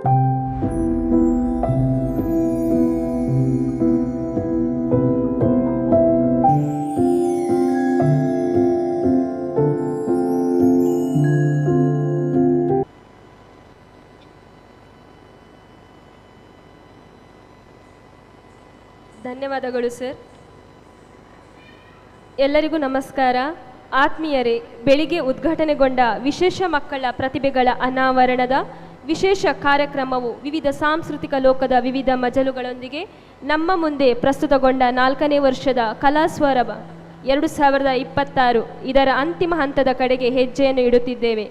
ಧನ್ಯವಾದಗಳು ಸರ್. ಎಲ್ಲರಿಗೂ ನಮಸ್ಕಾರ. ಆತ್ಮೀಯರೇ, ಬೆಳಿಗ್ಗೆ ಉದ್ಘಾಟನೆಗೊಂಡ ವಿಶೇಷ ಮಕ್ಕಳ ಪ್ರತಿಭೆಗಳ ಅನಾವರಣದ ವಿಶೇಷ ಕಾರ್ಯಕ್ರಮವು ವಿವಿಧ ಸಾಂಸ್ಕೃತಿಕ ಲೋಕದ ವಿವಿಧ ಮಜಲುಗಳೊಂದಿಗೆ ನಮ್ಮ ಮುಂದೆ ಪ್ರಸ್ತುತಗೊಂಡ 4ನೇ ವರ್ಷದ ಕಲಾಸ್ವರಭ 2026 ಇದರ ಅಂತಿಮ ಹಂತದ ಕಡೆಗೆ ಹೆಜ್ಜೆಯನ್ನು ಇಡುತ್ತಿದ್ದೇವೆ.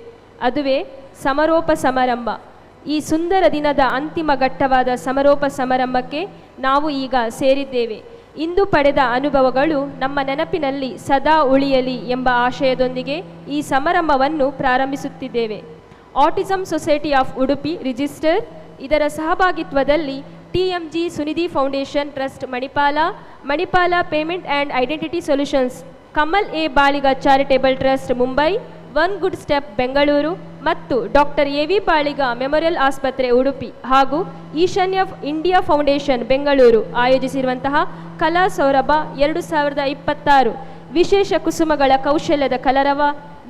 ಅದುವೇ ಸಮಾರೋಪ ಸಮಾರಂಭ. ಈ ಸುಂದರ ದಿನದ ಅಂತಿಮ ಘಟ್ಟವಾದ ಸಮಾರೋಪ ಸಮಾರಂಭಕ್ಕೆ ನಾವು ಈಗ ಸೇರಿದ್ದೇವೆ. ಇಂದು ಪಡೆದ ಅನುಭವಗಳು ನಮ್ಮ ನೆನಪಿನಲ್ಲಿ ಸದಾ ಉಳಿಯಲಿ ಎಂಬ ಆಶಯದೊಂದಿಗೆ ಈ ಸಮಾರಂಭವನ್ನು ಪ್ರಾರಂಭಿಸುತ್ತಿದ್ದೇವೆ. Autism society of Udupi register ಇದರ ಸಹಭಾಗಿತ್ವದಲ್ಲಿ TMG Sunidhi foundation trust Manipal payment and identity solutions, Kamal A Baliga charitable trust Mumbai, one good step Bengaluru ಮತ್ತು ಡಾಕ್ಟರ್ AV ಬಾಳಿಗ ಮೆಮೋರಿಯಲ್ ಆಸ್ಪತ್ರೆ ಉಡುಪಿ ಹಾಗೂ ಈಶಾನ್ಯ ಇಂಡಿಯಾ ಫೌಂಡೇಶನ್ ಬೆಂಗಳೂರು ಆಯೋಜಿಸಿರುವಂತಹ ಕಲಾ ಸೌರಭ 2026 ವಿಶೇಷ ಕುಸುಮಗಳ ಕೌಶಲ್ಯದ ಕಲರವ,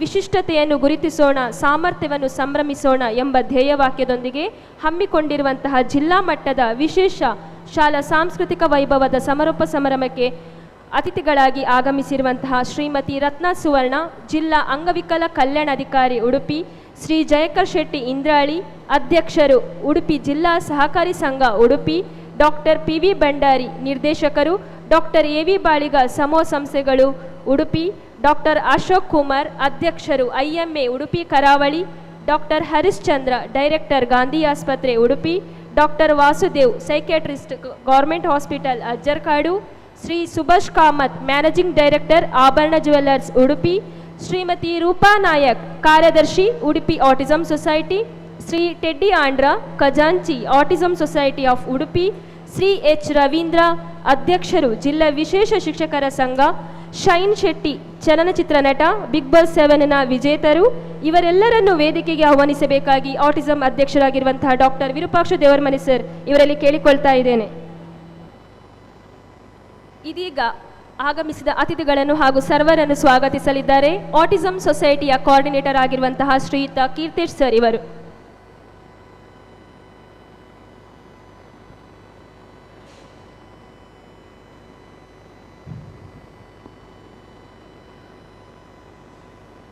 ವಿಶಿಷ್ಟತೆಯನ್ನು ಗುರುತಿಸೋಣ, ಸಾಮರ್ಥ್ಯವನ್ನು ಸಂಭ್ರಮಿಸೋಣ ಎಂಬ ಧ್ಯೇಯವಾಕ್ಯದೊಂದಿಗೆ ಹಮ್ಮಿಕೊಂಡಿರುವಂತಹ ಜಿಲ್ಲಾ ಮಟ್ಟದ ವಿಶೇಷ ಶಾಲಾ ಸಾಂಸ್ಕೃತಿಕ ವೈಭವದ ಸಮಾರೋಪ ಸಮಾರಂಭಕ್ಕೆ ಅತಿಥಿಗಳಾಗಿ ಆಗಮಿಸಿರುವಂತಹ ಶ್ರೀಮತಿ ರತ್ನ ಸುವರ್ಣ, ಜಿಲ್ಲಾ ಅಂಗವಿಕಲ ಕಲ್ಯಾಣಾಧಿಕಾರಿ ಉಡುಪಿ, ಶ್ರೀ ಜಯಕರ್ ಶೆಟ್ಟಿ ಇಂದ್ರಾಳಿ, ಅಧ್ಯಕ್ಷರು ಉಡುಪಿ ಜಿಲ್ಲಾ ಸಹಕಾರಿ ಸಂಘ ಉಡುಪಿ, ಡಾಕ್ಟರ್ PV ಭಂಡಾರಿ ನಿರ್ದೇಶಕರು, ಡಾಕ್ಟರ್ AV ಬಾಳಿಗ ಸಮೂಹ ಸಂಸ್ಥೆಗಳು ಉಡುಪಿ, ಡಾಕ್ಟರ್ ಅಶೋಕ್ ಕುಮಾರ್ ಅಧ್ಯಕ್ಷರು IMA ಉಡುಪಿ ಕರಾವಳಿ, ಡಾಕ್ಟರ್ ಹರಿಶ್ಚಂದ್ರ ಡೈರೆಕ್ಟರ್ ಗಾಂಧಿ ಆಸ್ಪತ್ರೆ Udupi, doctor Vasudev psychiatrist government hospital Ajjarkadu, Shri Subhash Kamath managing director Abharana jewellers Udupi, Shrimati Roopa Nayak ಕಾರ್ಯದರ್ಶಿ Udupi autism society, Shri Teddy ಆಂಡ್ರ ಖಜಾಂಚಿ autism society of Udupi, Shri H Ravindra ಅಧ್ಯಕ್ಷರು ಜಿಲ್ಲಾ ವಿಶೇಷ ಶಿಕ್ಷಕರ ಸಂಘ, ಶೈನ್ ಶೆಟ್ಟಿ ಚಲನಚಿತ್ರ ನಟ, ಬಿಗ್ ಬಾಸ್ 7ನ ವಿಜೇತರು, ಇವರೆಲ್ಲರನ್ನು ವೇದಿಕೆಗೆ ಆಹ್ವಾನಿಸಬೇಕಾಗಿ ಆಟಿಸಮ್ ಅಧ್ಯಕ್ಷರಾಗಿರುವಂತಹ ಡಾಕ್ಟರ್ ವಿರೂಪಾಕ್ಷ ದೇವರಮನಿ ಸರ್ ಇವರಲ್ಲಿ ಕೇಳಿಕೊಳ್ತಾ ಇದ್ದೇನೆ. ಇದೀಗ ಆಗಮಿಸಿದ ಅತಿಥಿಗಳನ್ನು ಹಾಗೂ ಸರ್ವರನ್ನು ಸ್ವಾಗತಿಸಲಿದ್ದಾರೆ ಆಟಿಸಮ್ ಸೊಸೈಟಿಯ ಕೋಆರ್ಡಿನೇಟರ್ ಆಗಿರುವಂತಹ ಶ್ರೀಯುತ ಕೀರ್ತೇಶ್ ಸರ್ ಇವರು.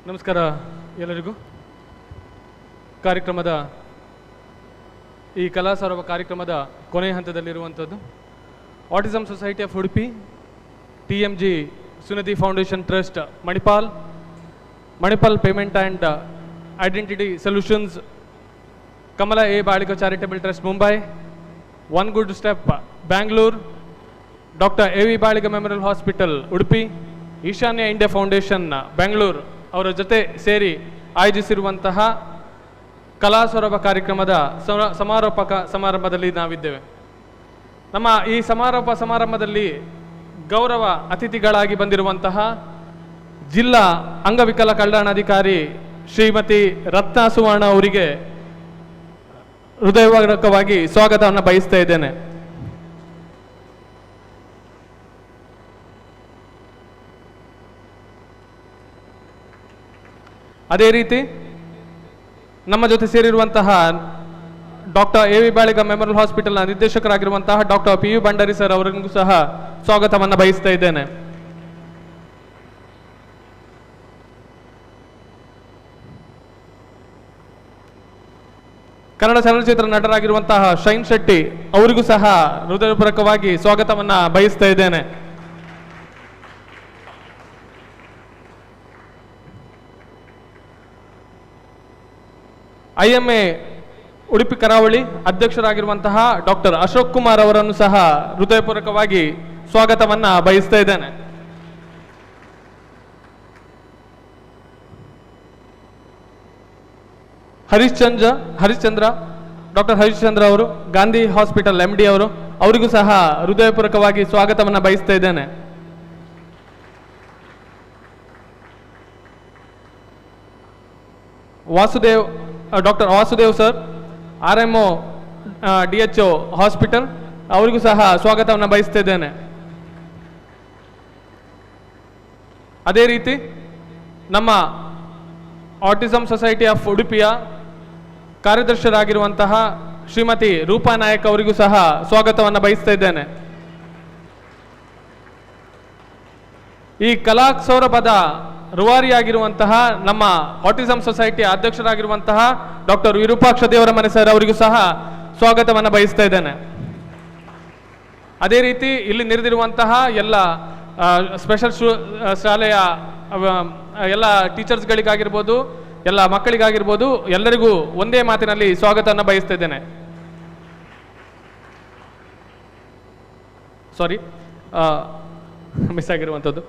ನಮಸ್ಕಾರ ಎಲ್ಲರಿಗೂ. ಈ ಕಲಾ ಸೌರಭ ಕಾರ್ಯಕ್ರಮದ ಕೊನೆಯ ಹಂತದಲ್ಲಿರುವಂಥದ್ದು. Autism society of Udupi, TMG Sunidhi foundation trust Manipal payment and identity solutions, Kamala A Baliga charitable trust Mumbai, one good step Bangalore, doctor AV Baliga memorial hospital Udupi, Ishanya India foundation Bengaluru ಅವರ ಜೊತೆ ಸೇರಿ ಆಯೋಜಿಸಿರುವಂತಹ ಕಲಾ ಸೌರಭ ಕಾರ್ಯಕ್ರಮದ ಸಮಾರೋಪಕ ಸಮಾರಂಭದಲ್ಲಿ ನಾವಿದ್ದೇವೆ. ನಮ್ಮ ಈ ಸಮಾರಂಭದಲ್ಲಿ ಗೌರವ ಅತಿಥಿಗಳಾಗಿ ಬಂದಿರುವಂತಹ ಜಿಲ್ಲಾ ಅಂಗವಿಕಲ ಕಲ್ಯಾಣಾಧಿಕಾರಿ ಶ್ರೀಮತಿ ರತ್ನ ಸುವರ್ಣ ಅವರಿಗೆ ಹೃದಯಪೂರ್ವಕವಾಗಿ ಸ್ವಾಗತವನ್ನು ಬಯಸ್ತಾ ಇದ್ದೇನೆ. ಅದೇ ರೀತಿ ನಮ್ಮ ಜೊತೆ ಸೇರಿರುವಂತಹ ಡಾಕ್ಟರ್ AV ಬಾಳಿಗ ಮೆಮೋರಿಯಲ್ ಹಾಸ್ಪಿಟಲ್ನ ನಿರ್ದೇಶಕರಾಗಿರುವಂತಹ ಡಾಕ್ಟರ್ PV ಭಂಡಾರಿ ಸರ್ ಅವರಿಗೂ ಸಹ ಸ್ವಾಗತವನ್ನು ಬಯಸ್ತಾ ಇದ್ದೇನೆ. ಕನ್ನಡ ಚಲನಚಿತ್ರ ನಟರಾಗಿರುವಂತಹ ಶೈನ್ ಶೆಟ್ಟಿ ಅವರಿಗೂ ಸಹ ಹೃದಯಪೂರ್ವಕವಾಗಿ ಸ್ವಾಗತವನ್ನು ಬಯಸ್ತಾ ಇದ್ದೇನೆ. IMA ಉಡುಪಿ ಕರಾವಳಿ ಅಧ್ಯಕ್ಷರಾಗಿರುವಂತಹ ಡಾಕ್ಟರ್ ಅಶೋಕ್ ಕುಮಾರ್ ಅವರನ್ನು ಸಹ ಹೃದಯಪೂರ್ವಕವಾಗಿ ಸ್ವಾಗತವನ್ನ ಬಯಸ್ತಾ ಇದ್ದೇನೆ. ಹರಿಶ್ಚಂದ್ರ ಡಾಕ್ಟರ್ ಹರಿಶ್ಚಂದ್ರ ಅವರು ಗಾಂಧಿ ಹಾಸ್ಪಿಟಲ್ MD ಅವರಿಗೂ ಸಹ ಹೃದಯಪೂರ್ವಕವಾಗಿ ಸ್ವಾಗತವನ್ನ ಬಯಸ್ತಾ ಇದ್ದೇನೆ. Doctor Vasudev sir RMO DHO hospital, ಅವರಿಗೂ ಸಹ ಸ್ವಾಗತವನ್ನು ಬಯಸ್ತಾ ಇದ್ದೇನೆ. ಅದೇ ರೀತಿ ನಮ್ಮ ಆಟಿಸಮ್ ಸೊಸೈಟಿ ಆಫ್ ಉಡುಪಿಯ ಕಾರ್ಯದರ್ಶಿಯಾಗಿರುವಂತಹ ಶ್ರೀಮತಿ ರೂಪಾ ನಾಯಕ್ ಅವರಿಗೂ ಸಹ ಸ್ವಾಗತವನ್ನು ಬಯಸ್ತಾ ಇದ್ದೇನೆ. ಈ ಕಲಾ ಸೌರಭದ ರೂವಾರಿಯಾಗಿರುವಂತಹ ನಮ್ಮ autism ಸೊಸೈಟಿಯ ಅಧ್ಯಕ್ಷರಾಗಿರುವಂತಹ doctor Virupaksha Devaramane sir ಅವರಿಗೂ ಸಹ ಸ್ವಾಗತವನ್ನು ಬಯಸ್ತಾ ಇದ್ದೇನೆ. ಅದೇ ರೀತಿ ಇಲ್ಲಿ ನೆರೆದಿರುವಂತಹ ಎಲ್ಲ ಸ್ಪೆಷಲ್ ಶಾಲೆಯ ಎಲ್ಲ ಟೀಚರ್ಸ್ಗಳಿಗಾಗಿರ್ಬೋದು, ಎಲ್ಲ ಮಕ್ಕಳಿಗಾಗಿರ್ಬೋದು, ಎಲ್ಲರಿಗೂ ಒಂದೇ ಮಾತಿನಲ್ಲಿ ಸ್ವಾಗತವನ್ನು ಬಯಸ್ತಾ ಇದ್ದೇನೆ. ಸಾರಿ, ಮಿಸ್ ಆಗಿರುವಂಥದ್ದು.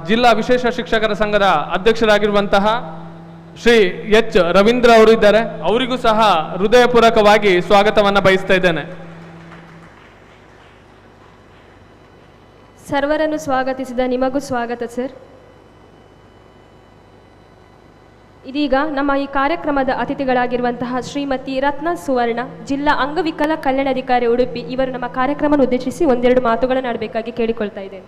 ಜಿಲ್ಲಾ ವಿಶೇಷ ಶಿಕ್ಷಕರ ಸಂಘದ ಅಧ್ಯಕ್ಷರಾಗಿರುವಂತಹ ಶ್ರೀ ಎಚ್ ರವೀಂದ್ರ ಅವರು ಇದ್ದಾರೆ, ಅವರಿಗೂ ಸಹ ಹೃದಯಪೂರ್ವಕವಾಗಿ ಸ್ವಾಗತವನ್ನು ಬಯಸ್ತಾ ಇದ್ದೇನೆ. ಸರ್ವರನ್ನು ಸ್ವಾಗತಿಸಿದ ನಿಮಗೂ ಸ್ವಾಗತ ಸರ್. ಇದೀಗ ನಮ್ಮ ಈ ಕಾರ್ಯಕ್ರಮದ ಅತಿಥಿಗಳಾಗಿರುವಂತಹ ಶ್ರೀಮತಿ ರತ್ನ ಸುವರ್ಣ, ಜಿಲ್ಲಾ ಅಂಗವಿಕಲ ಕಲ್ಯಾಣಾಧಿಕಾರಿ ಉಡುಪಿ, ಇವರು ನಮ್ಮ ಕಾರ್ಯಕ್ರಮವನ್ನು ಉದ್ದೇಶಿಸಿ ಒಂದೆರಡು ಮಾತುಗಳನ್ನು ಆಡಬೇಕಾಗಿ ಕೇಳಿಕೊಳ್ತಾ ಇದ್ದೇನೆ.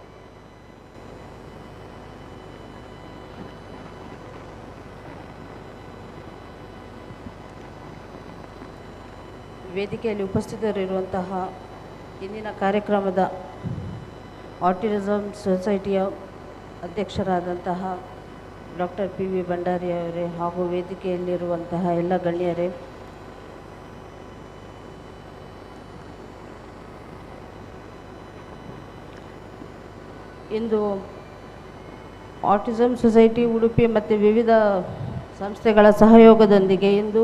ವೇದಿಕೆಯಲ್ಲಿ ಉಪಸ್ಥಿತರಿರುವಂತಹ ಇಂದಿನ ಕಾರ್ಯಕ್ರಮದ ಆಟಿಸಮ್ ಸೊಸೈಟಿಯ ಅಧ್ಯಕ್ಷರಾದಂತಹ ಡಾಕ್ಟರ್ PV ಭಂಡಾರಿ ಅವರೇ ಹಾಗೂ ವೇದಿಕೆಯಲ್ಲಿರುವಂತಹ ಎಲ್ಲ ಗಣ್ಯರೇ, ಇಂದು ಆಟಿಸಮ್ ಸೊಸೈಟಿ ಉಡುಪಿ ಮತ್ತು ವಿವಿಧ ಸಂಸ್ಥೆಗಳ ಸಹಯೋಗದೊಂದಿಗೆ ಇಂದು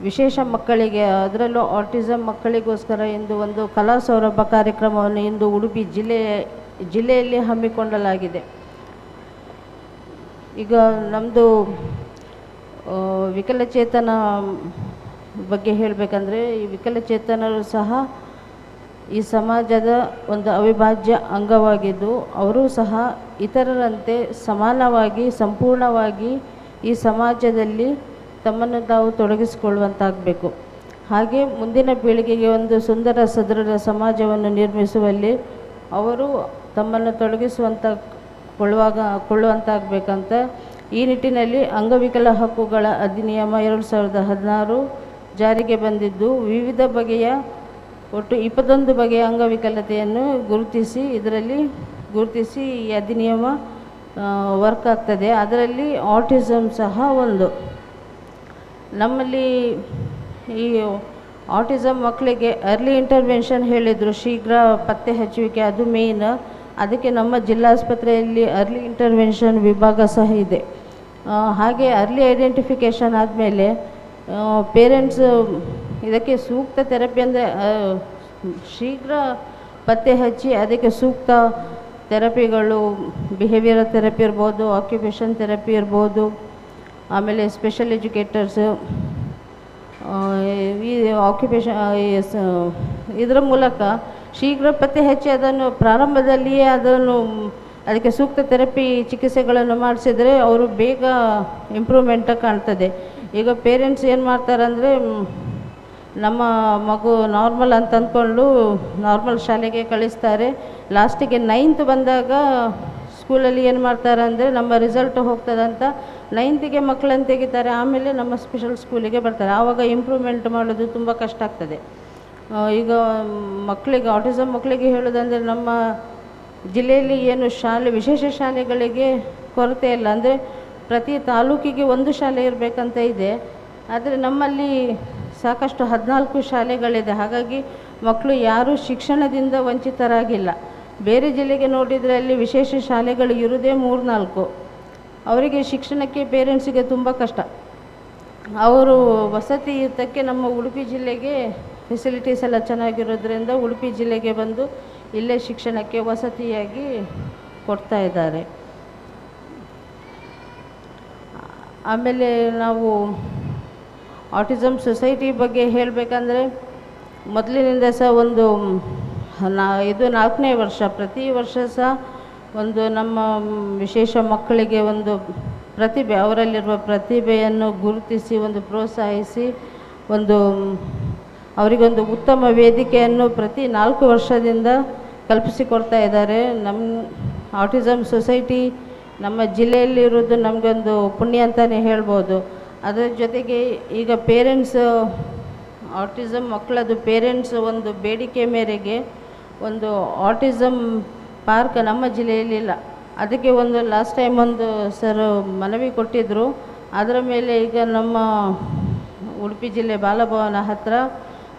ವಿಶೇಷ ಮಕ್ಕಳಿಗೆ, ಅದರಲ್ಲೂ ಆಟಿಸಮ್ ಮಕ್ಕಳಿಗೋಸ್ಕರ ಇಂದು ಒಂದು ಕಲಾ ಸೌರಭ ಕಾರ್ಯಕ್ರಮವನ್ನು ಇಂದು ಉಡುಪಿ ಜಿಲ್ಲೆಯಲ್ಲಿ ಹಮ್ಮಿಕೊಳ್ಳಲಾಗಿದೆ. ಈಗ ನಮ್ಮದು ವಿಕಲಚೇತನ ಬಗ್ಗೆ ಹೇಳಬೇಕಂದ್ರೆ, ಈ ವಿಕಲಚೇತನರು ಸಹ ಈ ಸಮಾಜದ ಒಂದು ಅವಿಭಾಜ್ಯ ಅಂಗವಾಗಿದ್ದು, ಅವರು ಸಹ ಇತರರಂತೆ ಸಮಾನವಾಗಿ ಸಂಪೂರ್ಣವಾಗಿ ಈ ಸಮಾಜದಲ್ಲಿ ತಮ್ಮನ್ನು ತಾವು ತೊಡಗಿಸಿಕೊಳ್ಳುವಂತಾಗಬೇಕು. ಹಾಗೆ ಮುಂದಿನ ಪೀಳಿಗೆಗೆ ಒಂದು ಸುಂದರ ಸದೃಢ ಸಮಾಜವನ್ನು ನಿರ್ಮಿಸುವಲ್ಲಿ ಅವರು ತಮ್ಮನ್ನು ಕೊಳ್ಳುವಂತಾಗಬೇಕಂತ ಈ ನಿಟ್ಟಿನಲ್ಲಿ ಅಂಗವಿಕಲ ಹಕ್ಕುಗಳ ಅಧಿನಿಯಮ 2016 ಜಾರಿಗೆ ಬಂದಿದ್ದು, ವಿವಿಧ ಬಗೆಯ ಒಟ್ಟು 21 ಬಗೆಯ ಅಂಗವಿಕಲತೆಯನ್ನು ಗುರುತಿಸಿ ಈ ಅಧಿನಿಯಮ ವರ್ಕ್ ಆಗ್ತದೆ. ಅದರಲ್ಲಿ ಆಟಿಸಮ್ ಸಹ ಒಂದು. ನಮ್ಮಲ್ಲಿ ಈ ಆಟಿಸಮ್ ಮಕ್ಕಳಿಗೆ ಅರ್ಲಿ ಇಂಟರ್ವೆನ್ಷನ್ ಹೇಳಿದರು, ಶೀಘ್ರ ಪತ್ತೆ ಹಚ್ಚುವಿಕೆ, ಅದು ಮೇಯ್ನ್. ಅದಕ್ಕೆ ನಮ್ಮ ಜಿಲ್ಲಾಸ್ಪತ್ರೆಯಲ್ಲಿ ಅರ್ಲಿ ಇಂಟರ್ವೆನ್ಷನ್ ವಿಭಾಗ ಸಹ ಇದೆ. ಹಾಗೆ ಅರ್ಲಿ ಐಡೆಂಟಿಫಿಕೇಷನ್ ಆದಮೇಲೆ ಪೇರೆಂಟ್ಸ್ ಇದಕ್ಕೆ ಸೂಕ್ತ ಥೆರಪಿ ಅಂದರೆ ಶೀಘ್ರ ಪತ್ತೆ ಹಚ್ಚಿ ಅದಕ್ಕೆ ಸೂಕ್ತ ಥೆರಪಿಗಳು, ಬಿಹೇವಿಯರಲ್ ಥೆರಪಿ ಇರ್ಬೋದು, ಆಕ್ಯುಪೇಷನ್ ಥೆರಪಿ ಇರ್ಬೋದು, ಆಮೇಲೆ ಸ್ಪೆಷಲ್ ಎಜುಕೇಟರ್ಸು, ಈ ಇದರ ಮೂಲಕ ಶೀಘ್ರ ಪತ್ತೆ ಹಚ್ಚಿ ಅದನ್ನು ಪ್ರಾರಂಭದಲ್ಲಿಯೇ ಅದಕ್ಕೆ ಸೂಕ್ತ ಥೆರಪಿ ಚಿಕಿತ್ಸೆಗಳನ್ನು ಮಾಡಿಸಿದರೆ ಅವರು ಬೇಗ ಇಂಪ್ರೂವ್ಮೆಂಟ್ ಕಾಣ್ತದೆ. ಈಗ ಪೇರೆಂಟ್ಸ್ ಏನು ಮಾಡ್ತಾರಂದರೆ, ನಮ್ಮ ಮಗು ನಾರ್ಮಲ್ ಅಂತ ಅಂದ್ಕೊಂಡು ನಾರ್ಮಲ್ ಶಾಲೆಗೆ ಕಳಿಸ್ತಾರೆ. ಲಾಸ್ಟಿಗೆ 9th ಬಂದಾಗ ಸ್ಕೂಲಲ್ಲಿ ಏನು ಮಾಡ್ತಾರೆ ಅಂದರೆ, ನಮ್ಮ ರಿಸಲ್ಟ್ ಹೋಗ್ತದಂತ 9th ಮಕ್ಕಳನ್ನು ತೆಗಿತಾರೆ, ಆಮೇಲೆ ನಮ್ಮ ಸ್ಪೆಷಲ್ ಸ್ಕೂಲಿಗೆ ಬರ್ತಾರೆ. ಆವಾಗ ಇಂಪ್ರೂವ್ಮೆಂಟ್ ಮಾಡೋದು ತುಂಬ ಕಷ್ಟ ಆಗ್ತದೆ. ಈಗ ಮಕ್ಕಳಿಗೆ ಆಟಿಸಮ್ ಮಕ್ಕಳಿಗೆ ಹೇಳೋದಂದರೆ, ನಮ್ಮ ಜಿಲ್ಲೆಯಲ್ಲಿ ಏನು ವಿಶೇಷ ಶಾಲೆಗಳಿಗೆ ಕೊರತೆ ಇಲ್ಲ. ಅಂದರೆ ಪ್ರತಿ ತಾಲೂಕಿಗೆ ಒಂದು ಶಾಲೆ ಇರಬೇಕಂತ ಇದೆ. ಆದರೆ ನಮ್ಮಲ್ಲಿ ಸಾಕಷ್ಟು 14 ಶಾಲೆಗಳಿದೆ. ಹಾಗಾಗಿ ಮಕ್ಕಳು ಯಾರೂ ಶಿಕ್ಷಣದಿಂದ ವಂಚಿತರಾಗಿಲ್ಲ. ಬೇರೆ ಜಿಲ್ಲೆಗೆ ನೋಡಿದರೆ ಅಲ್ಲಿ ವಿಶೇಷ ಶಾಲೆಗಳು ಇರೋದೇ 3-4. ಅವರಿಗೆ ಶಿಕ್ಷಣಕ್ಕೆ ಪೇರೆಂಟ್ಸಿಗೆ ತುಂಬ ಕಷ್ಟ. ಅವರು ವಸತಿ ಇರ್ತಕ್ಕೆ ನಮ್ಮ ಉಡುಪಿ ಜಿಲ್ಲೆಗೆ ಫೆಸಿಲಿಟೀಸ್ ಎಲ್ಲ ಚೆನ್ನಾಗಿರೋದ್ರಿಂದ ಉಡುಪಿ ಜಿಲ್ಲೆಗೆ ಬಂದು ಇಲ್ಲೇ ಶಿಕ್ಷಣಕ್ಕೆ ವಸತಿಯಾಗಿ ಕೊಡ್ತಾ ಇದ್ದಾರೆ. ಆಮೇಲೆ ನಾವು ಆಟಿಸಮ್ ಸೊಸೈಟಿ ಬಗ್ಗೆ ಹೇಳಬೇಕಂದ್ರೆ, ಮೊದಲಿನಿಂದ ಸಹ ಇದು 4ನೇ ವರ್ಷ. ಪ್ರತಿ ವರ್ಷ ಸಹ ಒಂದು ನಮ್ಮ ವಿಶೇಷ ಮಕ್ಕಳಿಗೆ ಒಂದು ಅವರಲ್ಲಿರುವ ಪ್ರತಿಭೆಯನ್ನು ಗುರುತಿಸಿ, ಒಂದು ಪ್ರೋತ್ಸಾಹಿಸಿ, ಅವರಿಗೊಂದು ಉತ್ತಮ ವೇದಿಕೆಯನ್ನು ಪ್ರತಿ 4 ವರ್ಷದಿಂದ ಕಲ್ಪಿಸಿಕೊಡ್ತಾ ಇದ್ದಾರೆ. ನಮ್ಮ ಆಟಿಸಮ್ ಸೊಸೈಟಿ ನಮ್ಮ ಜಿಲ್ಲೆಯಲ್ಲಿರೋದು ನಮಗೊಂದು ಪುಣ್ಯ ಅಂತಲೇ ಹೇಳ್ಬೋದು. ಅದರ ಜೊತೆಗೆ ಈಗ ಪೇರೆಂಟ್ಸ್ ಆಟಿಸಮ್ ಮಕ್ಕಳದು ಪೇರೆಂಟ್ಸ್ ಒಂದು ಬೇಡಿಕೆ ಮೇರೆಗೆ ಒಂದು ಆಟಿಸಮ್ ಪಾರ್ಕ್ ನಮ್ಮ ಜಿಲ್ಲೆಯಲ್ಲಿಲ್ಲ. ಅದಕ್ಕೆ ಒಂದು ಲಾಸ್ಟ್ ಟೈಮ್ ಒಂದು ಸರ್ ಮನವಿ ಕೊಟ್ಟಿದ್ದರು. ಅದರ ಮೇಲೆ ಈಗ ನಮ್ಮ ಉಡುಪಿ ಜಿಲ್ಲೆ ಬಾಲಭವನ ಹತ್ತಿರ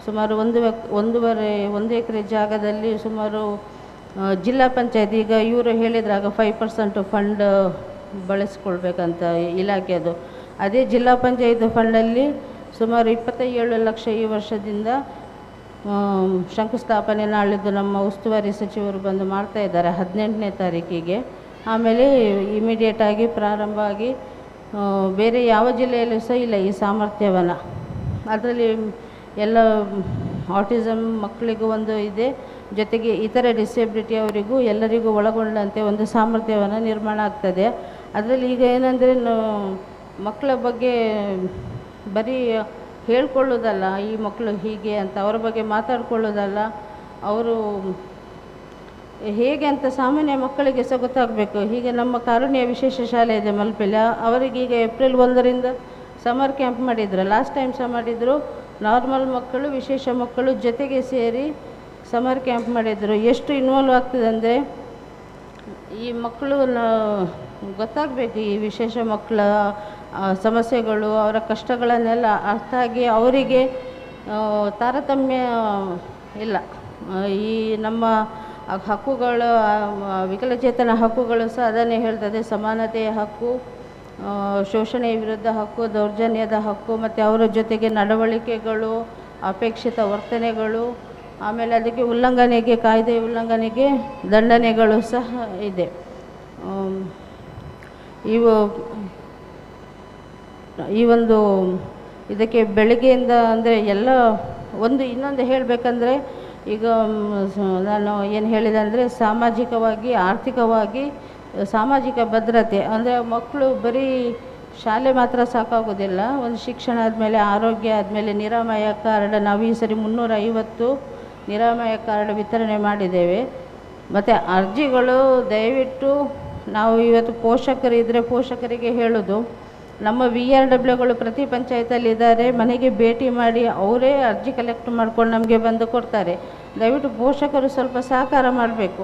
ಸುಮಾರು 1 ಎಕರೆ ಜಾಗದಲ್ಲಿ ಸುಮಾರು ಜಿಲ್ಲಾ ಪಂಚಾಯತ್ ಈಗ ಇವರು ಹೇಳಿದ್ರಾಗ 5% ಫಂಡ್ ಬಳಸ್ಕೊಳ್ಬೇಕಂತ ಇಲಾಖೆದು. ಅದೇ ಜಿಲ್ಲಾ ಪಂಚಾಯತ್ ಫಂಡಲ್ಲಿ ಸುಮಾರು 27 ಲಕ್ಷ ಈ ವರ್ಷದಿಂದ ಶಂಕುಸ್ಥಾಪನೆ ನಾಳಿದ್ದು ನಮ್ಮ ಉಸ್ತುವಾರಿ ಸಚಿವರು ಬಂದು ಮಾಡ್ತಾ ಇದ್ದಾರೆ 18ನೇ ತಾರೀಕಿಗೆ. ಆಮೇಲೆ ಇಮಿಡಿಯೇಟಾಗಿ ಪ್ರಾರಂಭ ಆಗಿ ಬೇರೆ ಯಾವ ಜಿಲ್ಲೆಯಲ್ಲೂ ಸಹ ಇಲ್ಲ ಈ ಸಾಮರ್ಥ್ಯವನ್ನು. ಅದರಲ್ಲಿ ಎಲ್ಲ ಆಟಿಸಮ್ ಮಕ್ಕಳಿಗೂ ಒಂದು ಇದೆ, ಜೊತೆಗೆ ಇತರ ಡಿಸೇಬಿಲಿಟಿ ಅವರಿಗೂ ಎಲ್ಲರಿಗೂ ಒಳಗೊಂಡಂತೆ ಒಂದು ಸಾಮರ್ಥ್ಯವನ್ನು ನಿರ್ಮಾಣ ಆಗ್ತದೆ. ಅದರಲ್ಲಿ ಈಗ ಏನಂದರೆ ಮಕ್ಕಳ ಬಗ್ಗೆ ಬರೀ ಹೇಳ್ಕೊಳ್ಳೋದಲ್ಲ, ಈ ಮಕ್ಕಳು ಹೀಗೆ ಅಂತ ಅವರ ಬಗ್ಗೆ ಮಾತಾಡ್ಕೊಳ್ಳೋದಲ್ಲ, ಅವರು ಹೇಗೆ ಅಂತ ಸಾಮಾನ್ಯ ಮಕ್ಕಳಿಗೆ ಸಹ ಗೊತ್ತಾಗಬೇಕು. ಹೀಗೆ ನಮ್ಮ ಕಾರುಣ್ಯ ವಿಶೇಷ ಶಾಲೆ ಇದೆ ಮಲ್ಪೆಯಲ್ಲಿ, ಅವರಿಗೀಗ ಏಪ್ರಿಲ್ 1ರಿಂದ ಸಮರ್ ಕ್ಯಾಂಪ್ ಮಾಡಿದರು. ಲಾಸ್ಟ್ ಟೈಮ್ ಸಹ ಮಾಡಿದರು. ನಾರ್ಮಲ್ ಮಕ್ಕಳು ವಿಶೇಷ ಮಕ್ಕಳು ಜೊತೆಗೆ ಸೇರಿ ಸಮರ್ ಕ್ಯಾಂಪ್ ಮಾಡಿದರು. ಎಷ್ಟು ಇನ್ವಾಲ್ವ್ ಆಗ್ತದೆ ಅಂದರೆ ಈ ಮಕ್ಕಳು ಗೊತ್ತಾಗಬೇಕು, ಈ ವಿಶೇಷ ಮಕ್ಕಳ ಸಮಸ್ಯೆಗಳು ಅವರ ಕಷ್ಟಗಳನ್ನೆಲ್ಲ ಅರ್ಥ ಆಗಿ ಅವರಿಗೆ ತಾರತಮ್ಯ ಇಲ್ಲ. ಈ ನಮ್ಮ ಹಕ್ಕುಗಳು ವಿಕಲಚೇತನ ಹಕ್ಕುಗಳು ಸಹ ಅದನ್ನೇ ಹೇಳ್ತದೆ. ಸಮಾನತೆಯ ಹಕ್ಕು, ಶೋಷಣೆಯ ವಿರುದ್ಧ ಹಕ್ಕು, ದೌರ್ಜನ್ಯದ ಹಕ್ಕು, ಮತ್ತು ಅವರ ಜೊತೆಗೆ ನಡವಳಿಕೆಗಳು, ಅಪೇಕ್ಷಿತ ವರ್ತನೆಗಳು, ಆಮೇಲೆ ಅದಕ್ಕೆ ಉಲ್ಲಂಘನೆಗೆ ಕಾಯ್ದೆ ಉಲ್ಲಂಘನೆಗೆ ದಂಡನೆಗಳು ಸಹ ಇದೆ. ಈ ಒಂದು ಇದಕ್ಕೆ ಬೆಳಗ್ಗೆಯಿಂದ ಅಂದರೆ ಎಲ್ಲ ಇನ್ನೊಂದು ಹೇಳಬೇಕಂದ್ರೆ ಈಗ ನಾನು ಏನು ಹೇಳಿದೆ ಅಂದರೆ ಸಾಮಾಜಿಕವಾಗಿ ಆರ್ಥಿಕವಾಗಿ ಸಾಮಾಜಿಕ ಭದ್ರತೆ ಅಂದರೆ ಮಕ್ಕಳು ಬರೀ ಶಾಲೆ ಮಾತ್ರ ಸಾಕಾಗೋದಿಲ್ಲ. ಒಂದು ಶಿಕ್ಷಣ ಆದಮೇಲೆ ಆರೋಗ್ಯ ಆದಮೇಲೆ ನಿರಾಮಯ ಕಾರ್ಡ್ ನಾವು ಈ ಸರಿ 350 ನಿರಾಮಯ ಕಾರ್ಡ್ ವಿತರಣೆ ಮಾಡಿದ್ದೇವೆ. ಮತ್ತು ಅರ್ಜಿಗಳು ದಯವಿಟ್ಟು ನಾವು ಇವತ್ತು ಪೋಷಕರು ಇದ್ದರೆ ಪೋಷಕರಿಗೆ ಹೇಳೋದು, ನಮ್ಮ VRWಗಳು ಪ್ರತಿ ಪಂಚಾಯತಲ್ಲಿ ಇದ್ದಾರೆ, ಮನೆಗೆ ಭೇಟಿ ಮಾಡಿ ಅವರೇ ಅರ್ಜಿ ಕಲೆಕ್ಟ್ ಮಾಡ್ಕೊಂಡು ನಮಗೆ ಬಂದು ಕೊಡ್ತಾರೆ. ದಯವಿಟ್ಟು ಪೋಷಕರು ಸ್ವಲ್ಪ ಸಹಕಾರ ಮಾಡಬೇಕು.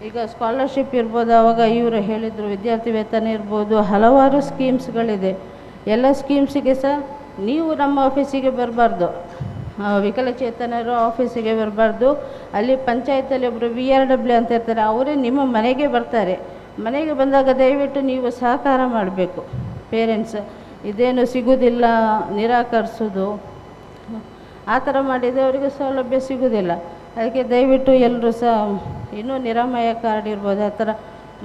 ಈಗ ಸ್ಕಾಲರ್ಶಿಪ್ ಇರ್ಬೋದು, ಆವಾಗ ಇವರು ಹೇಳಿದರು ವಿದ್ಯಾರ್ಥಿ ವೇತನ ಇರ್ಬೋದು, ಹಲವಾರು ಸ್ಕೀಮ್ಸ್ಗಳಿದೆ. ಎಲ್ಲ ಸ್ಕೀಮ್ಸಿಗೆ ಸಹ ನೀವು ನಮ್ಮ ಆಫೀಸಿಗೆ ಬರಬಾರ್ದು, ವಿಕಲಚೇತನರು ಆಫೀಸಿಗೆ ಬರಬಾರ್ದು. ಅಲ್ಲಿ ಪಂಚಾಯತಲ್ಲಿ ಒಬ್ಬರು VRW ಅಂತ ಇರ್ತಾರೆ, ಅವರೇ ನಿಮ್ಮ ಮನೆಗೆ ಬರ್ತಾರೆ. ಮನೆಗೆ ಬಂದಾಗ ದಯವಿಟ್ಟು ನೀವು ಸಹಕಾರ ಮಾಡಬೇಕು. ಪೇರೆಂಟ್ಸ್ ಇದೇನು ಸಿಗೋದಿಲ್ಲ ನಿರಾಕರಿಸೋದು ಆ ಥರ ಮಾಡಿದರೆ ಅವರಿಗೆ ಸೌಲಭ್ಯ ಸಿಗೋದಿಲ್ಲ. ಅದಕ್ಕೆ ದಯವಿಟ್ಟು ಎಲ್ಲರೂ ಸಹ ಇನ್ನೂ ನಿರಾಮಯ ಕಾರ್ಡ್ ಇರ್ಬೋದು, ಆ ಥರ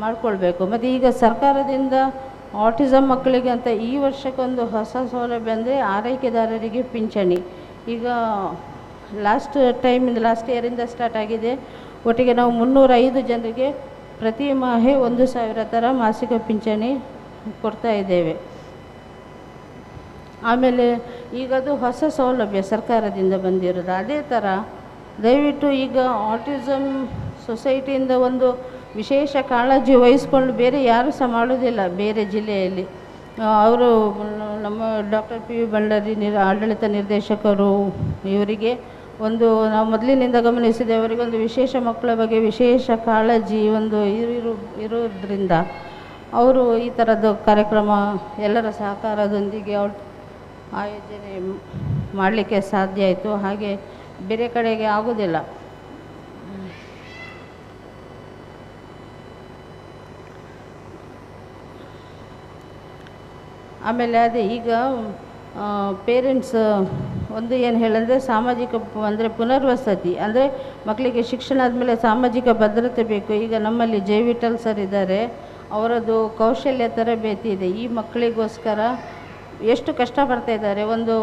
ಮಾಡಿಕೊಳ್ಬೇಕು. ಮತ್ತು ಈಗ ಸರ್ಕಾರದಿಂದ ಆಟಿಸಮ್ ಮಕ್ಕಳಿಗೆ ಅಂತ ಈ ವರ್ಷಕ್ಕೊಂದು ಹೊಸ ಸೌಲಭ್ಯ ಅಂದರೆ ಆರೈಕೆದಾರರಿಗೆ ಪಿಂಚಣಿ. ಈಗ ಲಾಸ್ಟ್ ಇಯರಿಂದ ಸ್ಟಾರ್ಟ್ ಆಗಿದೆ. ಒಟ್ಟಿಗೆ ನಾವು 305 ಜನರಿಗೆ ಪ್ರತಿ ಮಾಹೆ 1,000 ಥರ ಮಾಸಿಕ ಪಿಂಚಣಿ ಕೊಡ್ತಾ ಇದ್ದೇವೆ. ಆಮೇಲೆ ಈಗದು ಹೊಸ ಸೌಲಭ್ಯ ಸರ್ಕಾರದಿಂದ ಬಂದಿರೋದು. ಅದೇ ಥರ ದಯವಿಟ್ಟು ಈಗ ಆಟಿಸಮ್ ಸೊಸೈಟಿಯಿಂದ ಒಂದು ವಿಶೇಷ ಕಾಳಜಿ ವಹಿಸ್ಕೊಂಡು ಬೇರೆ ಯಾರೂ ಸಹ ಮಾಡೋದಿಲ್ಲ ಬೇರೆ ಜಿಲ್ಲೆಯಲ್ಲಿ. ಅವರು ನಮ್ಮ ಡಾಕ್ಟರ್ PV ಬಳ್ಳಾರಿ ಆಡಳಿತ ನಿರ್ದೇಶಕರು ಇವರಿಗೆ ನಾವು ಮೊದಲಿನಿಂದ ಗಮನಿಸಿದೆ, ಅವರಿಗೊಂದು ವಿಶೇಷ ಮಕ್ಕಳ ಬಗ್ಗೆ ವಿಶೇಷ ಕಾಳಜಿ ಇರೋದ್ರಿಂದ ಅವರು ಈ ಥರದ್ದು ಕಾರ್ಯಕ್ರಮ ಎಲ್ಲರ ಸಹಕಾರದೊಂದಿಗೆ ಆಯೋಜನೆ ಮಾಡಲಿಕ್ಕೆ ಸಾಧ್ಯ ಆಯಿತು. ಹಾಗೆ ಬೇರೆ ಕಡೆಗೆ ಆಗೋದಿಲ್ಲ. ಆಮೇಲೆ ಅದೇ ಈಗ ಪೇರೆಂಟ್ಸ್ ಏನು ಹೇಳಿದ್ರೆ ಸಾಮಾಜಿಕ ಅಂದರೆ ಪುನರ್ವಸತಿ ಅಂದರೆ ಮಕ್ಕಳಿಗೆ ಶಿಕ್ಷಣ ಆದಮೇಲೆ ಸಾಮಾಜಿಕ ಭದ್ರತೆ ಬೇಕು. ಈಗ ನಮ್ಮಲ್ಲಿ ವಿಠಲ್ ಸರ್ ಇದ್ದಾರೆ, ಅವರದ್ದು ಕೌಶಲ್ಯ ತರಬೇತಿ ಇದೆ. ಈ ಮಕ್ಕಳಿಗೋಸ್ಕರ ಎಷ್ಟು ಕಷ್ಟಪಡ್ತಾ ಇದ್ದಾರೆ. ಒಂದು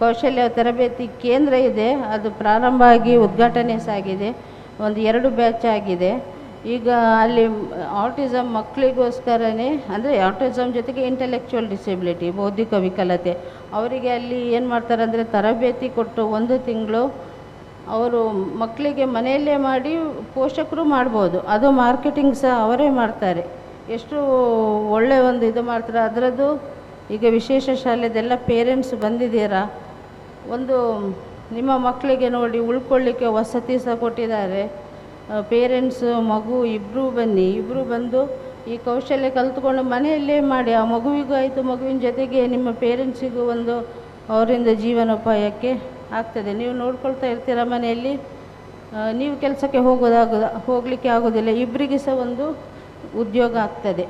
ಕೌಶಲ್ಯ ತರಬೇತಿ ಕೇಂದ್ರ ಇದೆ, ಅದು ಪ್ರಾರಂಭ ಆಗಿ ಉದ್ಘಾಟನೆ ಸಾಗಿದೆ. 2 ಬ್ಯಾಚ್ ಆಗಿದೆ. ಈಗ ಅಲ್ಲಿ ಆಟಿಸಮ್ ಮಕ್ಕಳಿಗೋಸ್ಕರನೇ, ಅಂದರೆ ಆಟಿಸಮ್ ಜೊತೆಗೆ ಇಂಟೆಲೆಕ್ಚುವಲ್ ಡಿಸೆಬಿಲಿಟಿ, ಬೌದ್ಧಿಕ ವಿಕಲತೆ, ಅವರಿಗೆ ಅಲ್ಲಿ ಏನು ಮಾಡ್ತಾರೆ ಅಂದರೆ ತರಬೇತಿ ಕೊಟ್ಟು 1 ತಿಂಗಳು ಅವರು ಮಕ್ಕಳಿಗೆ ಮನೆಯಲ್ಲೇ ಮಾಡಿ ಪೋಷಕರು ಮಾಡ್ಬೋದು, ಅದು ಮಾರ್ಕೆಟಿಂಗ್ ಸಹ ಅವರೇ ಮಾಡ್ತಾರೆ. ಎಷ್ಟು ಒಳ್ಳೆಯ ಒಂದು ಇದು ಮಾಡ್ತಾರೆ. ಅದರದ್ದು ಈಗ ವಿಶೇಷ ಶಾಲೆದೆಲ್ಲ ಪೇರೆಂಟ್ಸ್ ಬಂದಿದ್ದೀರಾ, ಒಂದು ನಿಮ್ಮ ಮಕ್ಕಳಿಗೆ ನೋಡಿ ಉಳ್ಕೊಳ್ಳಿಕ್ಕೆ ವಸತಿ ಸಹ ಕೊಟ್ಟಿದ್ದಾರೆ. ಪೇರೆಂಟ್ಸು ಮಗು ಇಬ್ಬರೂ ಬನ್ನಿ, ಇಬ್ಬರು ಬಂದು ಈ ಕೌಶಲ್ಯ ಕಲಿತ್ಕೊಂಡು ಮನೆಯಲ್ಲೇ ಮಾಡಿ, ಆ ಮಗುವಿಗೂ ಆಯಿತು, ಮಗುವಿನ ಜೊತೆಗೆ ನಿಮ್ಮ ಪೇರೆಂಟ್ಸಿಗೂ ಒಂದು ಅವರಿಂದ ಜೀವನೋಪಾಯಕ್ಕೆ ಆಗ್ತದೆ. ನೀವು ನೋಡ್ಕೊಳ್ತಾ ಇರ್ತೀರ ಮನೆಯಲ್ಲಿ, ನೀವು ಕೆಲಸಕ್ಕೆ ಹೋಗಲಿಕ್ಕೆ ಆಗೋದಿಲ್ಲ, ಇಬ್ಬರಿಗೆ ಸಹ ಒಂದು ಉದ್ಯೋಗ ಆಗ್ತದೆ.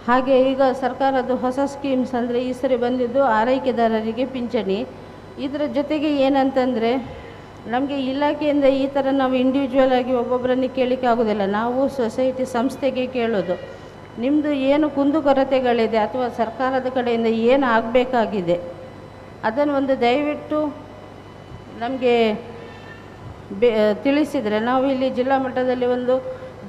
ಹಾಗೆ ಈಗ ಸರ್ಕಾರದ ಹೊಸ ಸ್ಕೀಮ್ಸ್ ಅಂದರೆ ಈ ಸರಿ ಬಂದಿದ್ದು ಆರೈಕೆದಾರರಿಗೆ ಪಿಂಚಣಿ. ಇದರ ಜೊತೆಗೆ ಏನಂತಂದರೆ ನಮಗೆ ಇಲಾಖೆಯಿಂದ ಈ ಥರ ನಾವು ಇಂಡಿವಿಜುವಲ್ ಆಗಿ ಒಬ್ಬೊಬ್ಬರನ್ನು ಕೇಳಲಿಕ್ಕೆ ಆಗೋದಿಲ್ಲ, ನಾವು ಸೊಸೈಟಿ ಸಂಸ್ಥೆಗೆ ಕೇಳೋದು. ನಿಮ್ಮದು ಏನು ಕುಂದುಕೊರತೆಗಳಿದೆ ಅಥವಾ ಸರ್ಕಾರದ ಕಡೆಯಿಂದ ಏನು ಆಗಬೇಕಾಗಿದೆ ಅದನ್ನು ಒಂದು ದಯವಿಟ್ಟು ನಮಗೆ ತಿಳಿಸಿದರೆ, ನಾವು ಇಲ್ಲಿ ಜಿಲ್ಲಾ ಮಟ್ಟದಲ್ಲಿ ಒಂದು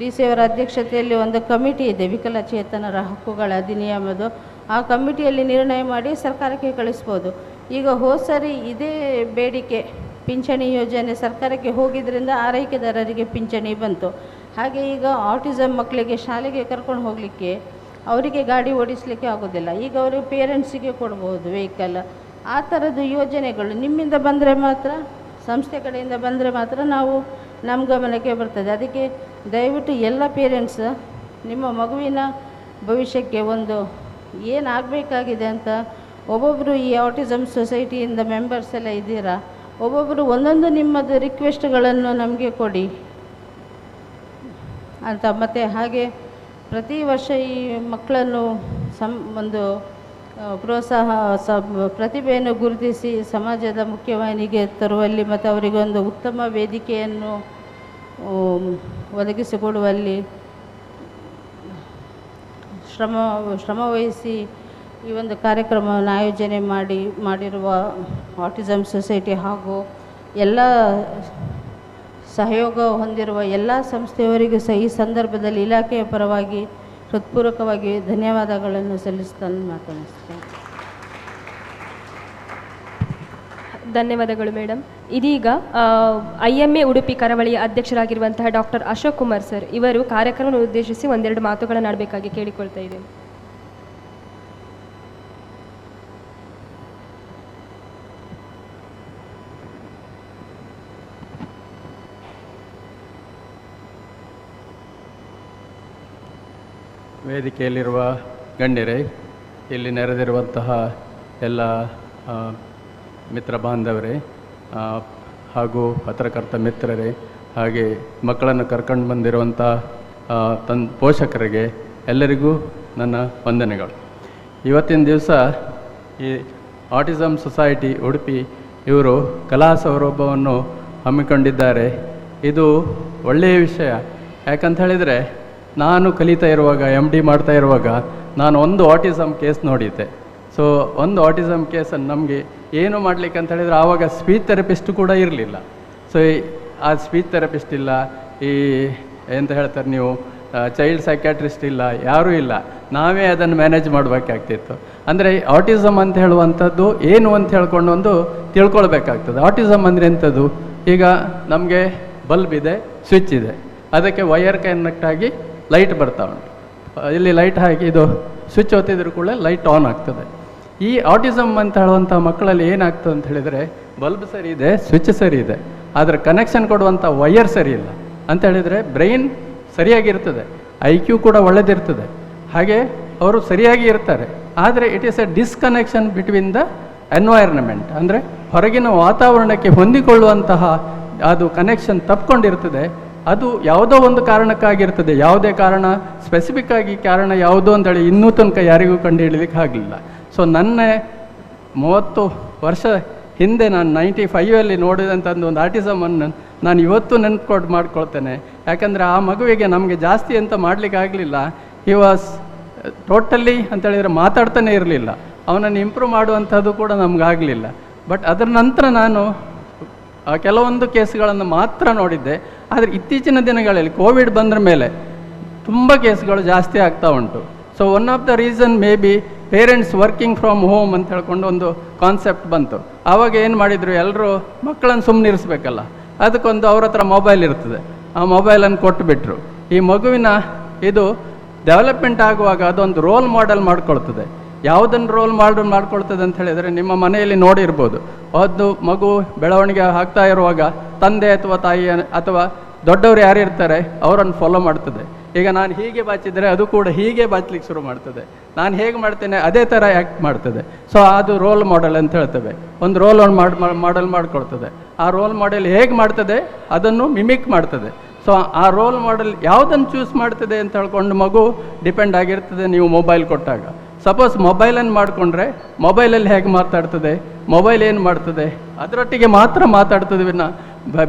DC ಅವರ ಅಧ್ಯಕ್ಷತೆಯಲ್ಲಿ ಒಂದು ಕಮಿಟಿ ಇದೆ, ವಿಕಲಚೇತನರ ಹಕ್ಕುಗಳ ಅಧಿನಿಯಮದ್ದು. ಆ ಕಮಿಟಿಯಲ್ಲಿ ನಿರ್ಣಯ ಮಾಡಿ ಸರ್ಕಾರಕ್ಕೆ ಕಳಿಸ್ಬೋದು. ಈಗ ಹೋದ ಸರಿ ಇದೇ ಬೇಡಿಕೆ ಪಿಂಚಣಿ ಯೋಜನೆ ಸರ್ಕಾರಕ್ಕೆ ಹೋಗಿದ್ದರಿಂದ ಆರೈಕೆದಾರರಿಗೆ ಪಿಂಚಣಿ ಬಂತು. ಹಾಗೆ ಈಗ ಆಟಿಸಮ್ ಮಕ್ಕಳಿಗೆ ಶಾಲೆಗೆ ಕರ್ಕೊಂಡು ಹೋಗಲಿಕ್ಕೆ ಅವರಿಗೆ ಗಾಡಿ ಓಡಿಸಲಿಕ್ಕೆ ಆಗೋದಿಲ್ಲ, ಈಗ ಅವರಿಗೆ ಪೇರೆಂಟ್ಸಿಗೆ ಕೊಡ್ಬೋದು ವೆಹಿಕಲ್. ಆ ಥರದ್ದು ಯೋಜನೆಗಳು ನಿಮ್ಮಿಂದ ಬಂದರೆ ಮಾತ್ರ, ಸಂಸ್ಥೆ ಕಡೆಯಿಂದ ಬಂದರೆ ಮಾತ್ರ ನಮ್ಮ ಗಮನಕ್ಕೆ ಬರ್ತದೆ. ಅದಕ್ಕೆ ದಯವಿಟ್ಟು ಎಲ್ಲ ಪೇರೆಂಟ್ಸ್ ನಿಮ್ಮ ಮಗುವಿನ ಭವಿಷ್ಯಕ್ಕೆ ಒಂದು ಏನಾಗಬೇಕಾಗಿದೆ ಅಂತ ಒಬ್ಬೊಬ್ಬರು ಈ ಆಟಿಸಮ್ ಸೊಸೈಟಿಯಿಂದ ಮೆಂಬರ್ಸ್ ಎಲ್ಲ ಇದ್ದೀರಾ, ಒಬ್ಬೊಬ್ಬರು ಒಂದೊಂದು ನಿಮ್ಮದು ರಿಕ್ವೆಸ್ಟ್ಗಳನ್ನು ನಮಗೆ ಕೊಡಿ ಅಂತ. ಮತ್ತು ಹಾಗೆ ಪ್ರತಿ ವರ್ಷ ಈ ಮಕ್ಕಳನ್ನು ಒಂದು ಪ್ರೋತ್ಸಾಹ ಪ್ರತಿಭೆಯನ್ನು ಗುರುತಿಸಿ ಸಮಾಜದ ಮುಖ್ಯವಾಹಿನಿಗೆ ತರುವಲ್ಲಿ ಮತ್ತು ಅವರಿಗೊಂದು ಉತ್ತಮ ವೇದಿಕೆಯನ್ನು ಒದಗಿಸಿಕೊಡುವಲ್ಲಿ ಶ್ರಮವಹಿಸಿ ಈ ಒಂದು ಕಾರ್ಯಕ್ರಮವನ್ನು ಆಯೋಜನೆ ಮಾಡಿರುವ ಆಟಿಸಮ್ ಸೊಸೈಟಿ ಹಾಗೂ ಎಲ್ಲ ಸಹಯೋಗ ಹೊಂದಿರುವ ಎಲ್ಲ ಸಂಸ್ಥೆಯವರಿಗೂ ಸಹ ಈ ಸಂದರ್ಭದಲ್ಲಿ ಇಲಾಖೆಯ ಪರವಾಗಿ ಹೃತ್ಪೂರ್ವಕವಾಗಿ ಧನ್ಯವಾದಗಳನ್ನು ಸಲ್ಲಿಸ್ತಾ ಮಾತನಾಡ್ತೇನೆ. ಧನ್ಯವಾದಗಳು ಮೇಡಮ್. ಇದೀಗ IMA ಉಡುಪಿ ಕರಾವಳಿಯ ಅಧ್ಯಕ್ಷರಾಗಿರುವಂತಹ ಡಾಕ್ಟರ್ ಅಶೋಕ್ ಕುಮಾರ್ ಸರ್ ಇವರು ಕಾರ್ಯಕ್ರಮವನ್ನು ಉದ್ದೇಶಿಸಿ ಒಂದೆರಡು ಮಾತುಗಳನ್ನು ಆಡಬೇಕಾಗಿ ಕೇಳಿಕೊಳ್ತಾ ಇದ್ದೇನೆ. ವೇದಿಕೆಯಲ್ಲಿರುವ ಗಣ್ಯರೇ, ಇಲ್ಲಿ ನೆರೆದಿರುವಂತಹ ಎಲ್ಲ ಮಿತ್ರ ಬಾಂಧವರೇ ಹಾಗೂ ಪತ್ರಕರ್ತ ಮಿತ್ರರೇ, ಹಾಗೆ ಮಕ್ಕಳನ್ನು ಕರ್ಕೊಂಡು ಬಂದಿರುವಂಥ ಪೋಷಕರಿಗೆ ಎಲ್ಲರಿಗೂ ನನ್ನ ವಂದನೆಗಳು. ಇವತ್ತಿನ ದಿವಸ ಈ ಆಟಿಸಮ್ ಸೊಸೈಟಿ ಉಡುಪಿ ಇವರು ಕಲಾ ಸೌರಭವನ್ನು ಹಮ್ಮಿಕೊಂಡಿದ್ದಾರೆ. ಇದು ಒಳ್ಳೆಯ ವಿಷಯ. ಯಾಕಂತ ಹೇಳಿದರೆ, ನಾನು ಕಲಿತಾ ಇರುವಾಗ MD ಮಾಡ್ತಾ ಇರುವಾಗ ನಾನು ಒಂದು ಆಟಿಸಮ್ ಕೇಸ್ ನೋಡಿದ್ದೆ. ಸೊ ಒಂದು ಆಟಿಸಮ್ ಕೇಸನ್ನು ನಮಗೆ ಏನು ಮಾಡಲಿಕ್ಕೆ ಅಂತ ಹೇಳಿದರೆ ಆವಾಗ ಸ್ಪೀಚ್ ಥೆರಪಿಸ್ಟ್ ಕೂಡ ಇರಲಿಲ್ಲ. ಸೊ ಆ ಸ್ಪೀಚ್ ಥೆರಪಿಸ್ಟ್ ಇಲ್ಲ, ಈ ಎಂತ ಹೇಳ್ತಾರೆ ನೀವು ಚೈಲ್ಡ್ ಸೈಕ್ಯಾಟ್ರಿಸ್ಟ್ ಇಲ್ಲ, ಯಾರೂ ಇಲ್ಲ. ನಾವೇ ಅದನ್ನು ಮ್ಯಾನೇಜ್ ಮಾಡಬೇಕಾಗ್ತಿತ್ತು. ಅಂದರೆ ಆಟಿಸಮ್ ಅಂತ ಹೇಳುವಂಥದ್ದು ಏನು ಅಂತ ಹೇಳ್ಕೊಂಡು ಒಂದು ತಿಳ್ಕೊಳ್ಬೇಕಾಗ್ತದೆ. ಆಟಿಸಮ್ ಅಂದರೆ ಎಂಥದ್ದು? ಈಗ ನಮಗೆ ಬಲ್ಬ್ ಇದೆ, ಸ್ವಿಚ್ ಇದೆ, ಅದಕ್ಕೆ ವಯರ್ ಕನೆಕ್ಟ್ ಆಗಿ ಲೈಟ್ ಬರ್ತಾ ಉಂಟು. ಇಲ್ಲಿ ಲೈಟ್ ಹಾಕಿ ಇದು ಸ್ವಿಚ್ ಒತ್ತಿದ್ರು ಕೂಡ ಲೈಟ್ ಆನ್ ಆಗ್ತದೆ. ಈ ಆಟಿಸಮ್ ಅಂತ ಹೇಳುವಂಥ ಮಕ್ಕಳಲ್ಲಿ ಏನಾಗ್ತದೆ ಅಂತ ಹೇಳಿದರೆ, ಬಲ್ಬ್ ಸರಿ ಇದೆ, ಸ್ವಿಚ್ ಸರಿ ಇದೆ, ಆದರೆ ಕನೆಕ್ಷನ್ ಕೊಡುವಂಥ ವಯರ್ ಸರಿ ಇಲ್ಲ ಅಂತ ಹೇಳಿದರೆ ಬ್ರೈನ್ ಸರಿಯಾಗಿರ್ತದೆ, IQ ಕೂಡ ಒಳ್ಳೆದಿರ್ತದೆ, ಹಾಗೆ ಅವರು ಸರಿಯಾಗಿ ಇರ್ತಾರೆ. ಆದರೆ it is A disconnection between the environment, ಅಂದರೆ ಹೊರಗಿನ ವಾತಾವರಣಕ್ಕೆ ಹೊಂದಿಕೊಳ್ಳುವಂತಹ ಅದು ಕನೆಕ್ಷನ್ ತಪ್ಪಿಕೊಂಡಿರ್ತದೆ. ಅದು ಯಾವುದೋ ಒಂದು ಕಾರಣಕ್ಕಾಗಿರ್ತದೆ. ಯಾವುದೇ ಕಾರಣ, ಸ್ಪೆಸಿಫಿಕ್ ಆಗಿ ಕಾರಣ ಯಾವುದೋ ಅಂತೇಳಿ ಇನ್ನೂ ತನಕ ಯಾರಿಗೂ ಕಂಡು ಹಿಡಿಲಿಕ್ಕೆ ಆಗಲಿಲ್ಲ. ಸೊ ನನ್ನ 30 ವರ್ಷ ಹಿಂದೆ ನಾನು 95 ನೋಡಿದಂಥದ್ದು ಒಂದು ಆಟಿಸಮನ್ನು ನಾನು ಇವತ್ತು ಮಾಡ್ಕೊಳ್ತೇನೆ. ಯಾಕಂದರೆ ಆ ಮಗುವಿಗೆ ನಮಗೆ ಜಾಸ್ತಿ ಅಂತ ಮಾಡಲಿಕ್ಕೆ ಆಗಲಿಲ್ಲ. ಹಿ ವಾಸ್ ಟೋಟಲಿ ಅಂತೇಳಿದರೆ ಮಾತಾಡ್ತಾನೆ ಇರಲಿಲ್ಲ. ಅವನನ್ನು ಇಂಪ್ರೂವ್ ಮಾಡುವಂಥದ್ದು ಕೂಡ ನಮಗಾಗಲಿಲ್ಲ. ಬಟ್ ಅದರ ನಂತರ ನಾನು ಕೆಲವೊಂದು ಕೇಸ್ಗಳನ್ನು ಮಾತ್ರ ನೋಡಿದ್ದೆ. ಆದರೆ ಇತ್ತೀಚಿನ ದಿನಗಳಲ್ಲಿ ಕೋವಿಡ್ ಬಂದ ಮೇಲೆ ತುಂಬ ಕೇಸ್ಗಳು ಜಾಸ್ತಿ ಆಗ್ತಾ ಉಂಟು. So one of the reason may be parents working from home ಅಂತ ಹೇಳ್ಕೊಂಡು ಒಂದು ಕಾನ್ಸೆಪ್ಟ್ ಬಂತು. ಆವಾಗ ಏನು ಮಾಡಿದರು, ಎಲ್ಲರೂ ಮಕ್ಕಳನ್ನು ಸುಮ್ಮನಿರಿಸ್ಬೇಕಲ್ಲ, ಅದಕ್ಕೊಂದು ಅವ್ರ ಹತ್ರ ಮೊಬೈಲ್ ಇರ್ತದೆ, ಆ ಮೊಬೈಲನ್ನು ಕೊಟ್ಟುಬಿಟ್ರು. ಈ ಮಗುವಿನ ಇದು ಡೆವಲಪ್ಮೆಂಟ್ ಆಗುವಾಗ ಅದೊಂದು ರೋಲ್ ಮಾಡೆಲ್ ಮಾಡ್ಕೊಳ್ತದೆ. ಯಾವುದನ್ನು ರೋಲ್ ಮಾಡ್ಕೊಳ್ತದೆ ಅಂತ ಹೇಳಿದರೆ, ನಿಮ್ಮ ಮನೆಯಲ್ಲಿ ನೋಡಿರ್ಬೋದು, ಒಂದು ಮಗು ಬೆಳವಣಿಗೆ ಆಗ್ತಾ ಇರುವಾಗ ತಂದೆ ಅಥವಾ ತಾಯಿ ಅಥವಾ ದೊಡ್ಡವರು ಯಾರು ಇರ್ತಾರೆ ಅವರನ್ನು ಫಾಲೋ ಮಾಡ್ತದೆ. ಈಗ ನಾನು ಹೀಗೆ ಬಾಚಿದರೆ ಅದು ಕೂಡ ಹೀಗೆ ಬಾಚಲಿಕ್ಕೆ ಶುರು ಮಾಡ್ತದೆ, ನಾನು ಹೇಗೆ ಮಾಡ್ತೇನೆ ಅದೇ ಥರ ಆ್ಯಕ್ಟ್ ಮಾಡ್ತದೆ. ಸೊ ಅದು ರೋಲ್ ಮಾಡೆಲ್ ಅಂತ ಹೇಳ್ತೇವೆ. ಒಂದು ರೋಲ್ ಮಾಡೆಲ್ ಮಾಡ್ಕೊಳ್ತದೆ. ಆ ರೋಲ್ ಮಾಡೆಲ್ ಹೇಗೆ ಮಾಡ್ತದೆ ಅದನ್ನು ಮಿಮಿಕ್ ಮಾಡ್ತದೆ. ಸೊ ಆ ರೋಲ್ ಮಾಡೆಲ್ ಯಾವುದನ್ನು ಚೂಸ್ ಮಾಡ್ತದೆ ಅಂತ ಹೇಳ್ಕೊಂಡು ಮಗು ಡಿಪೆಂಡ್ ಆಗಿರ್ತದೆ ನೀವು ಮೊಬೈಲ್ ಕೊಟ್ಟಾಗ. ಸಪೋಸ್ ಮೊಬೈಲನ್ನು ಮಾಡಿಕೊಂಡ್ರೆ ಮೊಬೈಲಲ್ಲಿ ಹೇಗೆ ಮಾತಾಡ್ತದೆ, ಮೊಬೈಲ್ ಏನು ಮಾಡ್ತದೆ ಅದರೊಟ್ಟಿಗೆ ಮಾತ್ರ ಮಾತಾಡ್ತದೆ ವಿನ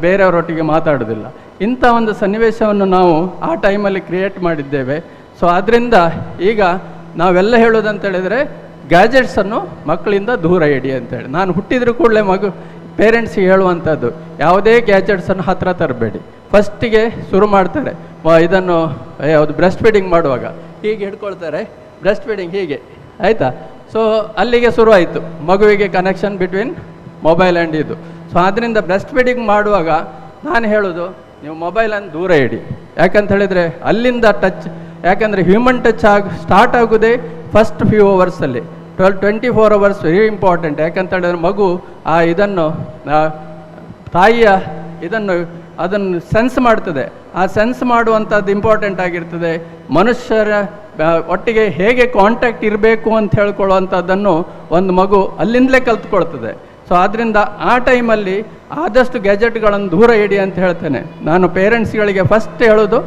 ಬೇರೆಯವರೊಟ್ಟಿಗೆ ಮಾತಾಡೋದಿಲ್ಲ. ಇಂಥ ಒಂದು ಸನ್ನಿವೇಶವನ್ನು ನಾವು ಆ ಟೈಮಲ್ಲಿ ಕ್ರಿಯೇಟ್ ಮಾಡಿದ್ದೇವೆ. ಸೊ ಆದ್ದರಿಂದ ಈಗ ನಾವೆಲ್ಲ ಹೇಳೋದಂತ ಹೇಳಿದರೆ ಗ್ಯಾಜೆಟ್ಸನ್ನು ಮಕ್ಕಳಿಂದ ದೂರ ಇಡಿ ಅಂತೇಳಿ. ನಾನು ಹುಟ್ಟಿದ್ರು ಕೂಡಲೇ ಪೇರೆಂಟ್ಸಿಗೆ ಹೇಳುವಂಥದ್ದು, ಯಾವುದೇ ಗ್ಯಾಜೆಟ್ಸನ್ನು ಹತ್ತಿರ ತರಬೇಡಿ. ಫಸ್ಟಿಗೆ ಶುರು ಮಾಡ್ತಾರೆ ಇದನ್ನು ಯಾವುದು ಬ್ರೆಸ್ಟ್ ಫೀಡಿಂಗ್ ಮಾಡುವಾಗ ಹೀಗೆ ಹಿಡ್ಕೊಳ್ತಾರೆ, ಬ್ರೆಸ್ಟ್ ಫೀಡಿಂಗ್ ಹೀಗೆ ಆಯಿತಾ. ಸೊ ಅಲ್ಲಿಗೆ ಶುರು ಆಯಿತು ಮಗುವಿಗೆ ಕನೆಕ್ಷನ್ ಬಿಟ್ವೀನ್ ಮೊಬೈಲ್ ಆ್ಯಂಡ್ ಇದು. ಸೊ ಆದ್ದರಿಂದ ಬ್ರೆಸ್ಟ್ ಫೀಡಿಂಗ್ ಮಾಡುವಾಗ ನಾನು ಹೇಳೋದು, ನೀವು ಮೊಬೈಲನ್ನು ದೂರ ಇಡಿ. ಯಾಕಂತ ಹೇಳಿದರೆ ಅಲ್ಲಿಂದ ಟಚ್, ಯಾಕಂದರೆ ಹ್ಯೂಮನ್ ಟಚ್ ಸ್ಟಾರ್ಟ್ ಆಗೋದೇ ಫಸ್ಟ್ ಫ್ಯೂ ಅವರ್ಸಲ್ಲಿ. 24 hours ವೆರಿ ಇಂಪಾರ್ಟೆಂಟ್. ಯಾಕಂತ ಹೇಳಿದ್ರೆ ಮಗು ಇದನ್ನು ತಾಯಿಯ ಅದನ್ನು ಸೆನ್ಸ್ ಮಾಡ್ತದೆ. ಆ ಸೆನ್ಸ್ ಮಾಡುವಂಥದ್ದು ಇಂಪಾರ್ಟೆಂಟ್ ಆಗಿರ್ತದೆ. ಮನುಷ್ಯರ ಒಟ್ಟಿಗೆ ಹೇಗೆ ಕಾಂಟ್ಯಾಕ್ಟ್ ಇರಬೇಕು ಅಂತ ಹೇಳ್ಕೊಳ್ಳುವಂಥದ್ದನ್ನು ಒಂದು ಮಗು ಅಲ್ಲಿಂದಲೇ ಕಲ್ತ್ಕೊಳ್ತದೆ. ಸೊ ಆದ್ದರಿಂದ ಆ ಟೈಮಲ್ಲಿ ಆದಷ್ಟು ಗ್ಯಾಜೆಟ್ಗಳನ್ನು ದೂರ ಇಡಿ ಅಂತ ಹೇಳ್ತೇನೆ. ನಾನು ಪೇರೆಂಟ್ಸ್ಗಳಿಗೆ ಫಸ್ಟ್ ಹೇಳೋದು,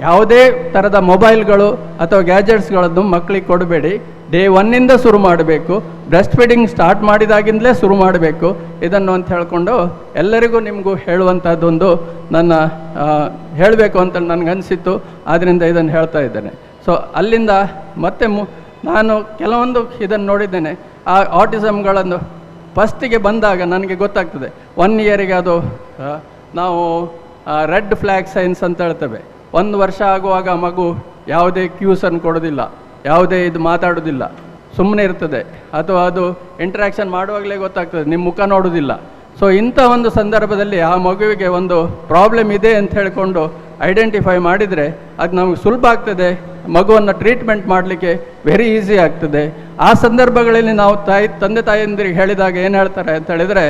ಯಾವುದೇ ಥರದ ಮೊಬೈಲ್ಗಳು ಅಥವಾ ಗ್ಯಾಜೆಟ್ಸ್ಗಳನ್ನು ಮಕ್ಕಳಿಗೆ ಕೊಡಬೇಡಿ. ಡೇ 1 ಶುರು ಮಾಡಬೇಕು. ಬ್ರೆಸ್ಟ್ ಫೀಡಿಂಗ್ ಸ್ಟಾರ್ಟ್ ಮಾಡಿದಾಗಿಂದಲೇ ಶುರು ಮಾಡಬೇಕು ಇದನ್ನು ಅಂತ ಹೇಳ್ಕೊಂಡು ಎಲ್ಲರಿಗೂ ನಿಮಗೂ ಹೇಳುವಂಥದ್ದೊಂದು ನನ್ನ ಹೇಳಬೇಕು ಅಂತ ನನಗನ್ನಿಸಿತ್ತು. ಆದ್ದರಿಂದ ಇದನ್ನು ಹೇಳ್ತಾ ಇದ್ದೇನೆ. ಸೊ ಅಲ್ಲಿಂದ ಮತ್ತೆ ನಾನು ಕೆಲವೊಂದು ಇದನ್ನು ನೋಡಿದ್ದೇನೆ. ಆ ಆಟಿಸಮ್ಗಳನ್ನು ಫಸ್ಟಿಗೆ ಬಂದಾಗ ನನಗೆ ಗೊತ್ತಾಗ್ತದೆ 1 ಇಯರಿಗೆ ಅದು ನಾವು ರೆಡ್ ಫ್ಲ್ಯಾಗ್ ಸೈನ್ಸ್ ಅಂತ ಹೇಳ್ತೇವೆ. 1 ವರ್ಷ ಆಗುವಾಗ ಮಗು ಯಾವುದೇ ಕ್ಯೂಸನ್ನು ಕೊಡೋದಿಲ್ಲ, ಯಾವುದೇ ಇದು ಮಾತಾಡೋದಿಲ್ಲ, ಸುಮ್ಮನೆ ಇರ್ತದೆ. ಅಥವಾ ಅದು ಇಂಟ್ರ್ಯಾಕ್ಷನ್ ಮಾಡುವಾಗಲೇ ಗೊತ್ತಾಗ್ತದೆ, ನಿಮ್ಮ ಮುಖ ನೋಡೋದಿಲ್ಲ. ಸೊ ಇಂಥ ಒಂದು ಸಂದರ್ಭದಲ್ಲಿ ಆ ಮಗುವಿಗೆ ಒಂದು ಪ್ರಾಬ್ಲಮ್ ಇದೆ ಅಂತ ಹೇಳಿಕೊಂಡು ಐಡೆಂಟಿಫೈ ಮಾಡಿದರೆ ಅದು ನಮಗೆ ಸುಲಭ ಆಗ್ತದೆ. ಮಗುವನ್ನು ಟ್ರೀಟ್ಮೆಂಟ್ ಮಾಡಲಿಕ್ಕೆ ವೆರಿ ಈಸಿ ಆಗ್ತದೆ. ಆ ಸಂದರ್ಭಗಳಲ್ಲಿ ನಾವು ತಂದೆ ತಾಯಿಯಂದಿರಿಗೆ ಹೇಳಿದಾಗ ಏನು ಹೇಳ್ತಾರೆ ಅಂತ ಹೇಳಿದರೆ,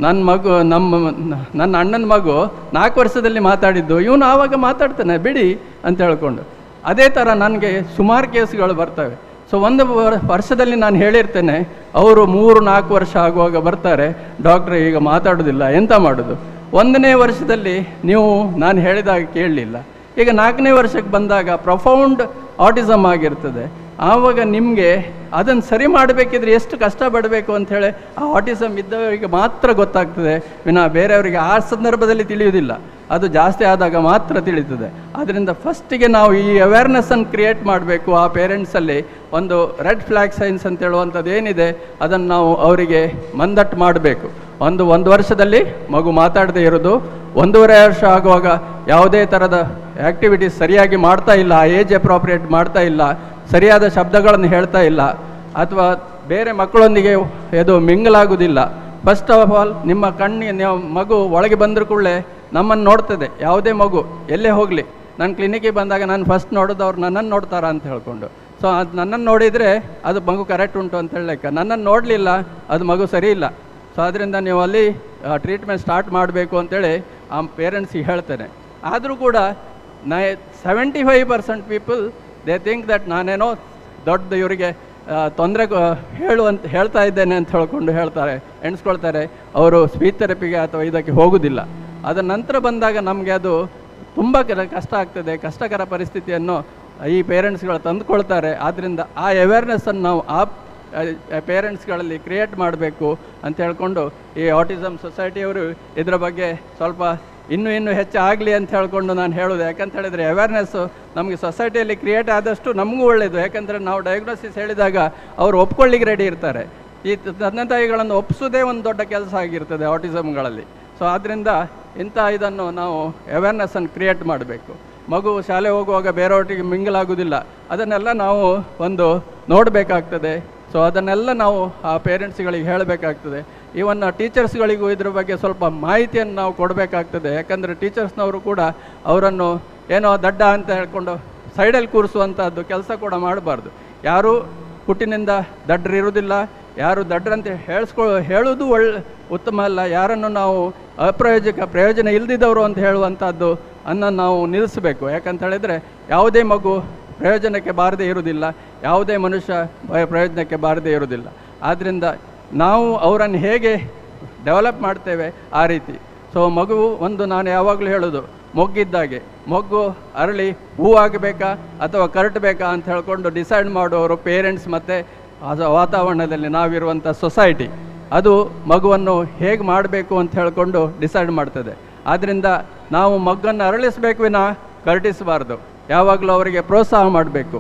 ನನ್ನ ಅಣ್ಣನ ಮಗು 4 ವರ್ಷದಲ್ಲಿ ಮಾತಾಡಿದ್ದು, ಇವನು ಆವಾಗ ಮಾತಾಡ್ತಾನೆ ಬಿಡಿ ಅಂತ ಹೇಳ್ಕೊಂಡು. ಅದೇ ಥರ ನನಗೆ ಸುಮಾರು ಕೇಸ್ಗಳು ಬರ್ತವೆ. ಸೊ 1 ವರ್ಷದಲ್ಲಿ ನಾನು ಹೇಳಿರ್ತೇನೆ, ಅವರು 3-4 ವರ್ಷ ಆಗುವಾಗ ಬರ್ತಾರೆ, ಡಾಕ್ಟ್ರೆ ಈಗ ಮಾತಾಡೋದಿಲ್ಲ, ಎಂತ ಮಾಡೋದು. 1ನೇ ವರ್ಷದಲ್ಲಿ ನೀವು ನಾನು ಹೇಳಿದಾಗ ಕೇಳಲಿಲ್ಲ. ಈಗ 4ನೇ ವರ್ಷಕ್ಕೆ ಬಂದಾಗ ಪ್ರೊಫೌಂಡ್ ಆಟಿಸಮ್ ಆಗಿರ್ತದೆ. ಆವಾಗ ನಿಮಗೆ ಅದನ್ನು ಸರಿ ಮಾಡಬೇಕಿದ್ರೆ ಎಷ್ಟು ಕಷ್ಟಪಡಬೇಕು ಅಂಥೇಳಿ ಆ ಆಟಿಸಮ್ ಇದ್ದವರಿಗೆ ಮಾತ್ರ ಗೊತ್ತಾಗ್ತದೆ ವಿನಃ ಬೇರೆಯವರಿಗೆ ಆ ಸಂದರ್ಭದಲ್ಲಿ ತಿಳಿಯುವುದಿಲ್ಲ. ಅದು ಜಾಸ್ತಿ ಆದಾಗ ಮಾತ್ರ ತಿಳಿತದೆ. ಆದ್ದರಿಂದ ಫಸ್ಟಿಗೆ ನಾವು ಈ ಅವೇರ್ನೆಸ್ಸನ್ನು ಕ್ರಿಯೇಟ್ ಮಾಡಬೇಕು. ಆ ಪೇರೆಂಟ್ಸಲ್ಲಿ ಒಂದು ರೆಡ್ ಫ್ಲ್ಯಾಗ್ ಸೈನ್ಸ್ ಅಂತ ಹೇಳುವಂಥದ್ದು ಏನಿದೆ ಅದನ್ನು ನಾವು ಅವರಿಗೆ ಮಂದಟ್ಟು ಮಾಡಬೇಕು. ಒಂದು ವರ್ಷದಲ್ಲಿ ಮಗು ಮಾತಾಡದೇ ಇರೋದು, 1.5 ವರ್ಷ ಆಗುವಾಗ ಯಾವುದೇ ಥರದ ಆ್ಯಕ್ಟಿವಿಟೀಸ್ ಸರಿಯಾಗಿ ಮಾಡ್ತಾ ಇಲ್ಲ, ಏಜ್ ಅಪ್ರೋಪ್ರಿಯೇಟ್ ಮಾಡ್ತಾ ಇಲ್ಲ, ಸರಿಯಾದ ಶಬ್ದಗಳನ್ನು ಹೇಳ್ತಾ ಇಲ್ಲ, ಅಥವಾ ಬೇರೆ ಮಕ್ಕಳೊಂದಿಗೆ ಇದು ಮಿಂಗಲಾಗುವುದಿಲ್ಲ. ಫಸ್ಟ್ ಆಫ್ ಆಲ್ ನಿಮ್ಮ ಕಣ್ಣಿಗೆ ಮಗು ಒಳಗೆ ಬಂದರೂ ಕೂಡಲೇ ನಮ್ಮನ್ನು ನೋಡ್ತದೆ. ಯಾವುದೇ ಮಗು ಎಲ್ಲೇ ಹೋಗಲಿ, ನಾನು ಕ್ಲಿನಿಕ್ಕಿಗೆ ಬಂದಾಗ ನಾನು ಫಸ್ಟ್ ನೋಡೋದು ಅವ್ರು ನನ್ನನ್ನು ನೋಡ್ತಾರಾ ಅಂತ ಹೇಳ್ಕೊಂಡು. ಸೊ ಅದು ನನ್ನನ್ನು ನೋಡಿದರೆ ಅದು ಮಗು ಕರೆಕ್ಟ್ ಉಂಟು ಅಂತ ಹೇಳಲಿಕ್ಕೆ, ನನ್ನನ್ನು ನೋಡಲಿಲ್ಲ ಅದು ಮಗು ಸರಿ ಇಲ್ಲ. ಸೊ ಅದರಿಂದ ನೀವು ಅಲ್ಲಿ ಟ್ರೀಟ್ಮೆಂಟ್ ಸ್ಟಾರ್ಟ್ ಮಾಡಬೇಕು ಅಂತೇಳಿ ಆ ಪೇರೆಂಟ್ಸಿಗೆ ಹೇಳ್ತೇನೆ. ಆದರೂ ಕೂಡ 75% ಪೀಪಲ್ ದೇ ಥಿಂಕ್ ದಟ್ ನಾನೇನೋ ದೊಡ್ಡ ಇವರಿಗೆ ತೊಂದರೆ ಹೇಳ್ತಾ ಇದ್ದೇನೆ ಅಂತ ಹೇಳ್ತಾರೆ, ಎಣಿಸ್ಕೊಳ್ತಾರೆ. ಅವರು ಸ್ಪೀಚ್ ಥೆರಪಿಗೆ ಅಥವಾ ಇದಕ್ಕೆ ಹೋಗೋದಿಲ್ಲ. ಅದರ ನಂತರ ಬಂದಾಗ ನಮಗೆ ಅದು ತುಂಬ ಕಷ್ಟ ಆಗ್ತದೆ. ಕಷ್ಟಕರ ಪರಿಸ್ಥಿತಿಯನ್ನು ಈ ಪೇರೆಂಟ್ಸ್ಗಳು ತಂದುಕೊಳ್ತಾರೆ. ಆದ್ದರಿಂದ ಆ ಅವೇರ್ನೆಸ್ಸನ್ನು ನಾವು ಆ ಪೇರೆಂಟ್ಸ್ಗಳಲ್ಲಿ ಕ್ರಿಯೇಟ್ ಮಾಡಬೇಕು ಅಂತ ಹೇಳ್ಕೊಂಡು ಈ ಆಟಿಸಮ್ ಸೊಸೈಟಿಯವರು ಇದರ ಬಗ್ಗೆ ಸ್ವಲ್ಪ ಇನ್ನೂ ಹೆಚ್ಚು ಆಗಲಿ ಅಂತ ಹೇಳ್ಕೊಂಡು ನಾನು ಹೇಳೋದು. ಯಾಕಂತ ಹೇಳಿದರೆ ಅವೇರ್ನೆಸ್ಸು ನಮಗೆ ಸೊಸೈಟಿಯಲ್ಲಿ ಕ್ರಿಯೇಟ್ ಆದಷ್ಟು ನಮಗೂ ಒಳ್ಳೆಯದು. ಯಾಕಂದರೆ ನಾವು ಡಯಾಗ್ನೋಸಿಸ್ ಹೇಳಿದಾಗ ಅವರು ಒಪ್ಕೊಳ್ಳಿಕ್ಕೆ ರೆಡಿ ಇರ್ತಾರೆ. ಈ ತಂದೆ ತಾಯಿಗಳನ್ನು ಒಪ್ಪಿಸೋದೇ ಒಂದು ದೊಡ್ಡ ಕೆಲಸ ಆಗಿರ್ತದೆ ಆಟಿಸಮ್ಗಳಲ್ಲಿ. ಸೊ ಆದ್ದರಿಂದ ಇದನ್ನು ನಾವು ಅವೇರ್ನೆಸ್ಸನ್ನು ಕ್ರಿಯೇಟ್ ಮಾಡಬೇಕು. ಮಗು ಶಾಲೆ ಹೋಗುವಾಗ ಬೇರೆಯವರಿಗೆ ಮಿಂಗಲ್ ಆಗೋದಿಲ್ಲ, ಅದನ್ನೆಲ್ಲ ನಾವು ಒಂದು ನೋಡಬೇಕಾಗ್ತದೆ. ಸೊ ಅದನ್ನೆಲ್ಲ ನಾವು ಆ ಪೇರೆಂಟ್ಸ್ಗಳಿಗೆ ಹೇಳಬೇಕಾಗ್ತದೆ. ಈವನ್ ಟೀಚರ್ಸ್ಗಳಿಗೂ ಇದ್ರ ಬಗ್ಗೆ ಸ್ವಲ್ಪ ಮಾಹಿತಿಯನ್ನು ನಾವು ಕೊಡಬೇಕಾಗ್ತದೆ. ಯಾಕಂದರೆ ಟೀಚರ್ಸ್ನವರು ಕೂಡ ಅವರನ್ನು ಏನೋ ದಡ್ಡ ಅಂತ ಹೇಳ್ಕೊಂಡು ಸೈಡಲ್ಲಿ ಕೂರಿಸುವಂಥದ್ದು ಕೆಲಸ ಕೂಡ ಮಾಡಬಾರ್ದು. ಯಾರೂ ಹುಟ್ಟಿನಿಂದ ದಡ್ಡರಿರುವುದಿಲ್ಲ, ಯಾರು ದಡ್ಡರಂತೆ ಹೇಳೋದು ಉತ್ತಮ ಅಲ್ಲ. ಯಾರನ್ನು ನಾವು ಪ್ರಯೋಜನ ಇಲ್ದಿದ್ದವರು ಅಂತ ಹೇಳುವಂಥದ್ದು ನಾವು ನಿಲ್ಲಿಸಬೇಕು. ಯಾಕಂತ ಹೇಳಿದರೆ ಯಾವುದೇ ಮಗು ಪ್ರಯೋಜನಕ್ಕೆ ಬಾರದೇ ಇರುವುದಿಲ್ಲ, ಯಾವುದೇ ಮನುಷ್ಯ ಪ್ರಯೋಜನಕ್ಕೆ ಬಾರದೇ ಇರುವುದಿಲ್ಲ. ಆದ್ದರಿಂದ ನಾವು ಅವರನ್ನು ಹೇಗೆ ಡೆವಲಪ್ ಮಾಡ್ತೇವೆ ಆ ರೀತಿ. ಸೊ ಮಗು ನಾನು ಯಾವಾಗಲೂ ಹೇಳೋದು, ಮೊಗ್ಗಿದ್ದಾಗೆ ಮೊಗ್ಗು ಅರಳಿ ಹೂವಾಗಬೇಕಾ ಅಥವಾ ಕರಟಬೇಕಾ ಅಂತ ಹೇಳ್ಕೊಂಡು ಡಿಸೈಡ್ ಮಾಡುವವರು ಪೇರೆಂಟ್ಸ್ ಮತ್ತು ವಾತಾವರಣದಲ್ಲಿ ನಾವಿರುವಂಥ ಸೊಸೈಟಿ. ಅದು ಮಗುವನ್ನು ಹೇಗೆ ಮಾಡಬೇಕು ಅಂತ ಹೇಳ್ಕೊಂಡು ಡಿಸೈಡ್ ಮಾಡ್ತದೆ. ಆದ್ದರಿಂದ ನಾವು ಮಗುವನ್ನು ಅರಳಿಸಬೇಕು ವಿನಃ ಕರಟಿಸಬಾರ್ದು. ಯಾವಾಗಲೂ ಅವರಿಗೆ ಪ್ರೋತ್ಸಾಹ ಮಾಡಬೇಕು.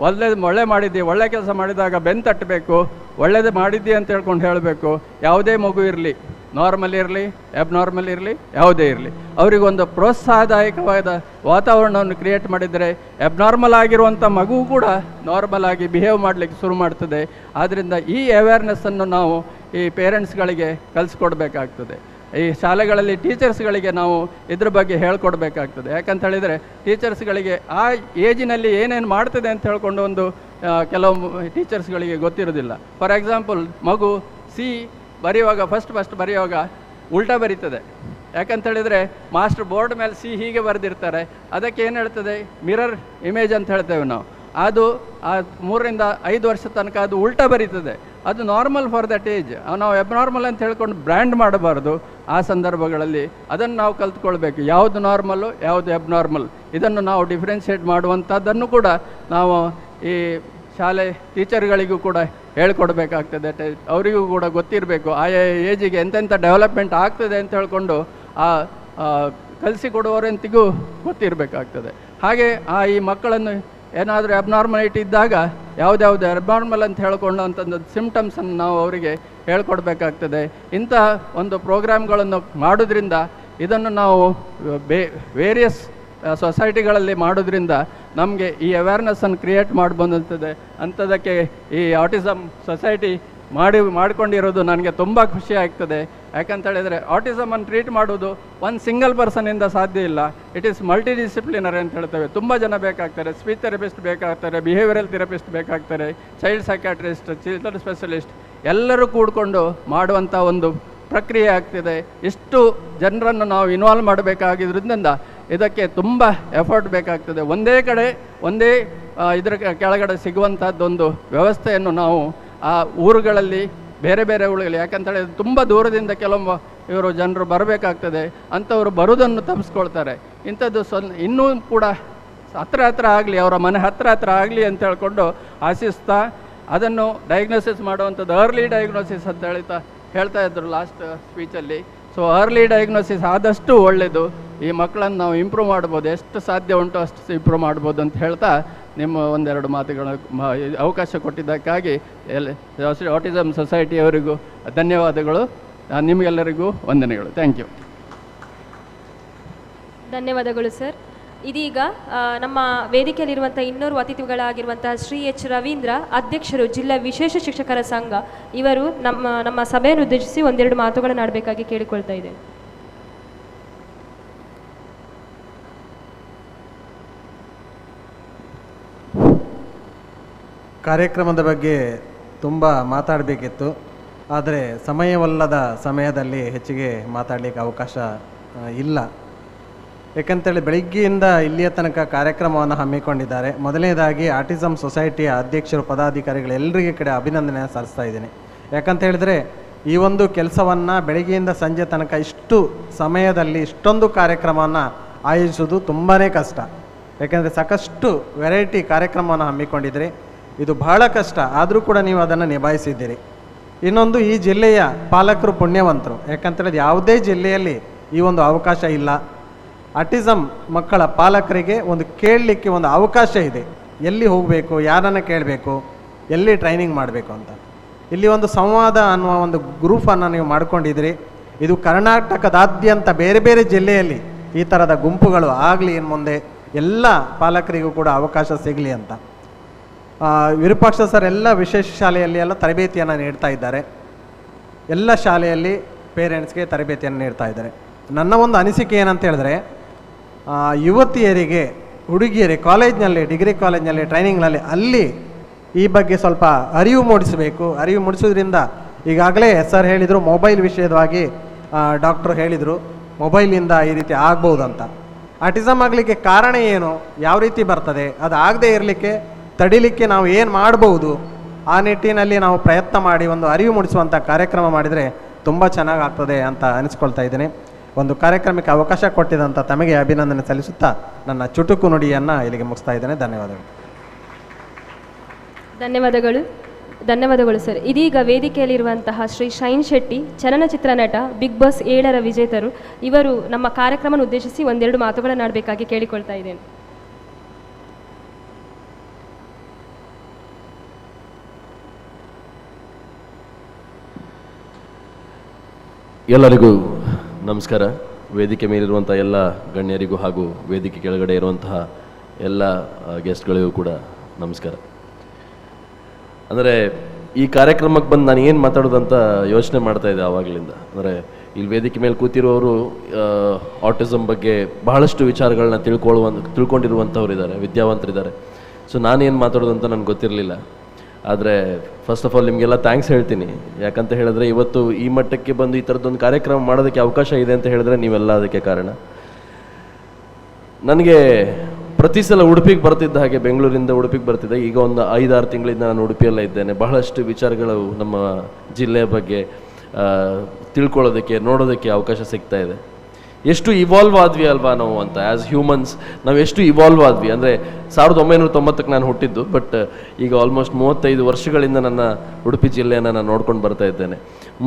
ಒಳ್ಳೆ ಮಾಡಿದ್ದೀವಿ, ಒಳ್ಳೆ ಕೆಲಸ ಮಾಡಿದಾಗ ಬೆನ್ನು ತಟ್ಟಬೇಕು, ಒಳ್ಳೆಯದು ಮಾಡಿದ್ದೀವಿ ಅಂತ ಹೇಳ್ಕೊಂಡು ಹೇಳಬೇಕು. ಯಾವುದೇ ಮಗು ಇರಲಿ, ನಾರ್ಮಲ್ ಇರಲಿ ಅಬ್ನಾರ್ಮಲ್ ಇರಲಿ ಯಾವುದೇ ಇರಲಿ, ಅವರಿಗೊಂದು ಪ್ರೋತ್ಸಾಹದಾಯಕವಾದ ವಾತಾವರಣವನ್ನು ಕ್ರಿಯೇಟ್ ಮಾಡಿದರೆ ಅಬ್ನಾರ್ಮಲ್ ಆಗಿರುವಂಥ ಮಗು ಕೂಡ ನಾರ್ಮಲ್ ಆಗಿ ಬಿಹೇವ್ ಮಾಡಲಿಕ್ಕೆ ಶುರು ಮಾಡ್ತದೆ. ಆದ್ದರಿಂದ ಈ ಅವೇರ್ನೆಸ್ಸನ್ನು ನಾವು ಈ ಪೇರೆಂಟ್ಸ್ಗಳಿಗೆ ಕಲಿಸ್ಕೊಡ್ಬೇಕಾಗ್ತದೆ. ಈ ಶಾಲೆಗಳಲ್ಲಿ ಟೀಚರ್ಸ್ಗಳಿಗೆ ನಾವು ಇದ್ರ ಬಗ್ಗೆ ಹೇಳ್ಕೊಡ್ಬೇಕಾಗ್ತದೆ. ಯಾಕಂತ ಹೇಳಿದರೆ ಟೀಚರ್ಸ್ಗಳಿಗೆ ಆ ಏಜಿನಲ್ಲಿ ಏನೇನು ಮಾಡ್ತದೆ ಅಂತ ಹೇಳ್ಕೊಂಡು ಒಂದು ಕೆಲವು ಟೀಚರ್ಸ್ಗಳಿಗೆ ಗೊತ್ತಿರೋದಿಲ್ಲ. ಫಾರ್ ಎಕ್ಸಾಂಪಲ್, ಮಗು ಸಿ ಬರೆಯುವಾಗ ಫಸ್ಟ್ ಬರೆಯುವಾಗ ಉಲ್ಟಾ ಬರೀತದೆ. ಯಾಕಂತ ಹೇಳಿದರೆ ಮಾಸ್ಟರ್ ಬೋರ್ಡ್ ಮೇಲೆ ಸಿ ಹೀಗೆ ಬರೆದಿರ್ತಾರೆ, ಅದಕ್ಕೆ ಏನು ಹೇಳ್ತದೆ, ಮಿರರ್ ಇಮೇಜ್ ಅಂತ ಹೇಳ್ತೇವೆ ನಾವು. ಅದು 3 ರಿಂದ 5 ವರ್ಷ ತನಕ ಅದು ಉಲ್ಟಾ ಬರೀತದೆ. ಅದು ನಾರ್ಮಲ್ ಫಾರ್ ದಟ್ ಏಜ್. ನಾವು ಅಬ್ನಾರ್ಮಲ್ ಅಂತ ಹೇಳ್ಕೊಂಡು ಬ್ರ್ಯಾಂಡ್ ಮಾಡಬಾರ್ದು. ಆ ಸಂದರ್ಭಗಳಲ್ಲಿ ಅದನ್ನು ನಾವು ಕಲ್ತ್ಕೊಳ್ಬೇಕು, ಯಾವುದು ನಾರ್ಮಲ್ಲು ಯಾವುದು ಅಬ್ನಾರ್ಮಲ್, ಇದನ್ನು ನಾವು ಡಿಫ್ರೆನ್ಷಿಯೇಟ್ ಮಾಡುವಂಥದ್ದನ್ನು ಕೂಡ ನಾವು ಈ ಶಾಲೆ ಟೀಚರ್ಗಳಿಗೂ ಕೂಡ ಹೇಳ್ಕೊಡ್ಬೇಕಾಗ್ತದೆ. ಅವರಿಗೂ ಕೂಡ ಗೊತ್ತಿರಬೇಕು ಆಯಾ ಏಜಿಗೆ ಎಂತೆಂಥ ಡೆವಲಪ್ಮೆಂಟ್ ಆಗ್ತದೆ ಅಂತ ಹೇಳ್ಕೊಂಡು ಕಲಿಸಿಕೊಡುವವರಂತಿಗೂ ಗೊತ್ತಿರಬೇಕಾಗ್ತದೆ. ಹಾಗೆ ಈ ಮಕ್ಕಳನ್ನು ಏನಾದರೂ ಅಬ್ನಾರ್ಮಲಿಟಿ ಇದ್ದಾಗ ಯಾವುದ್ಯಾವುದು ಅಬ್ನಾರ್ಮಲ್ ಅಂತ ಹೇಳ್ಕೊಂಡು ಅಂತಂದು ಸಿಮ್ಟಮ್ಸನ್ನು ನಾವು ಅವರಿಗೆ ಹೇಳ್ಕೊಡ್ಬೇಕಾಗ್ತದೆ. ಇಂಥ ಒಂದು ಪ್ರೋಗ್ರಾಮ್ಗಳನ್ನು ಮಾಡೋದ್ರಿಂದ, ಇದನ್ನು ನಾವು ವೇರಿಯಸ್ ಸೊಸೈಟಿಗಳಲ್ಲಿ ಮಾಡೋದ್ರಿಂದ ನಮಗೆ ಈ ಅವೇರ್ನೆಸ್ಸನ್ನು ಕ್ರಿಯೇಟ್ ಮಾಡ್ಬಂದಂಥದ್ದು. ಅಂಥದಕ್ಕೆ ಈ ಆಟಿಸಮ್ ಸೊಸೈಟಿ ಮಾಡಿಕೊಂಡಿರೋದು ನನಗೆ ತುಂಬ ಖುಷಿ ಆಗ್ತದೆ. ಯಾಕಂತ ಹೇಳಿದರೆ ಆಟಿಸಮನ್ನು ಟ್ರೀಟ್ ಮಾಡೋದು ಒಂದು ಸಿಂಗಲ್ ಪರ್ಸನಿಂದ ಸಾಧ್ಯ ಇಲ್ಲ. ಇಟ್ ಈಸ್ ಮಲ್ಟಿ ಡಿಸಿಪ್ಲಿನರಿ ಅಂತ ಹೇಳ್ತೇವೆ. ತುಂಬ ಜನ ಬೇಕಾಗ್ತಾರೆ. ಸ್ಪೀಚ್ ಥೆರಪಿಸ್ಟ್ ಬೇಕಾಗ್ತಾರೆ, ಬಿಹೇವಿಯರಲ್ ಥೆರಪಿಸ್ಟ್ ಬೇಕಾಗ್ತಾರೆ, ಚೈಲ್ಡ್ ಸೈಕ್ಯಾಟ್ರಿಸ್ಟ್, ಚಿಲ್ಡ್ರನ್ ಸ್ಪೆಷಲಿಸ್ಟ್, ಎಲ್ಲರೂ ಕೂಡಿಕೊಂಡು ಮಾಡುವಂಥ ಒಂದು ಪ್ರಕ್ರಿಯೆ ಆಗ್ತಿದೆ. ಇಷ್ಟು ಜನರನ್ನು ನಾವು ಇನ್ವಾಲ್ವ್ ಮಾಡಬೇಕಾಗಿದ್ದರಿಂದ ಇದಕ್ಕೆ ತುಂಬ ಎಫರ್ಟ್ ಬೇಕಾಗ್ತದೆ. ಒಂದೇ ಕಡೆ ಒಂದೇ ಇದರ ಕೆಳಗಡೆ ಸಿಗುವಂಥದ್ದೊಂದು ವ್ಯವಸ್ಥೆಯನ್ನು ನಾವು ಆ ಊರುಗಳಲ್ಲಿ ಬೇರೆ ಬೇರೆ ಊರುಗಳಲ್ಲಿ, ಯಾಕಂತೇಳಿ ತುಂಬ ದೂರದಿಂದ ಇವರು ಜನರು ಬರಬೇಕಾಗ್ತದೆ. ಅಂಥವರು ಬರೋದನ್ನು ತಪ್ಪಿಸ್ಕೊಳ್ತಾರೆ. ಇಂಥದ್ದು ಇನ್ನೂ ಕೂಡ ಹತ್ರ ಆಗಲಿ, ಅವರ ಮನೆ ಹತ್ರ ಆಗಲಿ ಅಂತ ಹೇಳ್ಕೊಂಡು ಆಶಿಸ್ತಾ ಅದನ್ನು ಡಯಾಗ್ನೋಸಿಸ್ ಮಾಡುವಂಥದ್ದು ಅರ್ಲಿ ಡಯಾಗ್ನೋಸಿಸ್ ಅಂತ ಹೇಳ್ತಾ ಇದ್ರು ಲಾಸ್ಟ್ ಸ್ಪೀಚಲ್ಲಿ. ಸೊ ಅರ್ಲಿ ಡಯಾಗ್ನೋಸಿಸ್ ಆದಷ್ಟು ಒಳ್ಳೆಯದು. ಈ ಮಕ್ಕಳನ್ನು ನಾವು ಇಂಪ್ರೂವ್ ಮಾಡ್ಬೋದು, ಎಷ್ಟು ಸಾಧ್ಯ ಉಂಟು ಅಷ್ಟು ಇಂಪ್ರೂವ್ ಮಾಡ್ಬೋದು ಅಂತ ಹೇಳ್ತಾ ನಿಮ್ಮ ಒಂದೆರಡು ಮಾತುಗಳ ಅವಕಾಶ ಕೊಟ್ಟಿದ್ದಕ್ಕಾಗಿ ಆಟಿಸಮ್ ಸೊಸೈಟಿಯವರಿಗೂ ಧನ್ಯವಾದಗಳು. ನಿಮಗೆಲ್ಲರಿಗೂ ವಂದನೆಗಳು. Thank you. ಧನ್ಯವಾದಗಳು ಸರ್. ಇದೀಗ ನಮ್ಮ ವೇದಿಕೆಯಲ್ಲಿರುವಂಥ ಇನ್ನೋರ್ವ ಅತಿಥಿಗಳಾಗಿರುವಂತಹ ಶ್ರೀ ಎಚ್ ರವೀಂದ್ರ, ಅಧ್ಯಕ್ಷರು ಜಿಲ್ಲಾ ವಿಶೇಷ ಶಿಕ್ಷಕರ ಸಂಘ, ಇವರು ನಮ್ಮ ಸಭೆಯನ್ನು ಉದ್ದೇಶಿಸಿ ಒಂದೆರಡು ಮಾತುಗಳನ್ನು ಆಡಬೇಕಾಗಿ ಕೇಳಿಕೊಳ್ತಾ ಇದೆ. ಕಾರ್ಯಕ್ರಮದ ಬಗ್ಗೆ ತುಂಬ ಮಾತಾಡಬೇಕಿತ್ತು, ಆದರೆ ಸಮಯವಲ್ಲದ ಸಮಯದಲ್ಲಿ ಹೆಚ್ಚಿಗೆ ಮಾತಾಡಲಿಕ್ಕೆ ಅವಕಾಶ ಇಲ್ಲ. ಏಕೆಂತೇಳಿ ಬೆಳಿಗ್ಗೆಯಿಂದ ಇಲ್ಲಿಯ ತನಕ ಕಾರ್ಯಕ್ರಮವನ್ನು ಹಮ್ಮಿಕೊಂಡಿದ್ದಾರೆ. ಮೊದಲನೇದಾಗಿ ಆಟಿಸಮ್ ಸೊಸೈಟಿಯ ಅಧ್ಯಕ್ಷರು, ಪದಾಧಿಕಾರಿಗಳು ಎಲ್ಲರಿಗೆ ಕಡೆ ಅಭಿನಂದನೆ ಸಲ್ಲಿಸ್ತಾ ಇದ್ದೀನಿ. ಯಾಕಂತ ಹೇಳಿದರೆ ಈ ಒಂದು ಕೆಲಸವನ್ನು ಬೆಳಿಗ್ಗೆಯಿಂದ ಸಂಜೆ ತನಕ ಇಷ್ಟು ಸಮಯದಲ್ಲಿ ಇಷ್ಟೊಂದು ಕಾರ್ಯಕ್ರಮವನ್ನು ಆಯೋಜಿಸೋದು ತುಂಬಾ ಕಷ್ಟ. ಯಾಕೆಂದರೆ ಸಾಕಷ್ಟು ವೆರೈಟಿ ಕಾರ್ಯಕ್ರಮವನ್ನು ಹಮ್ಮಿಕೊಂಡಿದ್ರಿ. ಇದು ಬಹಳ ಕಷ್ಟ, ಆದರೂ ಕೂಡ ನೀವು ಅದನ್ನು ನಿಭಾಯಿಸಿದ್ದೀರಿ. ಇನ್ನೊಂದು, ಈ ಜಿಲ್ಲೆಯ ಪಾಲಕರು ಪುಣ್ಯವಂತರು. ಯಾಕಂತೇಳಿದ್ರೆ ಯಾವುದೇ ಜಿಲ್ಲೆಯಲ್ಲಿ ಈ ಒಂದು ಅವಕಾಶ ಇಲ್ಲ. ಆಟಿಸಮ್ ಮಕ್ಕಳ ಪಾಲಕರಿಗೆ ಒಂದು ಕೇಳಲಿಕ್ಕೆ ಒಂದು ಅವಕಾಶ ಇದೆ. ಎಲ್ಲಿ ಹೋಗಬೇಕು, ಯಾರನ್ನು ಕೇಳಬೇಕು, ಎಲ್ಲಿ ಟ್ರೈನಿಂಗ್ ಮಾಡಬೇಕು ಅಂತ. ಇಲ್ಲಿ ಒಂದು ಸಂವಾದ ಅನ್ನುವ ಒಂದು ಗ್ರೂಪನ್ನು ನೀವು ಮಾಡ್ಕೊಂಡಿದ್ದೀರಿ. ಇದು ಕರ್ನಾಟಕದಾದ್ಯಂತ ಬೇರೆ ಬೇರೆ ಜಿಲ್ಲೆಯಲ್ಲಿ ಈ ಥರದ ಗುಂಪುಗಳು ಆಗಲಿ ಇನ್ನು ಮುಂದೆ ಎಲ್ಲ ಪಾಲಕರಿಗೂ ಕೂಡ ಅವಕಾಶ ಸಿಗಲಿ ಅಂತ. ವಿರೂಪಾಕ್ಷ ಸರ್ ಎಲ್ಲ ವಿಶೇಷ ಶಾಲೆಯಲ್ಲಿ ಎಲ್ಲ ತರಬೇತಿಯನ್ನು ನೀಡ್ತಾ ಇದ್ದಾರೆ. ಎಲ್ಲ ಶಾಲೆಯಲ್ಲಿ ಪೇರೆಂಟ್ಸ್ಗೆ ತರಬೇತಿಯನ್ನು ನೀಡ್ತಾ ಇದ್ದಾರೆ. ನನ್ನ ಒಂದು ಅನಿಸಿಕೆ ಏನಂತ ಹೇಳಿದ್ರೆ, ಯುವತಿಯರಿಗೆ, ಹುಡುಗಿಯರಿಗೆ ಕಾಲೇಜ್ನಲ್ಲಿ, ಡಿಗ್ರಿ ಕಾಲೇಜ್ನಲ್ಲಿ, ಟ್ರೈನಿಂಗ್ನಲ್ಲಿ ಅಲ್ಲಿ ಈ ಬಗ್ಗೆ ಸ್ವಲ್ಪ ಅರಿವು ಮೂಡಿಸಬೇಕು. ಅರಿವು ಮೂಡಿಸೋದ್ರಿಂದ ಈಗಾಗಲೇ ಸರ್ ಹೇಳಿದರು, ಮೊಬೈಲ್ ವಿಷಯವಾಗಿ ಡಾಕ್ಟ್ರು ಹೇಳಿದರು, ಮೊಬೈಲಿಂದ ಈ ರೀತಿ ಆಗ್ಬೋದಂತ. ಆಟಿಸಮ್ ಆಗಲಿಕ್ಕೆ ಕಾರಣ ಏನು, ಯಾವ ರೀತಿ ಬರ್ತದೆ, ಅದು ಆಗದೆ ಇರಲಿಕ್ಕೆ ತಡಿಲಿಕ್ಕೆ ನಾವು ಏನು ಮಾಡ್ಬೋದು, ಆ ನಿಟ್ಟಿನಲ್ಲಿ ನಾವು ಪ್ರಯತ್ನ ಮಾಡಿ ಒಂದು ಅರಿವು ಮೂಡಿಸುವಂಥ ಕಾರ್ಯಕ್ರಮ ಮಾಡಿದರೆ ತುಂಬ ಚೆನ್ನಾಗಾಗ್ತದೆ ಅಂತ ಅನಿಸ್ಕೊಳ್ತಾ ಇದ್ದೇನೆ. ಒಂದು ಕಾರ್ಯಕ್ರಮಕ್ಕೆ ಅವಕಾಶ ಕೊಟ್ಟಿದ್ದಂಥ ತಮಗೆ ಅಭಿನಂದನೆ ಸಲ್ಲಿಸುತ್ತಾ ನನ್ನ ಚುಟುಕು ನುಡಿಯನ್ನು ಇಲ್ಲಿಗೆ ಮುಗಿಸ್ತಾ ಇದ್ದೇನೆ. ಧನ್ಯವಾದಗಳು. ಧನ್ಯವಾದಗಳು ಸರ್. ಇದೀಗ ವೇದಿಕೆಯಲ್ಲಿರುವಂತಹ ಶ್ರೀ ಶೈನ್ ಶೆಟ್ಟಿ, ಚಲನಚಿತ್ರ ನಟ, ಬಿಗ್ ಬಾಸ್ 7ರ ವಿಜೇತರು, ಇವರು ನಮ್ಮ ಕಾರ್ಯಕ್ರಮವನ್ನು ಉದ್ದೇಶಿಸಿ ಒಂದೆರಡು ಮಾತುಗಳನ್ನು ಆಡಬೇಕಾಗಿ ಕೇಳಿಕೊಳ್ತಾ ಇದ್ದೇನೆ. ಎಲ್ಲರಿಗೂ ನಮಸ್ಕಾರ. ವೇದಿಕೆ ಮೇಲಿರುವಂಥ ಎಲ್ಲ ಗಣ್ಯರಿಗೂ ಹಾಗೂ ವೇದಿಕೆ ಕೆಳಗಡೆ ಇರುವಂತಹ ಎಲ್ಲ ಗೆಸ್ಟ್ಗಳಿಗೂ ಕೂಡ ನಮಸ್ಕಾರ. ಅಂದರೆ ಈ ಕಾರ್ಯಕ್ರಮಕ್ಕೆ ಬಂದು ನಾನು ಏನು ಮಾತಾಡೋದಂತ ಯೋಚನೆ ಮಾಡ್ತಾಯಿದ್ದೆ ಆವಾಗಲಿಂದ. ಅಂದರೆ ಇಲ್ಲಿ ವೇದಿಕೆ ಮೇಲೆ ಕೂತಿರುವವರು ಆಟಿಸಮ್ ಬಗ್ಗೆ ಬಹಳಷ್ಟು ವಿಚಾರಗಳನ್ನ ತಿಳ್ಕೊಂಡಿರುವಂಥವ್ರು ಇದ್ದಾರೆ, ವಿದ್ಯಾವಂತರಿದ್ದಾರೆ. ಸೊ ನಾನೇನು ಮಾತಾಡೋದಂತ ನನಗೆ ಗೊತ್ತಿರಲಿಲ್ಲ. ಆದರೆ ಫಸ್ಟ್ ಆಫ್ ಆಲ್ ನಿಮಗೆಲ್ಲ ಥ್ಯಾಂಕ್ಸ್ ಹೇಳ್ತೀನಿ. ಯಾಕಂತ ಹೇಳಿದ್ರೆ ಇವತ್ತು ಈ ಮಟ್ಟಕ್ಕೆ ಬಂದು ಈ ಥರದ್ದೊಂದು ಕಾರ್ಯಕ್ರಮ ಮಾಡೋದಕ್ಕೆ ಅವಕಾಶ ಇದೆ ಅಂತ ಹೇಳಿದ್ರೆ ನೀವೆಲ್ಲ ಅದಕ್ಕೆ ಕಾರಣ. ನನಗೆ ಪ್ರತಿ ಸಲ ಉಡುಪಿಗೆ ಬರ್ತಿದ್ದ ಹಾಗೆ, ಬೆಂಗಳೂರಿಂದ ಉಡುಪಿಗೆ ಬರ್ತಿದ್ದೆ, ಈಗ ಒಂದು 5-6 ತಿಂಗಳಿಂದ ನಾನು ಉಡುಪಿಯಲ್ಲೇ ಇದ್ದೇನೆ. ಬಹಳಷ್ಟು ವಿಚಾರಗಳು ನಮ್ಮ ಜಿಲ್ಲೆಯ ಬಗ್ಗೆ ತಿಳ್ಕೊಳ್ಳೋದಕ್ಕೆ, ನೋಡೋದಕ್ಕೆ ಅವಕಾಶ ಸಿಗ್ತಾ ಇದೆ. ಎಷ್ಟು ಇವಾಲ್ವ್ ಆದ್ವಿ ಅಲ್ವಾ ನಾವು ಅಂತ, ಆ್ಯಸ್ ಹ್ಯೂಮನ್ಸ್ ನಾವು ಎಷ್ಟು ಇವಾಲ್ವ್ ಆದ್ವಿ. ಅಂದರೆ 1990ಕ್ಕೆ ನಾನು ಹುಟ್ಟಿದ್ದು, ಬಟ್ ಈಗ ಆಲ್ಮೋಸ್ಟ್ 35 ವರ್ಷಗಳಿಂದ ನನ್ನ ಉಡುಪಿ ಜಿಲ್ಲೆಯನ್ನು ನಾನು ನೋಡ್ಕೊಂಡು ಬರ್ತಾ ಇದ್ದೇನೆ.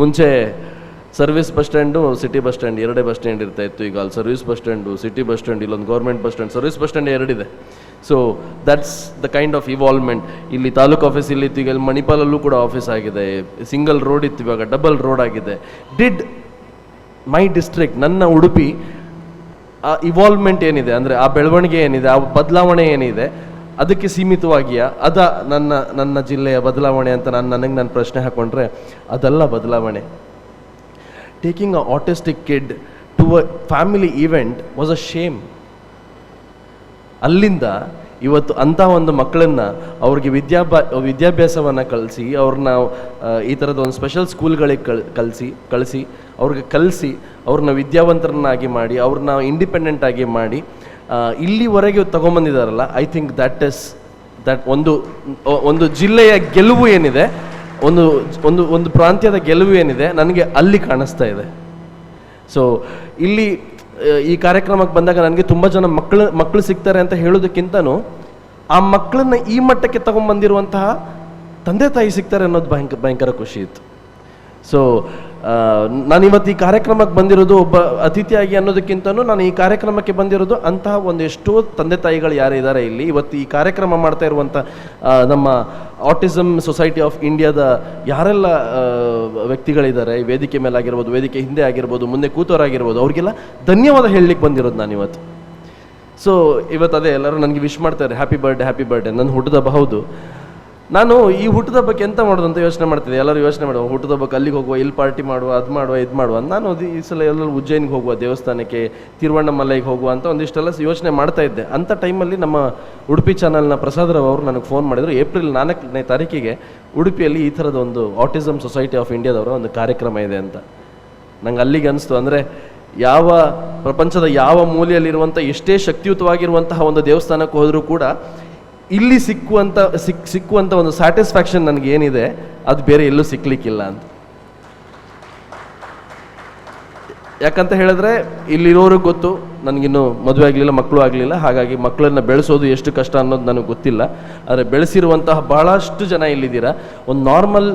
ಮುಂಚೆ service bus stand, city bus stand, 2 bus stand ಇರ್ತಾ ಇತ್ತು. ಈಗ ಅಲ್ಲಿ service bus stand, city bus stand, ಇಲ್ಲೊಂದು government bus stand, service bus stand 2 ಇದೆ. So that's the kind of evolvement. ಇಲ್ಲಿ ತಾಲೂಕು ಆಫೀಸ್ ಇಲ್ಲಿತ್ತು, ಈಗ ಇಲ್ಲಿ ಮಣಿಪಾಲಲ್ಲೂ ಕೂಡ ಆಫೀಸ್ ಆಗಿದೆ. ಸಿಂಗಲ್ ರೋಡ್ ಇತ್ತು, ಇವಾಗ ಡಬಲ್ ರೋಡ್ ಆಗಿದೆ. ಡಿಡ್ ಮೈ ಡಿಸ್ಟ್ರಿಕ್ಟ್, ನನ್ನ ಉಡುಪಿ, ಆ ಇವಾಲ್ವ್ಮೆಂಟ್ ಏನಿದೆ, ಅಂದರೆ ಆ ಬೆಳವಣಿಗೆ ಏನಿದೆ, ಆ ಬದಲಾವಣೆ ಏನಿದೆ, ಅದಕ್ಕೆ ಸೀಮಿತವಾಗಿಯಾ, ನನ್ನ ಜಿಲ್ಲೆಯ ಬದಲಾವಣೆ ಅಂತ ನಾನು ಪ್ರಶ್ನೆ ಹಾಕ್ಕೊಂಡ್ರೆ ಅದೆಲ್ಲ ಬದಲಾವಣೆ. Taking a autistic kid to a family event was a shame. ಅಲ್ಲಿಂದ ಇವತ್ತು ಅಂಥ ಒಂದು ಮಕ್ಕಳನ್ನು ಅವ್ರಿಗೆ ವಿದ್ಯಾಭ್ಯಾಸವನ್ನು ಕಲಿಸಿ, ಅವ್ರನ್ನ ಈ ಥರದ ಒಂದು ಸ್ಪೆಷಲ್ ಸ್ಕೂಲ್ಗಳಿಗೆ ಕಳಿಸಿ ಅವ್ರನ್ನ ವಿದ್ಯಾವಂತರನ್ನಾಗಿ ಮಾಡಿ, ಅವ್ರನ್ನ ಇಂಡಿಪೆಂಡೆಂಟ್ ಆಗಿ ಮಾಡಿ ಇಲ್ಲಿವರೆಗೆ ತಗೊಂಬಂದಿದ್ದಾರಲ್ಲ. ಐ ಥಿಂಕ್ ದಟ್ ಒಂದು ಜಿಲ್ಲೆಯ ಗೆಲುವು ಏನಿದೆ, ಒಂದು ಪ್ರಾಂತ್ಯದ ಗೆಲುವು ಏನಿದೆ, ನನಗೆ ಅಲ್ಲಿ ಕಾಣಿಸ್ತಾ ಇದೆ. ಸೊ ಇಲ್ಲಿ ಈ ಕಾರ್ಯಕ್ರಮಕ್ಕೆ ಬಂದಾಗ ನನಗೆ ತುಂಬ ಜನ ಮಕ್ಕಳು ಸಿಗ್ತಾರೆ ಅಂತ ಹೇಳೋದಕ್ಕಿಂತನೂ ಆ ಮಕ್ಕಳನ್ನ ಈ ಮಟ್ಟಕ್ಕೆ ತಗೊಂಡ್ಬಂದಿರುವಂತಹ ತಂದೆ ತಾಯಿ ಸಿಗ್ತಾರೆ ಅನ್ನೋದು ಭಯಂಕರ ಖುಷಿ ಇತ್ತು. ಸೊ ನಾನಿವತ್ತು ಈ ಕಾರ್ಯಕ್ರಮಕ್ಕೆ ಬಂದಿರೋದು ಒಬ್ಬ ಅತಿಥಿಯಾಗಿ ಅನ್ನೋದಕ್ಕಿಂತನೂ ನಾನು ಈ ಕಾರ್ಯಕ್ರಮಕ್ಕೆ ಬಂದಿರೋದು ಅಂತಹ ಒಂದೆಷ್ಟೋ ತಂದೆ ತಾಯಿಗಳು ಯಾರಿದ್ದಾರೆ ಇಲ್ಲಿ. ಇವತ್ತು ಈ ಕಾರ್ಯಕ್ರಮ ಮಾಡ್ತಾ ಇರುವಂಥ ನಮ್ಮ ಆಟಿಸಮ್ ಸೊಸೈಟಿ ಆಫ್ ಇಂಡಿಯಾದ ಯಾರೆಲ್ಲ ವ್ಯಕ್ತಿಗಳಿದ್ದಾರೆ, ವೇದಿಕೆ ಮೇಲೆ ಆಗಿರ್ಬೋದು, ವೇದಿಕೆ ಹಿಂದೆ ಆಗಿರ್ಬೋದು, ಮುಂದೆ ಕೂತವರಾಗಿರ್ಬೋದು, ಅವ್ರಿಗೆಲ್ಲ ಧನ್ಯವಾದ ಹೇಳಲಿಕ್ಕೆ ಬಂದಿರೋದು ನಾನಿವತ್ತು. ಸೊ ಇವತ್ತು ಅದೇ ಎಲ್ಲರೂ ನನಗೆ ವಿಶ್ ಮಾಡ್ತಾರೆ, ಹ್ಯಾಪಿ ಬರ್ಡೇ. ನನ್ನ ಹುಟ್ಟುಹಬ್ಬ ಹೌದು. ನಾನು ಈ ಹುಟ್ಟುಹಬ್ಬಕ್ಕೆ ಎಂತ ಮಾಡೋದು ಅಂತ ಯೋಚನೆ ಮಾಡ್ತಿದ್ದೆ. ಎಲ್ಲರೂ ಯೋಚನೆ ಮಾಡುವ, ಹುಟ್ಟುಹಬ್ಬಕ್ಕೆ ಅಲ್ಲಿಗೆ ಹೋಗುವ, ಇಲ್ಲಿ ಪಾರ್ಟಿ ಮಾಡುವ, ಅದು ಮಾಡುವ, ಇದು ಮಾಡುವ. ನಾನು ಈ ಸಲ ಎಲ್ಲರೂ ಉಜ್ಜಯಿನಿಗೆ ಹೋಗುವ, ದೇವಸ್ಥಾನಕ್ಕೆ, ತಿರುವಣ್ಣಮಲೈಗೆ ಹೋಗುವ ಅಂತ ಒಂದಿಷ್ಟೆಲ್ಲ ಯೋಚನೆ ಮಾಡ್ತಾ ಇದ್ದೆ. ಅಂಥ ಟೈಮಲ್ಲಿ ನಮ್ಮ ಉಡುಪಿ ಚಾನಲ್ನ ಪ್ರಸಾದರಾವ್ ಅವರು ನನಗೆ ಫೋನ್ ಮಾಡಿದರು. ಏಪ್ರಿಲ್ 4ನೇ ತಾರೀಕಿಗೆ ಉಡುಪಿಯಲ್ಲಿ ಈ ಥರದ ಒಂದು ಆಟಿಸಮ್ ಸೊಸೈಟಿ ಆಫ್ ಇಂಡಿಯಾದವರ ಒಂದು ಕಾರ್ಯಕ್ರಮ ಇದೆ ಅಂತ. ನಂಗೆ ಅಲ್ಲಿಗೆ ಅನಿಸ್ತು, ಅಂದರೆ ಪ್ರಪಂಚದ ಯಾವ ಮೂಲೆಯಲ್ಲಿರುವಂಥ ಎಷ್ಟೇ ಶಕ್ತಿಯುತವಾಗಿರುವಂತಹ ಒಂದು ದೇವಸ್ಥಾನಕ್ಕೆ ಹೋದರೂ ಕೂಡ ಇಲ್ಲಿ ಸಿಕ್ಕುವಂಥ ಒಂದು ಸ್ಯಾಟಿಸ್ಫ್ಯಾಕ್ಷನ್ ನನಗೆ ಏನಿದೆ, ಅದು ಬೇರೆ ಎಲ್ಲೂ ಸಿಕ್ಕಲಿಕ್ಕಿಲ್ಲ ಅಂತ. ಯಾಕಂತ ಹೇಳಿದ್ರೆ ಇಲ್ಲಿರೋರಿಗೆ ಗೊತ್ತು, ನನಗಿನ್ನೂ ಮದುವೆ ಆಗಲಿಲ್ಲ, ಮಕ್ಕಳು ಆಗಲಿಲ್ಲ. ಹಾಗಾಗಿ ಮಕ್ಕಳನ್ನು ಬೆಳೆಸೋದು ಎಷ್ಟು ಕಷ್ಟ ಅನ್ನೋದು ನನಗೆ ಗೊತ್ತಿಲ್ಲ. ಆದರೆ ಬೆಳೆಸಿರುವಂತಹ ಭಾಳಷ್ಟು ಜನ ಇಲ್ಲಿದ್ದೀರಾ. ಒಂದು ನಾರ್ಮಲ್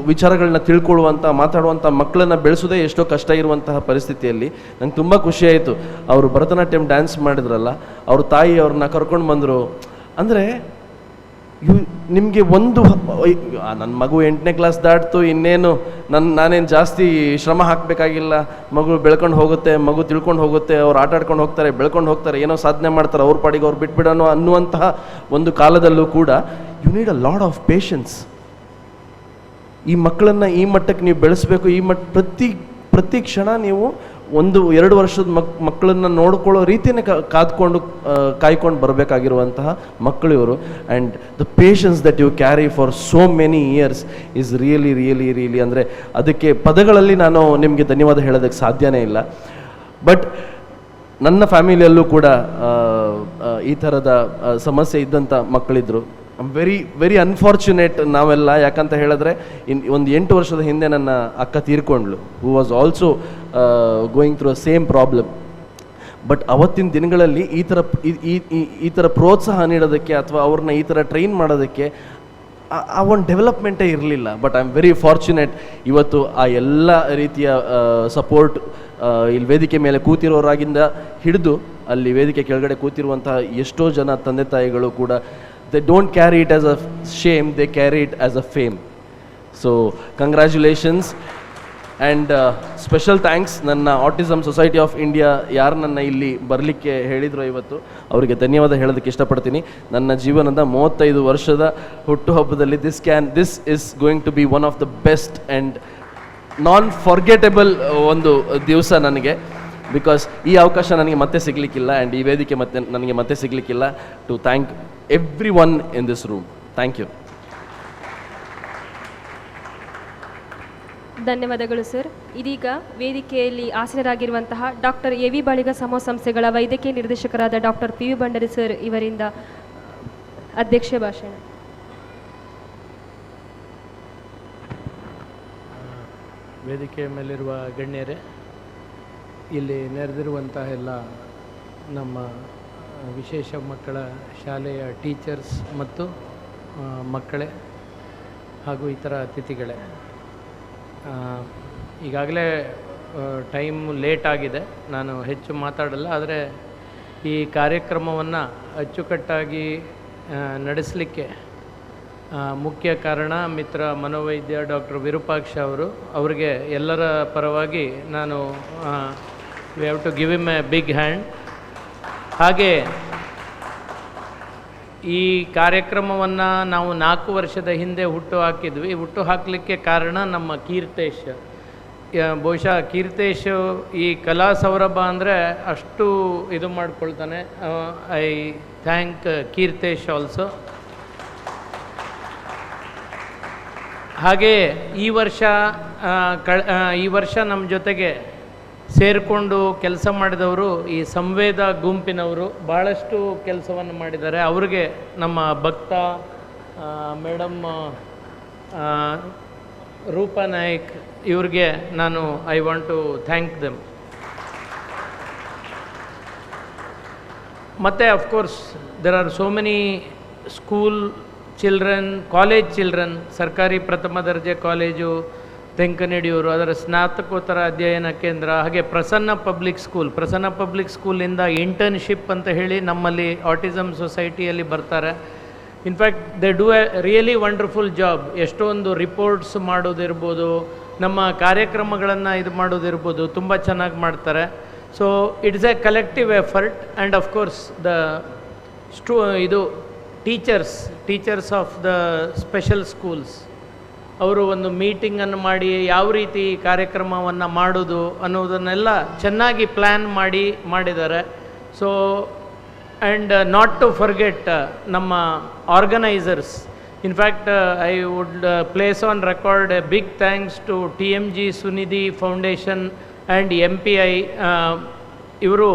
ವಿಚಾರಗಳನ್ನ ತಿಳ್ಕೊಳ್ಳುವಂಥ, ಮಾತಾಡುವಂಥ ಮಕ್ಕಳನ್ನು ಬೆಳೆಸೋದೇ ಎಷ್ಟೋ ಕಷ್ಟ ಇರುವಂತಹ ಪರಿಸ್ಥಿತಿಯಲ್ಲಿ ನಂಗೆ ತುಂಬ ಖುಷಿಯಾಯಿತು. ಅವರು ಭರತನಾಟ್ಯಂ ಡ್ಯಾನ್ಸ್ ಮಾಡಿದ್ರಲ್ಲ, ಅವ್ರ ತಾಯಿ ಅವ್ರನ್ನ ಕರ್ಕೊಂಡು ಬಂದರು. ಅಂದರೆ ನಿಮಗೆ ಒಂದು ನನ್ನ ಮಗು 8ನೇ ಕ್ಲಾಸ್ ದಾಟ್ತು, ಇನ್ನೇನು ನಾನೇನು ಜಾಸ್ತಿ ಶ್ರಮ ಹಾಕಬೇಕಾಗಿಲ್ಲ, ಮಗು ಬೆಳ್ಕೊಂಡು ಹೋಗುತ್ತೆ, ಮಗು ತಿಳ್ಕೊಂಡು ಹೋಗುತ್ತೆ, ಅವ್ರು ಆಟ ಆಡ್ಕೊಂಡು ಹೋಗ್ತಾರೆ, ಬೆಳ್ಕೊಂಡು ಹೋಗ್ತಾರೆ, ಏನೋ ಸಾಧನೆ ಮಾಡ್ತಾರೆ, ಅವ್ರ ಪಾಡಿಗೆ ಅವ್ರು ಬಿಟ್ಬಿಡೋಣ ಅನ್ನುವಂತಹ ಒಂದು ಕಾಲದಲ್ಲೂ ಕೂಡ you need a lot of patience. ಈ ಮಕ್ಕಳನ್ನು ಈ ಮಟ್ಟಕ್ಕೆ ನೀವು ಬೆಳೆಸಬೇಕು. ಈ ಪ್ರತಿ ಕ್ಷಣ ನೀವು 1-2 ವರ್ಷದ ಮಕ್ಕಳನ್ನು ನೋಡ್ಕೊಳ್ಳೋ ರೀತಿಯೇ ಕಾಯ್ಕೊಂಡು ಬರಬೇಕಾಗಿರುವಂತಹ ಮಕ್ಕಳು ಇವರು. And the patience that you carry for so many years is really ಅಂದರೆ ಅದಕ್ಕೆ ಪದಗಳಲ್ಲಿ ನಾನು ನಿಮಗೆ ಧನ್ಯವಾದ ಹೇಳೋದಕ್ಕೆ ಸಾಧ್ಯನೇ ಇಲ್ಲ. ಬಟ್ ನನ್ನ ಫ್ಯಾಮಿಲಿಯಲ್ಲೂ ಕೂಡ ಈ ಥರದ ಸಮಸ್ಯೆ ಇದ್ದಂಥ ಮಕ್ಕಳಿದ್ರು. ವೆರಿ ಅನ್ಫಾರ್ಚುನೇಟ್ ನಾವೆಲ್ಲ. ಯಾಕಂತ ಹೇಳಿದ್ರೆ ಒಂದು 8 ವರ್ಷದ ಹಿಂದೆ ನನ್ನ ಅಕ್ಕ ತೀರ್ಕೊಂಡ್ಳು, who was also going through a same problem. But ಅವತ್ತಿನ ದಿನಗಳಲ್ಲಿ ಈ ಥರ ಪ್ರೋತ್ಸಾಹ ನೀಡೋದಕ್ಕೆ ಅಥವಾ ಅವ್ರನ್ನ ಈ ಥರ ಟ್ರೈನ್ ಮಾಡೋದಕ್ಕೆ ಆ ಒಂದು ಡೆವಲಪ್ಮೆಂಟೇ ಇರಲಿಲ್ಲ. But I am very fortunate, ಇವತ್ತು ಆ ಎಲ್ಲ ರೀತಿಯ ಸಪೋರ್ಟ್ ಇಲ್ಲಿ ವೇದಿಕೆ ಮೇಲೆ ಕೂತಿರೋರಾಗಿಂದ ಹಿಡಿದು ಅಲ್ಲಿ ವೇದಿಕೆ ಕೆಳಗಡೆ ಕೂತಿರುವಂತಹ ಎಷ್ಟೋ ಜನ ತಂದೆ ತಾಯಿಗಳು ಕೂಡ they don't carry it as a shame, they carry it as a fame. So congratulations and special thanks ನನ್ನ ಆಟಿಸಮ್ ಸೊಸೈಟಿ ಆಫ್ ಇಂಡಿಯಾ ಯಾರು ನನ್ನ ಇಲ್ಲಿ ಬರಲಿಕ್ಕೆ ಹೇಳಿದ್ರು ಇವತ್ತು, ಅವರಿಗೆ ಧನ್ಯವಾದ ಹೇಳೋದಕ್ಕೆ ಇಷ್ಟಪಡ್ತೀನಿ. ನನ್ನ ಜೀವನದ 35 ವರ್ಷದ ಹುಟ್ಟುಹಬ್ಬದಲ್ಲಿ this is going to be one of the best and non forgettable ಒಂದು ದಿವಸ ನನಗೆ. ಬಿಕಾಸ್ ಈ ಅವಕಾಶ ನನಗೆ ಮತ್ತೆ ಸಿಗಲಿಕ್ಕಿಲ್ಲ ಆ್ಯಂಡ್ ಈ ವೇದಿಕೆ ನನಗೆ ಮತ್ತೆ ಸಿಗಲಿಕ್ಕಿಲ್ಲ. To thank everyone in this room. Thank you. ಧನ್ಯವಾದಗಳು ಸರ್. ಇದೀಗ ವೇದಿಕೆಯಲ್ಲಿ ಆಸೀನರಾಗಿರುವಂತಹ ಡಾಕ್ಟರ್ ಎ ವಿ ಬಾಳಿಗ ಸಮೂಹ ಸಂಸ್ಥೆಗಳ ವೈದ್ಯಕೀಯ ನಿರ್ದೇಶಕರಾದ doctor P V Bhandari sir ಇವರಿಂದ ಅಧ್ಯಕ್ಷ ಭಾಷಣ. ವೇದಿಕೆಯ ಮೇಲಿರುವ ಗಣ್ಯರೇ, ಇಲ್ಲಿ ನೆರೆದಿರುವಂತಹ ಎಲ್ಲ ನಮ್ಮ ವಿಶೇಷ ಮಕ್ಕಳ ಶಾಲೆಯ ಟೀಚರ್ಸ್ ಮತ್ತು ಮಕ್ಕಳೇ ಹಾಗೂ ಇತರ ಅತಿಥಿಗಳೇ, ಈಗಾಗಲೇ ಟೈಮ್ ಲೇಟ್ ಆಗಿದೆ, ನಾನು ಹೆಚ್ಚು ಮಾತಾಡಲ್ಲ. ಆದರೆ ಈ ಕಾರ್ಯಕ್ರಮವನ್ನು ಅಚ್ಚುಕಟ್ಟಾಗಿ ನಡೆಸಲಿಕ್ಕೆ ಮುಖ್ಯ ಕಾರಣ ಮಿತ್ರ ಮನೋವೈದ್ಯ ಡಾಕ್ಟರ್ ವಿರೂಪಾಕ್ಷ ಅವರಿಗೆ ಎಲ್ಲರ ಪರವಾಗಿ ನಾನು we have to give him a big hand. ಹಾಗೆ ಈ ಕಾರ್ಯಕ್ರಮವನ್ನು ನಾವು 4 ವರ್ಷದ ಹಿಂದೆ ಹುಟ್ಟು ಹಾಕಲಿಕ್ಕೆ ಕಾರಣ ನಮ್ಮ ಕೀರ್ತೇಶ್. ಬಹುಶಃ ಕೀರ್ತೇಶ್ ಈ ಕಲಾ ಸೌರಭ ಅಂದರೆ ಅಷ್ಟು ಇದು ಮಾಡ್ಕೊಳ್ತಾನೆ. I thank Keerthesh also. ಹಾಗೆ ಈ ವರ್ಷ ನಮ್ಮ ಜೊತೆಗೆ ಸೇರಿಕೊಂಡು ಕೆಲಸ ಮಾಡಿದವರು ಈ ಸಂವೇದ ಗುಂಪಿನವರು ಭಾಳಷ್ಟು ಕೆಲಸವನ್ನು ಮಾಡಿದ್ದಾರೆ. ಅವ್ರಿಗೆ ನಮ್ಮ ಭಕ್ತ ಮೇಡಮ್ ರೂಪಾ ನಾಯ್ಕ್ ಇವ್ರಿಗೆ ನಾನು I want to thank them. ಮತ್ತು of course there are so many school children, college children, ಸರ್ಕಾರಿ ಪ್ರಥಮ ದರ್ಜೆ ಕಾಲೇಜು ತೆಂಕನಡಿಯೂರು, ಅದರ ಸ್ನಾತಕೋತ್ತರ ಅಧ್ಯಯನ ಕೇಂದ್ರ, ಹಾಗೆ ಪ್ರಸನ್ನ ಪಬ್ಲಿಕ್ ಸ್ಕೂಲಿಂದ ಇಂಟರ್ನ್ಶಿಪ್ ಅಂತ ಹೇಳಿ ನಮ್ಮಲ್ಲಿ ಆಟಿಸಮ್ ಸೊಸೈಟಿಯಲ್ಲಿ ಬರ್ತಾರೆ. In fact they do A really wonderful job. ಎಷ್ಟೊಂದು ರಿಪೋರ್ಟ್ಸ್ ಮಾಡೋದಿರ್ಬೋದು, ನಮ್ಮ ಕಾರ್ಯಕ್ರಮಗಳನ್ನು ಇದು ಮಾಡೋದಿರ್ಬೋದು, ತುಂಬ ಚೆನ್ನಾಗಿ ಮಾಡ್ತಾರೆ. So it's A collective effort. And of course teachers of the special schools ಅವರು ಒಂದು ಮೀಟಿಂಗನ್ನು ಮಾಡಿ ಯಾವ ರೀತಿ ಕಾರ್ಯಕ್ರಮವನ್ನು ಮಾಡೋದು ಅನ್ನೋದನ್ನೆಲ್ಲ ಚೆನ್ನಾಗಿ ಪ್ಲ್ಯಾನ್ ಮಾಡಿದ್ದಾರೆ. So and not to forget ನಮ್ಮ organisers. In fact I would place on record a big thanks to TMG Sunidhi foundation and MPI. ಇವರು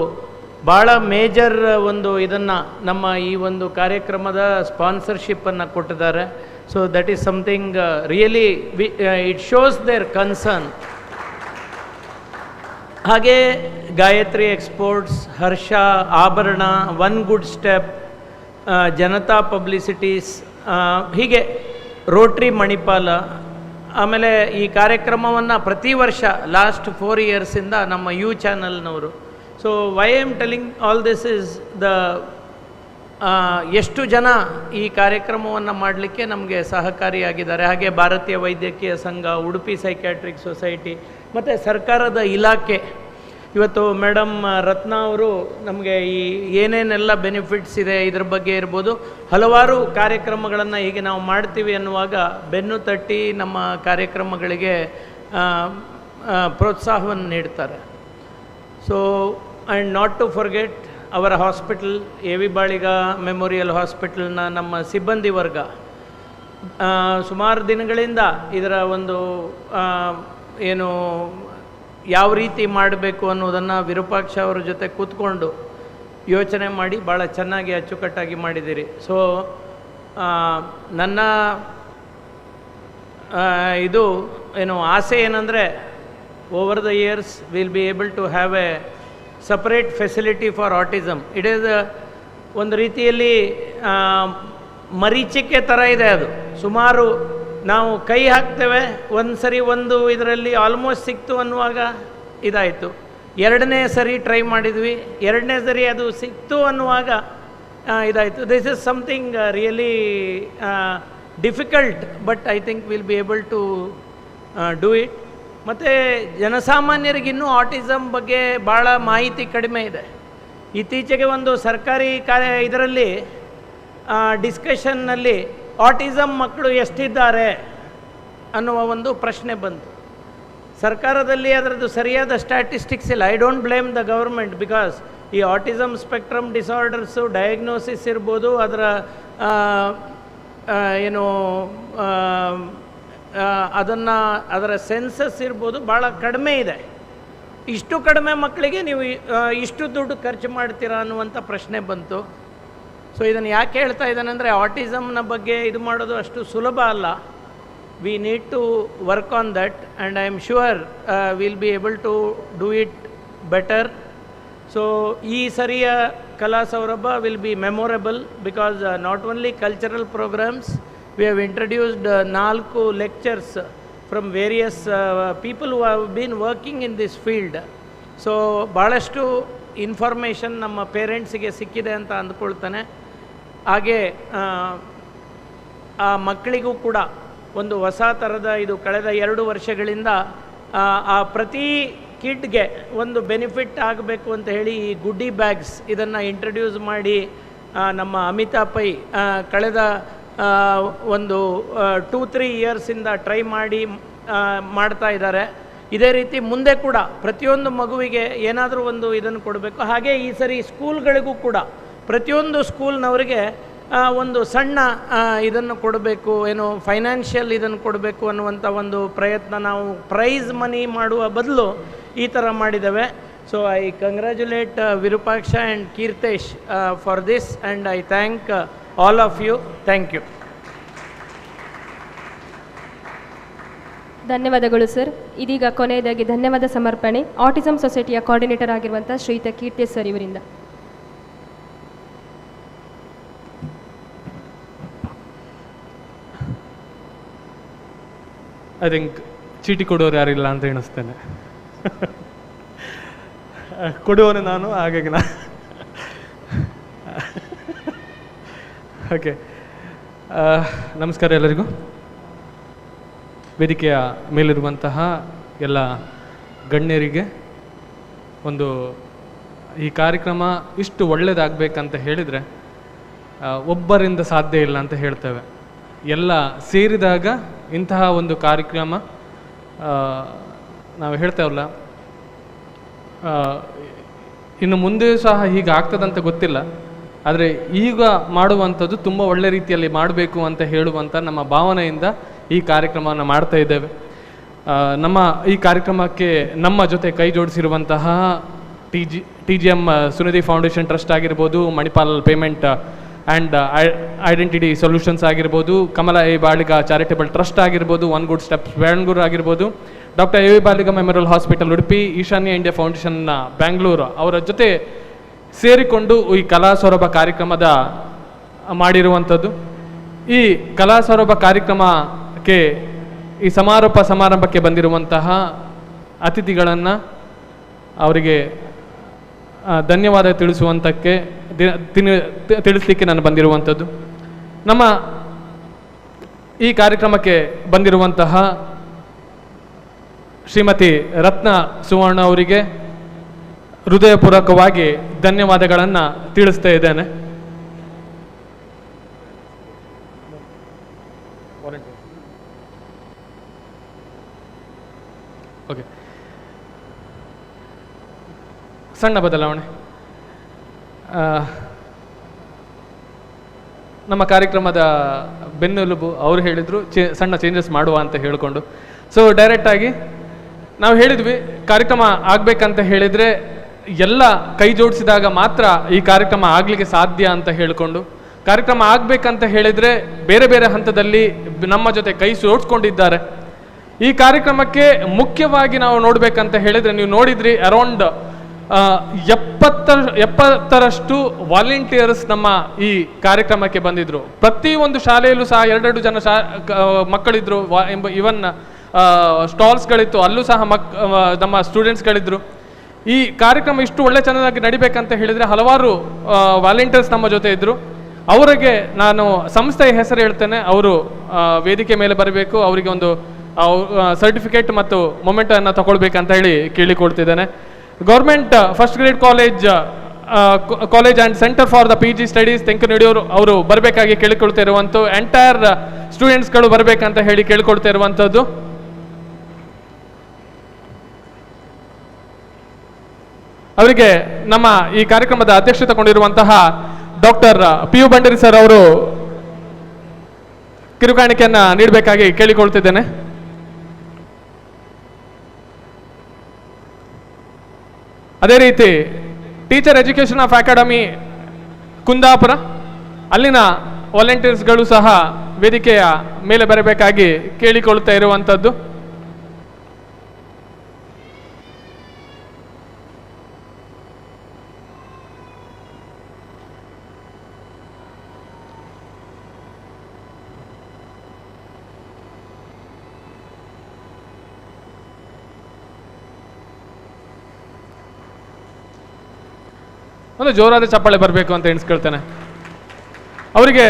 ಭಾಳ ಮೇಜರ್ ಒಂದು ಇದನ್ನು ನಮ್ಮ ಈ ಒಂದು ಕಾರ್ಯಕ್ರಮದ ಸ್ಪಾನ್ಸರ್ಶಿಪ್ಪನ್ನು ಕೊಟ್ಟಿದ್ದಾರೆ. So that is something really it shows their concern. ಹಾಗೆ Gayatri exports, Harsha Abharana, one good step, Janata publicities, ಹೀಗೆ ರೋಟ್ರಿ ಮಣಿಪಾಲ. ಆಮೇಲೆ ಈ ಕಾರ್ಯಕ್ರಮವನ್ನು ಪ್ರತಿ ವರ್ಷ ಲಾಸ್ಟ್ 4 ಇಯರ್ಸಿಂದ ನಮ್ಮ ಚಾನಲ್ನವರು. So why I am telling all this is the ಎಷ್ಟು ಜನ ಈ ಕಾರ್ಯಕ್ರಮವನ್ನು ಮಾಡಲಿಕ್ಕೆ ನಮಗೆ ಸಹಕಾರಿಯಾಗಿದ್ದಾರೆ. ಹಾಗೆ ಭಾರತೀಯ ವೈದ್ಯಕೀಯ ಸಂಘ, ಉಡುಪಿ ಸೈಕ್ಯಾಟ್ರಿಕ್ ಸೊಸೈಟಿ ಮತ್ತು ಸರ್ಕಾರದ ಇಲಾಖೆ. ಇವತ್ತು ಮೇಡಮ್ ರತ್ನ ಅವರು ನಮಗೆ ಈ ಏನೇನೆಲ್ಲ ಬೆನಿಫಿಟ್ಸ್ ಇದೆ ಇದ್ರ ಬಗ್ಗೆ ಇರ್ಬೋದು, ಹಲವಾರು ಕಾರ್ಯಕ್ರಮಗಳನ್ನು ಹೀಗೆ ನಾವು ಮಾಡ್ತೀವಿ ಅನ್ನುವಾಗ ಬೆನ್ನು ತಟ್ಟಿ ನಮ್ಮ ಕಾರ್ಯಕ್ರಮಗಳಿಗೆ ಪ್ರೋತ್ಸಾಹವನ್ನು ನೀಡ್ತಾರೆ. So and not to forget ಅವರ hospital, A V Baliga memorial ಹಾಸ್ಪಿಟಲ್ನ ನಮ್ಮ ಸಿಬ್ಬಂದಿ ವರ್ಗ ಸುಮಾರು ದಿನಗಳಿಂದ ಇದರ ಒಂದು ಏನು ಯಾವ ರೀತಿ ಮಾಡಬೇಕು ಅನ್ನೋದನ್ನು ವಿರೂಪಾಕ್ಷ ಅವರ ಜೊತೆ ಕೂತ್ಕೊಂಡು ಯೋಚನೆ ಮಾಡಿ ಭಾಳ ಚೆನ್ನಾಗಿ ಅಚ್ಚುಕಟ್ಟಾಗಿ ಮಾಡಿದ್ದೀರಿ. ಸೊ ನನ್ನ ಇದು ಏನು ಆಸೆ ಏನಂದರೆ, over the years will be able to have a separate facility for autism. It is ಒಂದು ರೀತಿಯಲ್ಲಿ ಮರೀಚಿಕೆ ಥರ ಇದೆ ಅದು. ಸುಮಾರು ನಾವು ಕೈ ಹಾಕ್ತೇವೆ, ಒಂದು ಸರಿ ಒಂದು ಇದರಲ್ಲಿ ಆಲ್ಮೋಸ್ಟ್ ಸಿಕ್ತು ಅನ್ನುವಾಗ ಇದಾಯಿತು, ಎರಡನೇ ಸರಿ ಟ್ರೈ ಮಾಡಿದ್ವಿ, ಎರಡನೇ ಸರಿ ಅದು ಸಿಕ್ತು ಅನ್ನುವಾಗ ಇದಾಯಿತು. This is something really difficult, but I think will be able to do it. ಮತ್ತು ಜನಸಾಮಾನ್ಯರಿಗಿನ್ನೂ ಆಟಿಸಮ್ ಬಗ್ಗೆ ಭಾಳ ಮಾಹಿತಿ ಕಡಿಮೆ ಇದೆ. ಇತ್ತೀಚೆಗೆ ಒಂದು ಸರ್ಕಾರಿ ಇದರಲ್ಲಿ ಡಿಸ್ಕಷನ್ನಲ್ಲಿ ಆಟಿಸಮ್ ಮಕ್ಕಳು ಎಷ್ಟಿದ್ದಾರೆ ಅನ್ನುವ ಒಂದು ಪ್ರಶ್ನೆ ಬಂತು. ಸರ್ಕಾರದಲ್ಲಿ ಅದರದ್ದು ಸರಿಯಾದ ಸ್ಟ್ಯಾಟಿಸ್ಟಿಕ್ಸ್ ಇಲ್ಲ. I don't blame the government, because ಈ ಆಟಿಸಮ್ ಸ್ಪೆಕ್ಟ್ರಮ್ ಡಿಸಾರ್ಡರ್ಸು ಡಯಾಗ್ನೋಸಿಸ್ ಇರ್ಬೋದು, ಅದರ ಏನು ಅದರ ಸೆನ್ಸಸ್ ಇರ್ಬೋದು, ಭಾಳ ಕಡಿಮೆ ಇದೆ. ಇಷ್ಟು ಕಡಿಮೆ ಮಕ್ಕಳಿಗೆ ನೀವು ಇಷ್ಟು ದುಡ್ಡು ಖರ್ಚು ಮಾಡ್ತೀರಾ ಅನ್ನುವಂಥ ಪ್ರಶ್ನೆ ಬಂತು. ಸೊ ಇದನ್ನು ಯಾಕೆ ಹೇಳ್ತಾ ಇದ್ದಾನೆ ಅಂದರೆ, ಆಟಿಸಮ್ನ ಬಗ್ಗೆ ಇದು ಮಾಡೋದು ಅಷ್ಟು ಸುಲಭ ಅಲ್ಲ. We need to work on that and I am sure will be able to do it better. So ಈ ಸರಿಯ Kala Saurabha will be memorable because not only cultural programmes, we have introduced 4 lectures from various people who have been working in this field. So ಭಾಳಷ್ಟು information ನಮ್ಮ ಪೇರೆಂಟ್ಸಿಗೆ ಸಿಕ್ಕಿದೆ ಅಂತ ಅಂದ್ಕೊಳ್ತಾನೆ. ಹಾಗೆ ಆ ಮಕ್ಕಳಿಗೂ ಕೂಡ ಒಂದು ಹೊಸ ಥರದ, ಇದು ಕಳೆದ 2 ವರ್ಷಗಳಿಂದ ಆ ಪ್ರತಿ ಕಿಡ್ಗೆ ಒಂದು ಬೆನಿಫಿಟ್ ಆಗಬೇಕು ಅಂತ ಹೇಳಿ ಈ ಗುಡ್ಡಿ ಬ್ಯಾಗ್ಸ್ ಇದನ್ನು ಇಂಟ್ರಡ್ಯೂಸ್ ಮಾಡಿ ನಮ್ಮ ಅಮಿತಾ ಪೈ ಕಳೆದ ಒಂದು 2-3 ಇಯರ್ಸಿಂದ ಟ್ರೈ ಮಾಡಿ ಮಾಡ್ತಾ ಇದ್ದಾರೆ. ಇದೇ ರೀತಿ ಮುಂದೆ ಕೂಡ ಪ್ರತಿಯೊಂದು ಮಗುವಿಗೆ ಏನಾದರೂ ಒಂದು ಇದನ್ನು ಕೊಡಬೇಕು. ಹಾಗೆ ಈ ಸರಿ ಸ್ಕೂಲ್ಗಳಿಗೂ ಕೂಡ ಪ್ರತಿಯೊಂದು ಸ್ಕೂಲ್ನವರಿಗೆ ಒಂದು ಸಣ್ಣ ಇದನ್ನು ಕೊಡಬೇಕು, ಏನು ಫೈನಾನ್ಷಿಯಲ್ ಇದನ್ನು ಕೊಡಬೇಕು ಅನ್ನುವಂಥ ಒಂದು ಪ್ರಯತ್ನ ನಾವು ಪ್ರೈಸ್ ಮನಿ ಮಾಡುವ ಬದಲು ಈ ಥರ ಮಾಡಿದ್ದೇವೆ. So I congratulate Virupaksha and Keerthesh for this and I thank all of you. Thank you. ಧನ್ಯವಾದಗಳು ಸರ್. ಇದೀಗ ಕೊನೆಯದಾಗಿ ಧನ್ಯವಾದ ಸಮರ್ಪಣೆ ಆಟಿಸಮ್ ಸೊಸೈಟಿಯ ಕೋಆರ್ಡಿನೇಟರ್ ಆಗಿರುವಂಥ ಶ್ರೀಯುತ ಕೀರ್ತೇಶ್ ಸರ್ ಇವರಿಂದ. ಐ ಥಿಂಕ್ ಚೀಟಿ ಕೊಡೋರು ಯಾರಿಲ್ಲ ಅಂತ ಎಣಿಸ್ತೇನೆ. ಕೊಡುವನು ನಾನು, ಹಾಗಾಗಿ ನಾನು ಓಕೆ. ನಮಸ್ಕಾರ ಎಲ್ಲರಿಗೂ. ವೇದಿಕೆಯ ಮೇಲಿರುವಂತಹ ಎಲ್ಲ ಗಣ್ಯರಿಗೆ, ಒಂದು ಈ ಕಾರ್ಯಕ್ರಮ ಇಷ್ಟು ಒಳ್ಳೆಯದಾಗಬೇಕಂತ ಹೇಳಿದರೆ ಒಬ್ಬರಿಂದ ಸಾಧ್ಯ ಇಲ್ಲ ಅಂತ ಹೇಳ್ತೇವೆ. ಎಲ್ಲ ಸೇರಿದಾಗ ಇಂತಹ ಒಂದು ಕಾರ್ಯಕ್ರಮ ನಾವು ಹೇಳ್ತೇವಲ್ಲ, ಇನ್ನು ಮುಂದೆ ಸಹ ಹೀಗೆ ಆಗ್ತದಂತ ಗೊತ್ತಿಲ್ಲ, ಆದರೆ ಈಗ ಮಾಡುವಂಥದ್ದು ತುಂಬ ಒಳ್ಳೆ ರೀತಿಯಲ್ಲಿ ಮಾಡಬೇಕು ಅಂತ ಹೇಳುವಂಥ ನಮ್ಮ ಭಾವನೆಯಿಂದ ಈ ಕಾರ್ಯಕ್ರಮವನ್ನು ಮಾಡ್ತಾ ಇದ್ದೇವೆ. ನಮ್ಮ ಈ ಕಾರ್ಯಕ್ರಮಕ್ಕೆ ನಮ್ಮ ಜೊತೆ ಕೈ ಜೋಡಿಸಿರುವಂತಹ TGM ಸುನಿಧಿ ಫೌಂಡೇಶನ್ ಟ್ರಸ್ಟ್ ಆಗಿರ್ಬೋದು, Manipal payment and identity solutions ಆಗಿರ್ಬೋದು, Kamala A Baliga charitable trust ಆಗಿರ್ಬೋದು, ಒನ್ ಗುಡ್ ಸ್ಟೆಪ್ಸ್ ಬೆಂಗಳೂರು ಆಗಿರ್ಬೋದು, doctor A V Baliga memorial hospital Udupi, Ishanya India ಫೌಂಡೇಶನ್ನ Bengaluru ಅವರ ಜೊತೆ ಸೇರಿಕೊಂಡು ಈ ಕಲಾ ಸೌರಭ ಕಾರ್ಯಕ್ರಮದ ಮಾಡಿರುವಂಥದ್ದು. ಈ ಕಲಾ ಸೌರಭ ಕಾರ್ಯಕ್ರಮಕ್ಕೆ ಈ ಸಮಾರಂಭಕ್ಕೆ ಬಂದಿರುವಂತಹ ಅತಿಥಿಗಳನ್ನು ಅವರಿಗೆ ಧನ್ಯವಾದ ತಿಳಿಸುವಂತಕ್ಕೆ ತಿಳಿಸ್ಲಿಕ್ಕೆ ನಾನು ಬಂದಿರುವಂಥದ್ದು. ನಮ್ಮ ಈ ಕಾರ್ಯಕ್ರಮಕ್ಕೆ ಬಂದಿರುವಂತಹ ಶ್ರೀಮತಿ ರತ್ನ ಸುವರ್ಣ ಅವರಿಗೆ ಹೃದಯಪೂರ್ವಕವಾಗಿ ಧನ್ಯವಾದಗಳನ್ನು ತಿಳಿಸ್ತಾ ಇದ್ದೇನೆ. ಓಕೆ, ಸಣ್ಣ ಬದಲಾವಣೆ. ನಮ್ಮ ಕಾರ್ಯಕ್ರಮದ ಬೆನ್ನೆಲುಬು ಅವರು ಹೇಳಿದರು ಸಣ್ಣ ಚೇಂಜಸ್ ಮಾಡುವ ಅಂತ ಹೇಳಿಕೊಂಡು, ಸೊ ಡೈರೆಕ್ಟಾಗಿ ನಾವು ಹೇಳಿದ್ವಿ ಕಾರ್ಯಕ್ರಮ ಆಗಬೇಕಂತ ಹೇಳಿದರೆ ಎಲ್ಲ ಕೈ ಜೋಡಿಸಿದಾಗ ಮಾತ್ರ ಈ ಕಾರ್ಯಕ್ರಮ ಆಗಲಿಕ್ಕೆ ಸಾಧ್ಯ ಅಂತ ಹೇಳಿಕೊಂಡು, ಕಾರ್ಯಕ್ರಮ ಆಗಬೇಕಂತ ಹೇಳಿದರೆ ಬೇರೆ ಬೇರೆ ಹಂತದಲ್ಲಿ ನಮ್ಮ ಜೊತೆ ಕೈ ಜೋಡಿಸ್ಕೊಂಡಿದ್ದಾರೆ. ಈ ಕಾರ್ಯಕ್ರಮಕ್ಕೆ ಮುಖ್ಯವಾಗಿ ನಾವು ನೋಡಬೇಕಂತ ಹೇಳಿದರೆ, ನೀವು ನೋಡಿದ್ರಿ ಅರೌಂಡ್ 70ರಷ್ಟು ವಾಲಂಟಿಯರ್ಸ್ ನಮ್ಮ ಈ ಕಾರ್ಯಕ್ರಮಕ್ಕೆ ಬಂದಿದ್ರು. ಪ್ರತಿಯೊಂದು ಶಾಲೆಯಲ್ಲೂ ಸಹ 2 ಜನ ಮಕ್ಕಳಿದ್ರು, ಇವನ್ ಸ್ಟಾಲ್ಸ್ಗಳಿತ್ತು, ಅಲ್ಲೂ ಸಹ ನಮ್ಮ ಸ್ಟೂಡೆಂಟ್ಸ್ಗಳಿದ್ರು. ಈ ಕಾರ್ಯಕ್ರಮ ಇಷ್ಟು ಒಳ್ಳೆ ಚೆನ್ನಾಗಿ ನಡಿಬೇಕಂತ ಹೇಳಿದರೆ ಹಲವಾರು ವಾಲಂಟಿಯರ್ಸ್ ನಮ್ಮ ಜೊತೆ ಇದ್ದರು. ಅವರಿಗೆ ನಾನು ಸಂಸ್ಥೆಯ ಹೆಸರು ಹೇಳ್ತೇನೆ, ಅವರು ವೇದಿಕೆ ಮೇಲೆ ಬರಬೇಕು, ಅವರಿಗೆ ಒಂದು ಸರ್ಟಿಫಿಕೇಟ್ ಮತ್ತು ಮೊಮೆಂಟನ್ನು ತಗೊಳ್ಬೇಕಂತ ಹೇಳಿ ಕೇಳಿಕೊಳ್ತಿದ್ದೇನೆ. Government first grade college and centre for the PG studies ತೆಂಕನಡಿಯವರು ಅವರು ಬರಬೇಕಾಗಿ ಕೇಳಿಕೊಳ್ತಾ ಇರುವಂಥ ಎಂಟೈರ್ ಸ್ಟೂಡೆಂಟ್ಸ್ಗಳು ಬರಬೇಕಂತ ಹೇಳಿ ಕೇಳಿಕೊಳ್ತಾ ಇರುವಂಥದ್ದು. ಅವರಿಗೆ ನಮ್ಮ ಈ ಕಾರ್ಯಕ್ರಮದ ಅಧ್ಯಕ್ಷತೆ ತಗೊಂಡಿರುವಂತಹ ಡಾಕ್ಟರ್ PU ಭಂಡಾರಿ ಸರ್ ಅವರು ಕಿರುಕಾಣಿಕೆಯನ್ನು ನೀಡಬೇಕಾಗಿ ಕೇಳಿಕೊಳ್ತಿದ್ದೇನೆ. ಅದೇ ರೀತಿ teacher education of academy Kundapura, ಅಲ್ಲಿನ ವಾಲಂಟಿಯರ್ಸ್ಗಳು ಸಹ ವೇದಿಕೆಯ ಮೇಲೆ ಬರಬೇಕಾಗಿ ಕೇಳಿಕೊಳ್ತಾ ಇರುವಂಥದ್ದು. ಒಂದು ಜೋರಾದ ಚಪ್ಪಾಳೆ ಬರಬೇಕು ಅಂತ ಎಣಿಸ್ಕೊಳ್ತೇನೆ. ಅವರಿಗೆ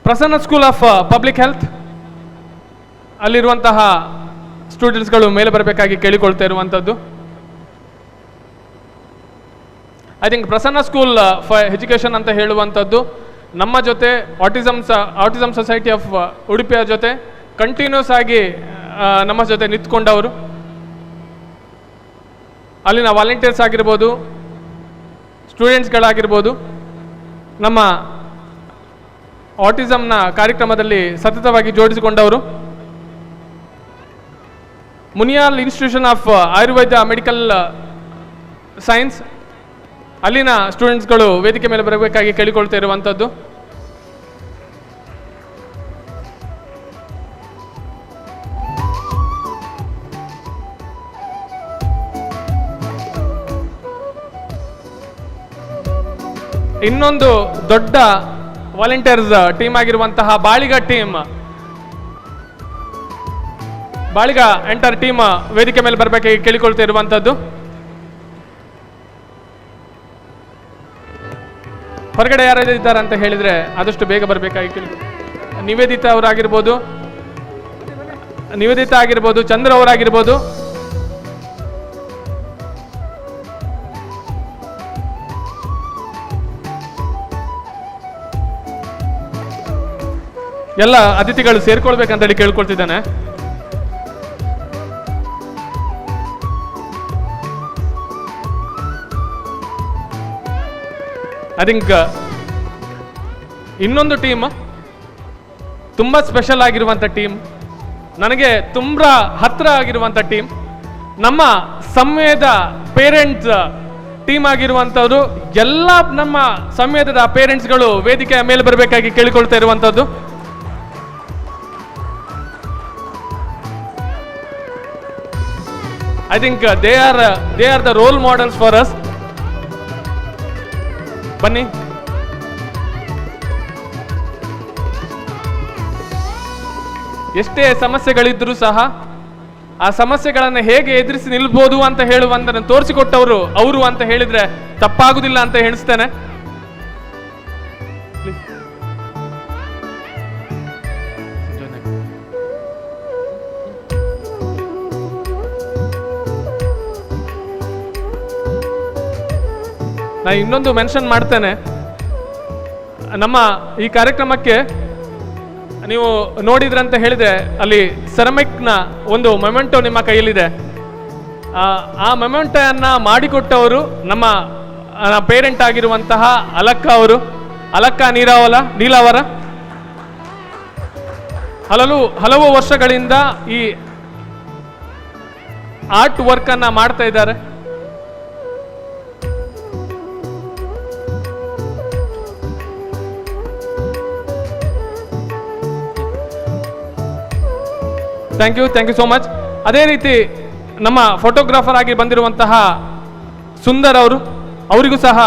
Prasanna school of public health ಅಲ್ಲಿರುವಂತಹ ಸ್ಟೂಡೆಂಟ್ಸ್ಗಳು ಮೇಲೆ ಬರಬೇಕಾಗಿ ಕೇಳಿಕೊಳ್ತಾ ಇರುವಂಥದ್ದು. I think Prasanna school for education ಅಂತ ಹೇಳುವಂಥದ್ದು ನಮ್ಮ ಜೊತೆ ಆಟಿಸಮ್ ಸೊಸೈಟಿ ಆಫ್ ಉಡುಪಿಯ ಜೊತೆ ಕಂಟಿನ್ಯೂಸ್ ಆಗಿ ನಮ್ಮ ಜೊತೆ ನಿಂತ್ಕೊಂಡವರು. ಅಲ್ಲಿನ ವಾಲಂಟಿಯರ್ಸ್ ಆಗಿರ್ಬೋದು, ಸ್ಟೂಡೆಂಟ್ಸ್ಗಳಾಗಿರ್ಬೋದು, ನಮ್ಮ ಆಟಿಸಮ್ನ ಕಾರ್ಯಕ್ರಮದಲ್ಲಿ ಸತತವಾಗಿ ಜೋಡಿಸಿಕೊಂಡವರು. Muniyal institution of Ayurveda medical science, ಅಲ್ಲಿನ ಸ್ಟೂಡೆಂಟ್ಸ್ಗಳು ವೇದಿಕೆ ಮೇಲೆ ಬರಬೇಕಾಗಿ ಕೇಳಿಕೊಳ್ತಾ ಇರುವಂಥದ್ದು. ಇನ್ನೊಂದು ದೊಡ್ಡ ವಾಲಂಟಿಯರ್ಸ್ ಟೀಮ್ ಆಗಿರುವಂತಹ ಬಾಳಿಗ ಎಂಟರ್ ಟೀಮ್ ವೇದಿಕೆ ಮೇಲೆ ಬರಬೇಕಾಗಿ ಕೇಳಿಕೊಳ್ತಾ ಇರುವಂಥದ್ದು. ಹೊರಗಡೆ ಯಾರಾದ್ರೂ ಇದ್ದಾರೆ ಅಂತ ಹೇಳಿದರೆ ಆದಷ್ಟು ಬೇಗ ಬರಬೇಕಾಗಿ ನಿವೇದಿತಾ ಆಗಿರ್ಬೋದು, ಚಂದ್ರ ಅವರಾಗಿರ್ಬೋದು, ಎಲ್ಲ ಅತಿಥಿಗಳು ಸೇರ್ಕೊಳ್ಬೇಕಂತ ಹೇಳಿ ಕೇಳ್ಕೊಳ್ತಿದ್ದೇನೆ. ಐ ಥಿಂಕ್ ಇನ್ನೊಂದು ಟೀಮ್ ತುಂಬ ಸ್ಪೆಷಲ್ ಆಗಿರುವಂಥ ಟೀಮ್, ನನಗೆ ತುಂಬ ಹತ್ತಿರ ಆಗಿರುವಂಥ ಟೀಮ್, ನಮ್ಮ ಸಂವೇದ ಪೇರೆಂಟ್ಸ್ ಟೀಮ್ ಆಗಿರುವಂಥದ್ದು. ಎಲ್ಲ ನಮ್ಮ ಸಂವೇದದ ಪೇರೆಂಟ್ಸ್ಗಳು ವೇದಿಕೆಯ ಮೇಲೆ ಬರಬೇಕಾಗಿ ಕೇಳಿಕೊಳ್ತಾ ಇರುವಂಥದ್ದು. I think they are the role models for us. ಬನ್ನಿ. ಎಷ್ಟೇ ಸಮಸ್ಯೆಗಳಿದ್ರೂ ಸಹ ಆ ಸಮಸ್ಯೆಗಳನ್ನು ಹೇಗೆ ಎದುರಿಸಿ ನಿಲ್ಬೋದು ಅಂತ ಹೇಳುವಂದನ್ನು ತೋರಿಸಿಕೊಟ್ಟವರು ಅವರು ಅಂತ ಹೇಳಿದ್ರೆ ತಪ್ಪಾಗುದಿಲ್ಲ ಅಂತ ಎಣಿಸ್ತೇನೆ. ನಾ ಇನ್ನೊಂದು ಮೆನ್ಷನ್ ಮಾಡ್ತೇನೆ. ನಮ್ಮ ಈ ಕಾರ್ಯಕ್ರಮಕ್ಕೆ ನೀವು ನೋಡಿದ್ರಂತ ಹೇಳಿದ್ರೆ ಅಲ್ಲಿ ಸೆರಮಿಕ್ನ ಒಂದು ಮೊಮೆಂಟೋ ನಿಮ್ಮ ಕೈಯಲ್ಲಿದೆ. ಆ ಮೊಮೆಂಟೋನ್ನ ಮಾಡಿಕೊಟ್ಟವರು ನಮ್ಮ ಪೇರೆಂಟ್ ಆಗಿರುವಂತಹ ಅಲಕ್ಕ ನೀಲಾವರ ಹಲವು ವರ್ಷಗಳಿಂದ ಈ ಆರ್ಟ್ ವರ್ಕ್ ಅನ್ನ ಮಾಡ್ತಾ ಇದ್ದಾರೆ. Thank you so much. ಅದೇ ರೀತಿ ನಮ್ಮ ಫೋಟೋಗ್ರಾಫರ್ ಆಗಿ ಬಂದಿರುವಂತಹ ಸುಂದರ್ ಅವರಿಗೂ ಸಹ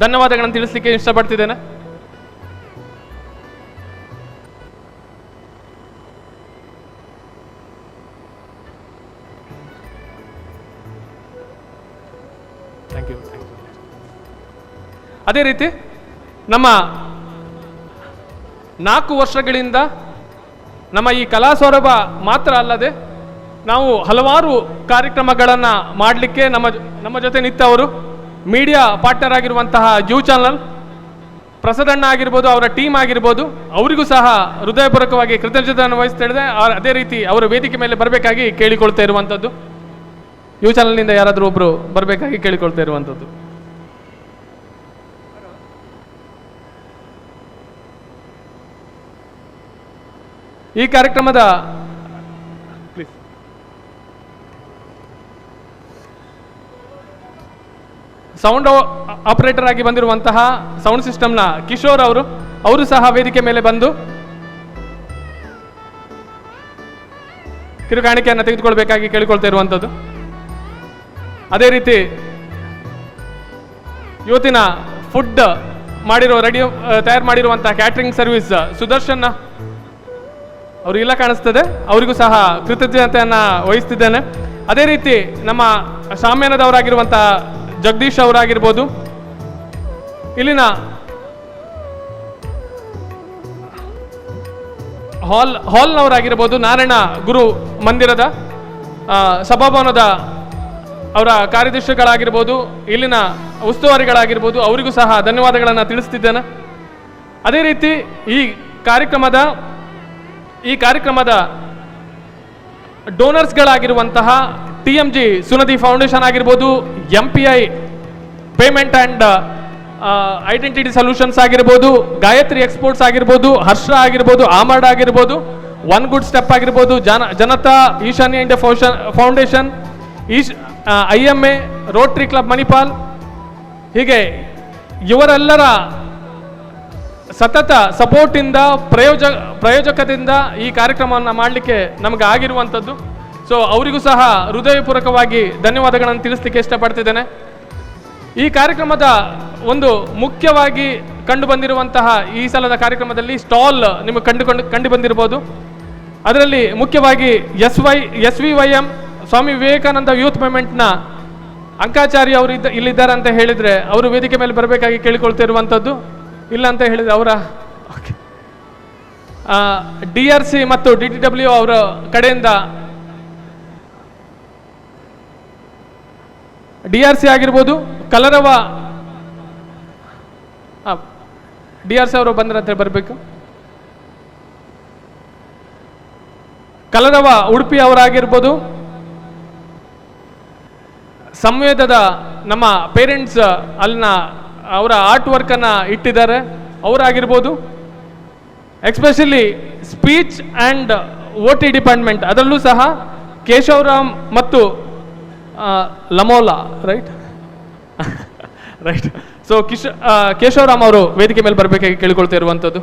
ಧನ್ಯವಾದಗಳನ್ನು ತಿಳಿಸಲಿಕ್ಕೆ ಇಷ್ಟಪಡ್ತಿದ್ದೇನೆ. Thank you. ಅದೇ ರೀತಿ ನಮ್ಮ 4 ವರ್ಷಗಳಿಂದ ನಮ್ಮ ಈ ಕಲಾ ಸೌರಭ ಮಾತ್ರ ಅಲ್ಲದೆ ನಾವು ಹಲವಾರು ಕಾರ್ಯಕ್ರಮಗಳನ್ನು ಮಾಡಲಿಕ್ಕೆ ನಮ್ಮ ಜೊತೆ ನಿಂತವರು ಮೀಡಿಯಾ ಪಾರ್ಟ್ನರ್ ಆಗಿರುವಂತಹ ಯು ಚಾನಲ್ ಪ್ರಸದಣ್ಣ ಆಗಿರ್ಬೋದು, ಅವರ ಟೀಮ್ ಆಗಿರ್ಬೋದು, ಅವರಿಗೂ ಸಹ ಹೃದಯಪೂರ್ವಕವಾಗಿ ಕೃತಜ್ಞತೆಯನ್ನು ವಹಿಸ್ತಾ ಇದ್ದೆ. ಅದೇ ರೀತಿ ಅವರ ವೇದಿಕೆ ಮೇಲೆ ಬರಬೇಕಾಗಿ ಕೇಳಿಕೊಳ್ತಾ ಇರುವಂಥದ್ದು. ಯು ಚಾನಲ್ನಿಂದ ಯಾರಾದರೂ ಒಬ್ಬರು ಬರಬೇಕಾಗಿ ಕೇಳಿಕೊಳ್ತಾ ಇರುವಂಥದ್ದು. ಈ ಕಾರ್ಯಕ್ರಮದ ಸೌಂಡ್ ಆಪರೇಟರ್ ಆಗಿ ಬಂದಿರುವಂತಹ ಸೌಂಡ್ ಸಿಸ್ಟಮ್ನ ಕಿಶೋರ್ ಅವರು ಸಹ ವೇದಿಕೆ ಮೇಲೆ ಬಂದು ಕಿರುಕಾಣಿಕೆಯನ್ನು ತೆಗೆದುಕೊಳ್ಬೇಕಾಗಿ ಕೇಳಿಕೊಳ್ತಾ ಇರುವಂಥದ್ದು. ಅದೇ ರೀತಿ ಇವತ್ತಿನ ಫುಡ್ ತಯಾರು ಮಾಡಿರುವಂತಹ ಕ್ಯಾಟ್ರಿಂಗ್ ಸರ್ವಿಸ್ ಸುದರ್ಶನ್ ಅವರು ಇಲ್ಲ ಕಾಣಿಸ್ತದೆ, ಅವರಿಗೂ ಸಹ ಕೃತಜ್ಞತೆಯನ್ನು ವಹಿಸ್ತಿದ್ದೇನೆ. ಅದೇ ರೀತಿ ನಮ್ಮ ಶಾಮ್ಯಾನದವರಾಗಿರುವಂತಹ ಜಗದೀಶ್ ಅವರಾಗಿರ್ಬೋದು, ಇಲ್ಲಿನ ಹಾಲ್ನವರಾಗಿರ್ಬೋದು, ನಾರಾಯಣ ಗುರು ಮಂದಿರದ ಸಭಾಭವನದ ಅವರ ಕಾರ್ಯದರ್ಶಿಗಳಾಗಿರ್ಬೋದು, ಇಲ್ಲಿನ ಉಸ್ತುವಾರಿಗಳಾಗಿರ್ಬೋದು, ಅವರಿಗೂ ಸಹ ಧನ್ಯವಾದಗಳನ್ನು ತಿಳಿಸ್ತಿದ್ದೇನೆ. ಅದೇ ರೀತಿ ಈ ಕಾರ್ಯಕ್ರಮದ ಡೋನರ್ಸ್ಗಳಾಗಿರುವಂತಹ TMG ಸುನದಿ ಫೌಂಡೇಶನ್ ಆಗಿರ್ಬೋದು, MPI payment and identity solutions ಆಗಿರ್ಬೋದು, ಗಾಯತ್ರಿ ಎಕ್ಸ್ಪೋರ್ಟ್ಸ್ ಆಗಿರ್ಬೋದು, ಹರ್ಷ ಆಗಿರ್ಬೋದು, ಆಮರ್ಡ್ ಆಗಿರ್ಬೋದು, ಒನ್ ಗುಡ್ ಸ್ಟೆಪ್ ಆಗಿರ್ಬೋದು, ಜನತಾ ಈಶಾನ್ಯ India foundation, IMA, Rotary club Manipal, ಹೀಗೆ ಇವರೆಲ್ಲರ ಸತತ ಸಪೋರ್ಟಿಂದ ಪ್ರಯೋಜಕದಿಂದ ಈ ಕಾರ್ಯಕ್ರಮವನ್ನು ಮಾಡಲಿಕ್ಕೆ ನಮಗೆ ಆಗಿರುವಂಥದ್ದು. ಸೊ ಅವರಿಗೂ ಸಹ ಹೃದಯಪೂರ್ವಕವಾಗಿ ಧನ್ಯವಾದಗಳನ್ನು ತಿಳಿಸ್ಲಿಕ್ಕೆ ಇಷ್ಟಪಡ್ತಿದ್ದೇನೆ. ಈ ಕಾರ್ಯಕ್ರಮದ ಒಂದು ಮುಖ್ಯವಾಗಿ ಕಂಡು ಬಂದಿರುವಂತಹ ಈ ಸಲದ ಕಾರ್ಯಕ್ರಮದಲ್ಲಿ ಸ್ಟಾಲ್ ನಿಮಗೆ ಕಂಡು ಬಂದಿರಬಹುದು. ಅದರಲ್ಲಿ ಮುಖ್ಯವಾಗಿ SVYM ಸ್ವಾಮಿ ವಿವೇಕಾನಂದ ಯೂತ್ ಮೂವ್ಮೆಂಟ್ನ ಅಂಕಾಚಾರ್ಯ ಅವರು ಇಲ್ಲಿದ್ದಾರೆ ಅಂತ ಹೇಳಿದರೆ ಅವರು ವೇದಿಕೆ ಮೇಲೆ ಬರಬೇಕಾಗಿ ಕೇಳಿಕೊಳ್ತಿರುವಂಥದ್ದು. ಇಲ್ಲ ಅಂತ ಹೇಳಿದ್ರೆ ಅವರ DRC ಮತ್ತು DTW ಅವರ ಕಡೆಯಿಂದ DRC ಆಗಿರ್ಬೋದು, ಕಲರವ DRC ಅವರು ಬಂದ್ರಂತೆ ಬರಬೇಕು. ಕಲರವ ಉಡುಪಿ ಅವರಾಗಿರ್ಬೋದು, ಸಂವೇದದ ನಮ್ಮ ಪೇರೆಂಟ್ಸ್ ಅಲ್ಲಿನ ಅವರ ಆರ್ಟ್ ವರ್ಕನ್ನು ಇಟ್ಟಿದ್ದಾರೆ ಅವರಾಗಿರ್ಬೋದು, especially speech and OT department ಅದರಲ್ಲೂ ಸಹ ಕೇಶವರಾಮ್ ಮತ್ತು ಲಮೋಲಾ ರೈಟ್ ಸೊ ಕೇಶವರಾಮ್ ಅವರು ವೇದಿಕೆ ಮೇಲೆ ಬರಬೇಕಾಗಿ ಕೇಳಿಕೊಳ್ತಾ ಇರುವಂಥದ್ದು.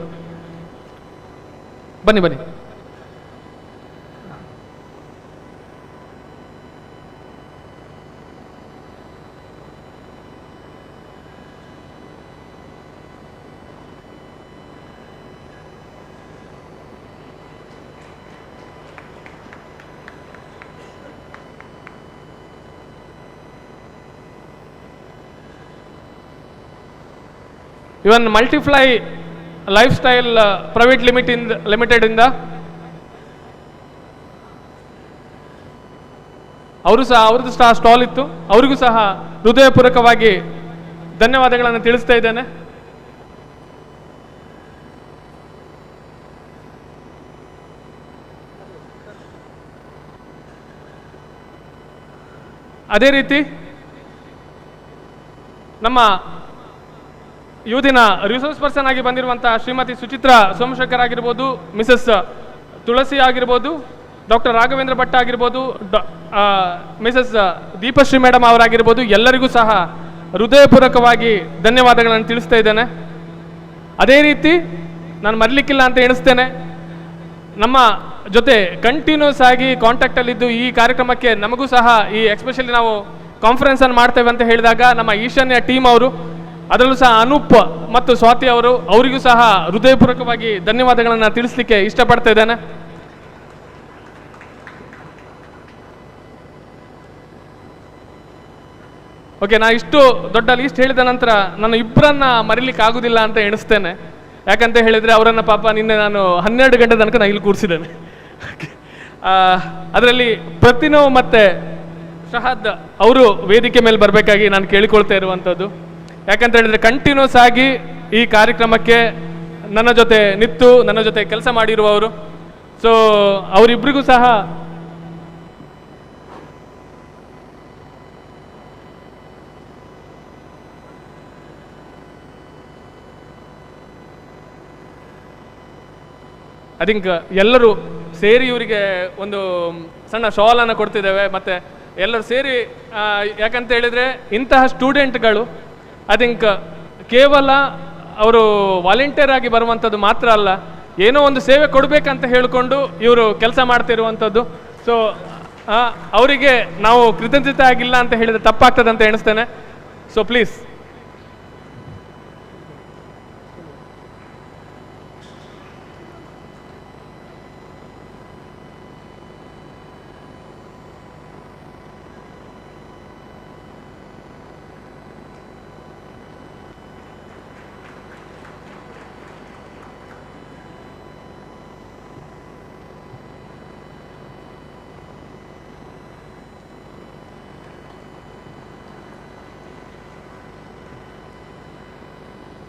ಬನ್ನಿ. ಇವನ್ ಮಲ್ಟಿಫ್ಲೈ ಲೈಫ್ ಸ್ಟೈಲ್ ಪ್ರೈವೇಟ್ ಲಿಮಿಟೆಡಿಂದ ಅವರು ಸಹ ಅವ್ರದ್ದು ಸಹ ಸ್ಟಾಲ್ ಇತ್ತು, ಅವರಿಗೂ ಸಹ ಹೃದಯಪೂರ್ವಕವಾಗಿ ಧನ್ಯವಾದಗಳನ್ನು ತಿಳಿಸ್ತಾ ಇದ್ದೇನೆ. ಅದೇ ರೀತಿ ನಮ್ಮ ಯೂದಿನ ರಿಸೋರ್ಸ್ ಪರ್ಸನ್ ಆಗಿ ಬಂದಿರುವಂತಹ ಶ್ರೀಮತಿ ಸುಚಿತ್ರಾ ಸೋಮಶೇಖರ್ ಆಗಿರ್ಬೋದು, ಮಿಸಸ್ ತುಳಸಿ ಆಗಿರ್ಬೋದು, ಡಾಕ್ಟರ್ ರಾಘವೇಂದ್ರ ಭಟ್ ಆಗಿರ್ಬೋದು, ಮಿಸಸ್ ದೀಪಶ್ರೀ ಮೇಡಮ್ ಅವರಾಗಿರ್ಬೋದು, ಎಲ್ಲರಿಗೂ ಸಹ ಹೃದಯಪೂರ್ವಕವಾಗಿ ಧನ್ಯವಾದಗಳನ್ನು ತಿಳಿಸ್ತಾ ಇದ್ದೇನೆ. ಅದೇ ರೀತಿ ನಾನು ಮರಲಿಕ್ಕಿಲ್ಲ ಅಂತ ಎಣಿಸ್ತೇನೆ, ನಮ್ಮ ಜೊತೆ ಕಂಟಿನ್ಯೂಸ್ ಆಗಿ ಕಾಂಟ್ಯಾಕ್ಟಲ್ಲಿದ್ದು ಈ ಕಾರ್ಯಕ್ರಮಕ್ಕೆ ನಮಗೂ ಸಹ ಈ ಎಸ್ಪೆಷಲಿ ನಾವು ಕಾನ್ಫರೆನ್ಸನ್ನು ಮಾಡ್ತೇವೆ ಅಂತ ಹೇಳಿದಾಗ ನಮ್ಮ ಈಶಾನ್ಯ ಟೀಮ್ ಅವರು, ಅದರಲ್ಲೂ ಸಹ ಅನೂಪ್ ಮತ್ತು ಸ್ವಾತಿ ಅವರು, ಅವರಿಗೂ ಸಹ ಹೃದಯಪೂರ್ವಕವಾಗಿ ಧನ್ಯವಾದಗಳನ್ನು ತಿಳಿಸ್ಲಿಕ್ಕೆ ಇಷ್ಟಪಡ್ತಾ ಇದ್ದೇನೆ. ಓಕೆ, ನಾ ಇಷ್ಟು ದೊಡ್ಡ ಲೀಸ್ಟ್ ಹೇಳಿದ ನಂತರ ನಾನು ಇಬ್ಬರನ್ನ ಮರಿಲಿಕ್ಕೆ ಆಗುದಿಲ್ಲ ಅಂತ ಎಣಿಸ್ತೇನೆ. ಯಾಕಂತ ಹೇಳಿದರೆ ಅವರನ್ನು ಪಾಪ ನಿನ್ನೆ ನಾನು 12 ಗಂಟೆ ತನಕ ನಾನು ಇಲ್ಲಿ ಕೂರಿಸಿದ್ದೇನೆ. ಅದರಲ್ಲಿ ಪ್ರತಿನವ್ ಮತ್ತು ಶಹದ್ ಅವರು ವೇದಿಕೆ ಮೇಲೆ ಬರಬೇಕಾಗಿ ನಾನು ಕೇಳಿಕೊಳ್ತಾ ಇರುವಂಥದ್ದು. ಯಾಕಂತ ಹೇಳಿದರೆ ಕಂಟಿನ್ಯೂಸ್ ಆಗಿ ಈ ಕಾರ್ಯಕ್ರಮಕ್ಕೆ ನನ್ನ ಜೊತೆ ನಿಂತು ನನ್ನ ಜೊತೆ ಕೆಲಸ ಮಾಡಿರುವವರು. ಸೊ ಅವರಿಬ್ಬರಿಗೂ ಸಹ ಐ ಥಿಂಕ್ ಎಲ್ಲರೂ ಸೇರಿ ಇವರಿಗೆ ಒಂದು ಸಣ್ಣ ಶಾಲನ್ನು ಕೊಡ್ತಿದ್ದೇವೆ. ಮತ್ತು ಎಲ್ಲರೂ ಸೇರಿ ಯಾಕಂತ ಹೇಳಿದರೆ ಇಂತಹ ಸ್ಟೂಡೆಂಟ್ಗಳು ಐ ಥಿಂಕ್ ಕೇವಲ ಅವರು ವಾಲಂಟಿಯರ್ ಆಗಿ ಬರುವಂಥದ್ದು ಮಾತ್ರ ಅಲ್ಲ, ಏನೋ ಒಂದು ಸೇವೆ ಕೊಡಬೇಕಂತ ಹೇಳಿಕೊಂಡು ಇವರು ಕೆಲಸ ಮಾಡ್ತಿರುವಂಥದ್ದು. ಸೊ ಅವರಿಗೆ ನಾವು ಕೃತಜ್ಞತೆ ಆಗಿಲ್ಲ ಅಂತ ಹೇಳಿದರೆ ತಪ್ಪಾಗ್ತದೆ ಅಂತ ಎಣಿಸ್ತೇನೆ. So please.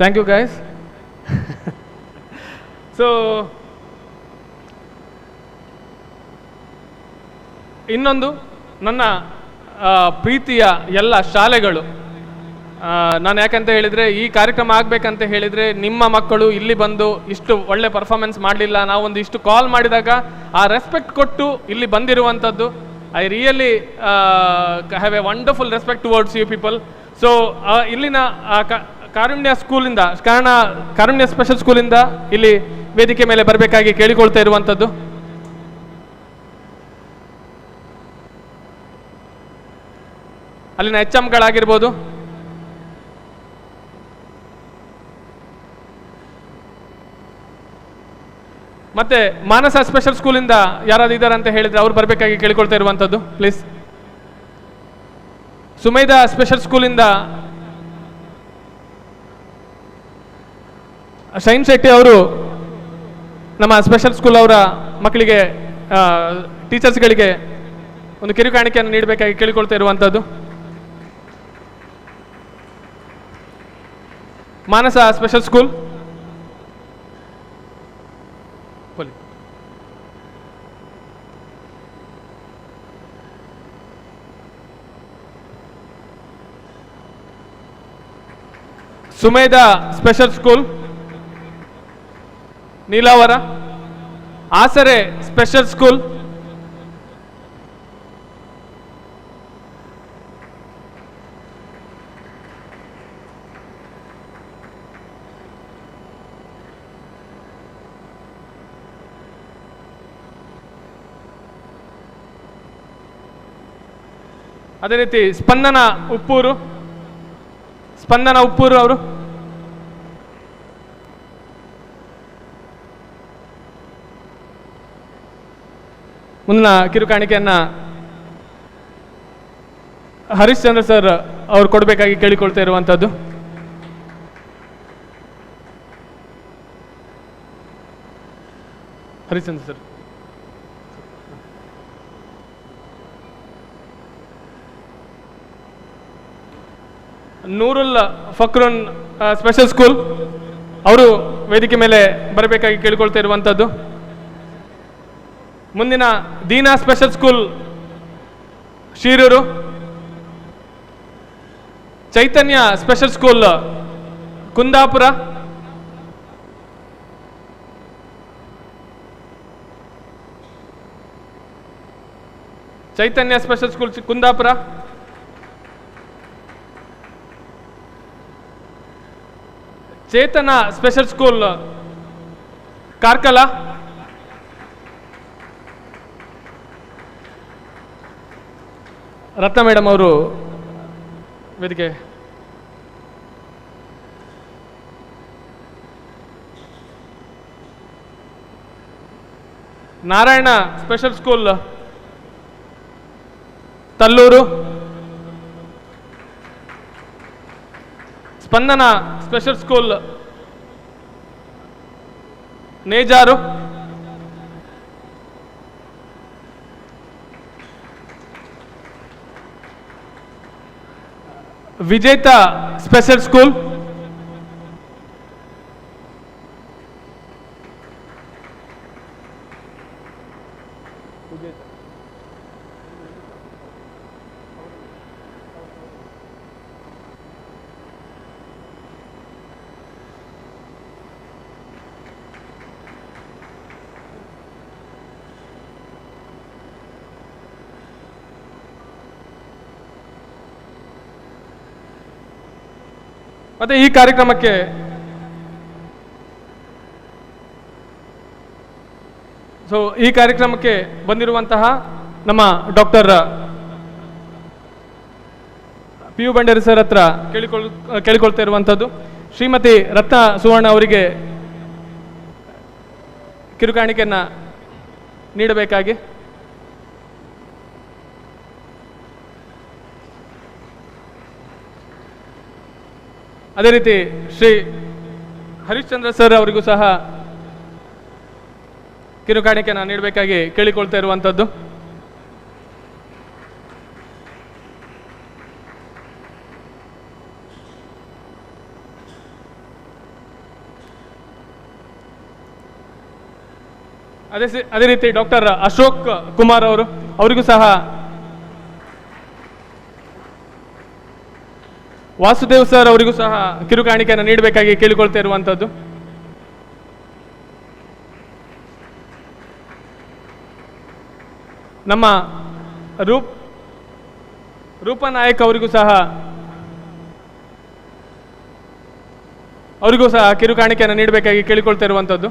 Thank you guys. So ಇನ್ನೊಂದು ನನ್ನ ಪ್ರೀತಿಯ ಎಲ್ಲ ಶಾಲೆಗಳು, ನಾನು ಯಾಕಂತ ಹೇಳಿದರೆ ಈ ಕಾರ್ಯಕ್ರಮ ಆಗಬೇಕಂತ ಹೇಳಿದರೆ ನಿಮ್ಮ ಮಕ್ಕಳು ಇಲ್ಲಿ ಬಂದು ಇಷ್ಟು ಒಳ್ಳೆ ಪರ್ಫಾರ್ಮೆನ್ಸ್ ಮಾಡಲಿಲ್ಲ, ನಾವೊಂದು ಇಷ್ಟು ಕಾಲ್ ಮಾಡಿದಾಗ ಆ ರೆಸ್ಪೆಕ್ಟ್ ಕೊಟ್ಟು ಇಲ್ಲಿ ಬಂದಿರುವಂಥದ್ದು. I really have a wonderful respect towards you people. So ಇಲ್ಲಿನ ಕಾರುಣ್ಯ ಸ್ಕೂಲಿಂದ, ಕಾರುಣ್ಯ ಸ್ಪೆಷಲ್ ಸ್ಕೂಲಿಂದ ಇಲ್ಲಿ ವೇದಿಕೆ ಮೇಲೆ ಬರಬೇಕಾಗಿ ಕೇಳಿಕೊಳ್ತಾ ಇರುವಂಥದ್ದು. ಅಲ್ಲಿನ HMಗಳಾಗಿರ್ಬೋದು, ಮತ್ತೆ ಮಾನಸ ಸ್ಪೆಷಲ್ ಸ್ಕೂಲಿಂದ ಯಾರಾದ್ರು ಇದ್ದಾರೆ ಅಂತ ಹೇಳಿದ್ರೆ ಅವ್ರು ಬರಬೇಕಾಗಿ ಕೇಳಿಕೊಳ್ತಾ ಇರುವಂಥದ್ದು ಪ್ಲೀಸ್. ಸುಮೇಧ ಸ್ಪೆಷಲ್ ಸ್ಕೂಲಿಂದ ಶೈನ್ ಶೆಟ್ಟಿ ಅವರು ನಮ್ಮ ಸ್ಪೆಷಲ್ ಸ್ಕೂಲ್ ಅವರ ಮಕ್ಕಳಿಗೆ ಟೀಚರ್ಸ್ಗಳಿಗೆ ಒಂದು ಕಿರುಕಾಣಿಕೆಯನ್ನು ನೀಡಬೇಕಾಗಿ ಕೇಳಿಕೊಳ್ತಾ ಇರುವಂಥದ್ದು. Manasa special school Sumedha special school Neelavara, Asare special school, ಅದೇ ರೀತಿ ಸ್ಪಂದನ ಉಪ್ಪೂರು ಅವರು, ಮುಂದಿನ ಕಿರುಕಾಣಿಕೆಯನ್ನ ಹರೀಶ್ ಚಂದ್ರ ಸರ್ ಅವರು ಕೊಡಬೇಕಾಗಿ ಕೇಳಿಕೊಳ್ತಾ ಇರುವಂಥದ್ದು. Harichandra sir. Noorul Fakrun special school ಅವರು ವೇದಿಕೆ ಮೇಲೆ ಬರಬೇಕಾಗಿ ಕೇಳಿಕೊಳ್ತಾ ಇರುವಂಥದ್ದು. ಮುಂದಿನ Deena special school Shiroor, Chaitanya special school Kundapura, Chaitanya special school Kundapura, Chetana special school Karkala, Ratna madam ಅವರು ವೇದಿಕೆ. Narayana special school Tallur, Spandana special school Nejar, Vijetha special school ಮತ್ತೆ ಈ ಕಾರ್ಯಕ್ರಮಕ್ಕೆ ಬಂದಿರುವಂತಹ ನಮ್ಮ doctor P U Bhandari sir ಹತ್ರ ಕೇಳಿಕೊಳ್ತಾ ಇರುವಂಥದ್ದು ಶ್ರೀಮತಿ ರತ್ನ ಸುವರ್ಣ ಅವರಿಗೆ ಕಿರುಕಾಣಿಕೆಯನ್ನು ನೀಡಬೇಕಾಗಿ. ಅದೇ ರೀತಿ ಶ್ರೀ ಹರಿಶ್ಚಂದ್ರ ಸರ್ ಅವರಿಗೂ ಸಹ ಕಿರುಕಾಣಿಕೆಯನ್ನು ನೀಡಬೇಕಾಗಿ ಕೇಳಿಕೊಳ್ತಾ ಇರುವಂಥದ್ದು. ಅದೇ ರೀತಿ ಡಾಕ್ಟರ್ ಅಶೋಕ್ ಕುಮಾರ್ ಅವರಿಗೂ ಸಹ, ವಾಸುದೇವ್ ಸರ್ ಅವರಿಗೂ ಸಹ ಕಿರುಕಾಣಿಕೆಯನ್ನು ನೀಡಬೇಕಾಗಿ ಕೇಳಿಕೊಳ್ತಾ ಇರುವಂಥದ್ದು. ನಮ್ಮ ರೂಪನಾಯಕ್ ಅವರಿಗೂ ಸಹ ಕಿರುಕಾಣಿಕೆಯನ್ನು ನೀಡಬೇಕಾಗಿ ಕೇಳಿಕೊಳ್ತಾ ಇರುವಂಥದ್ದು.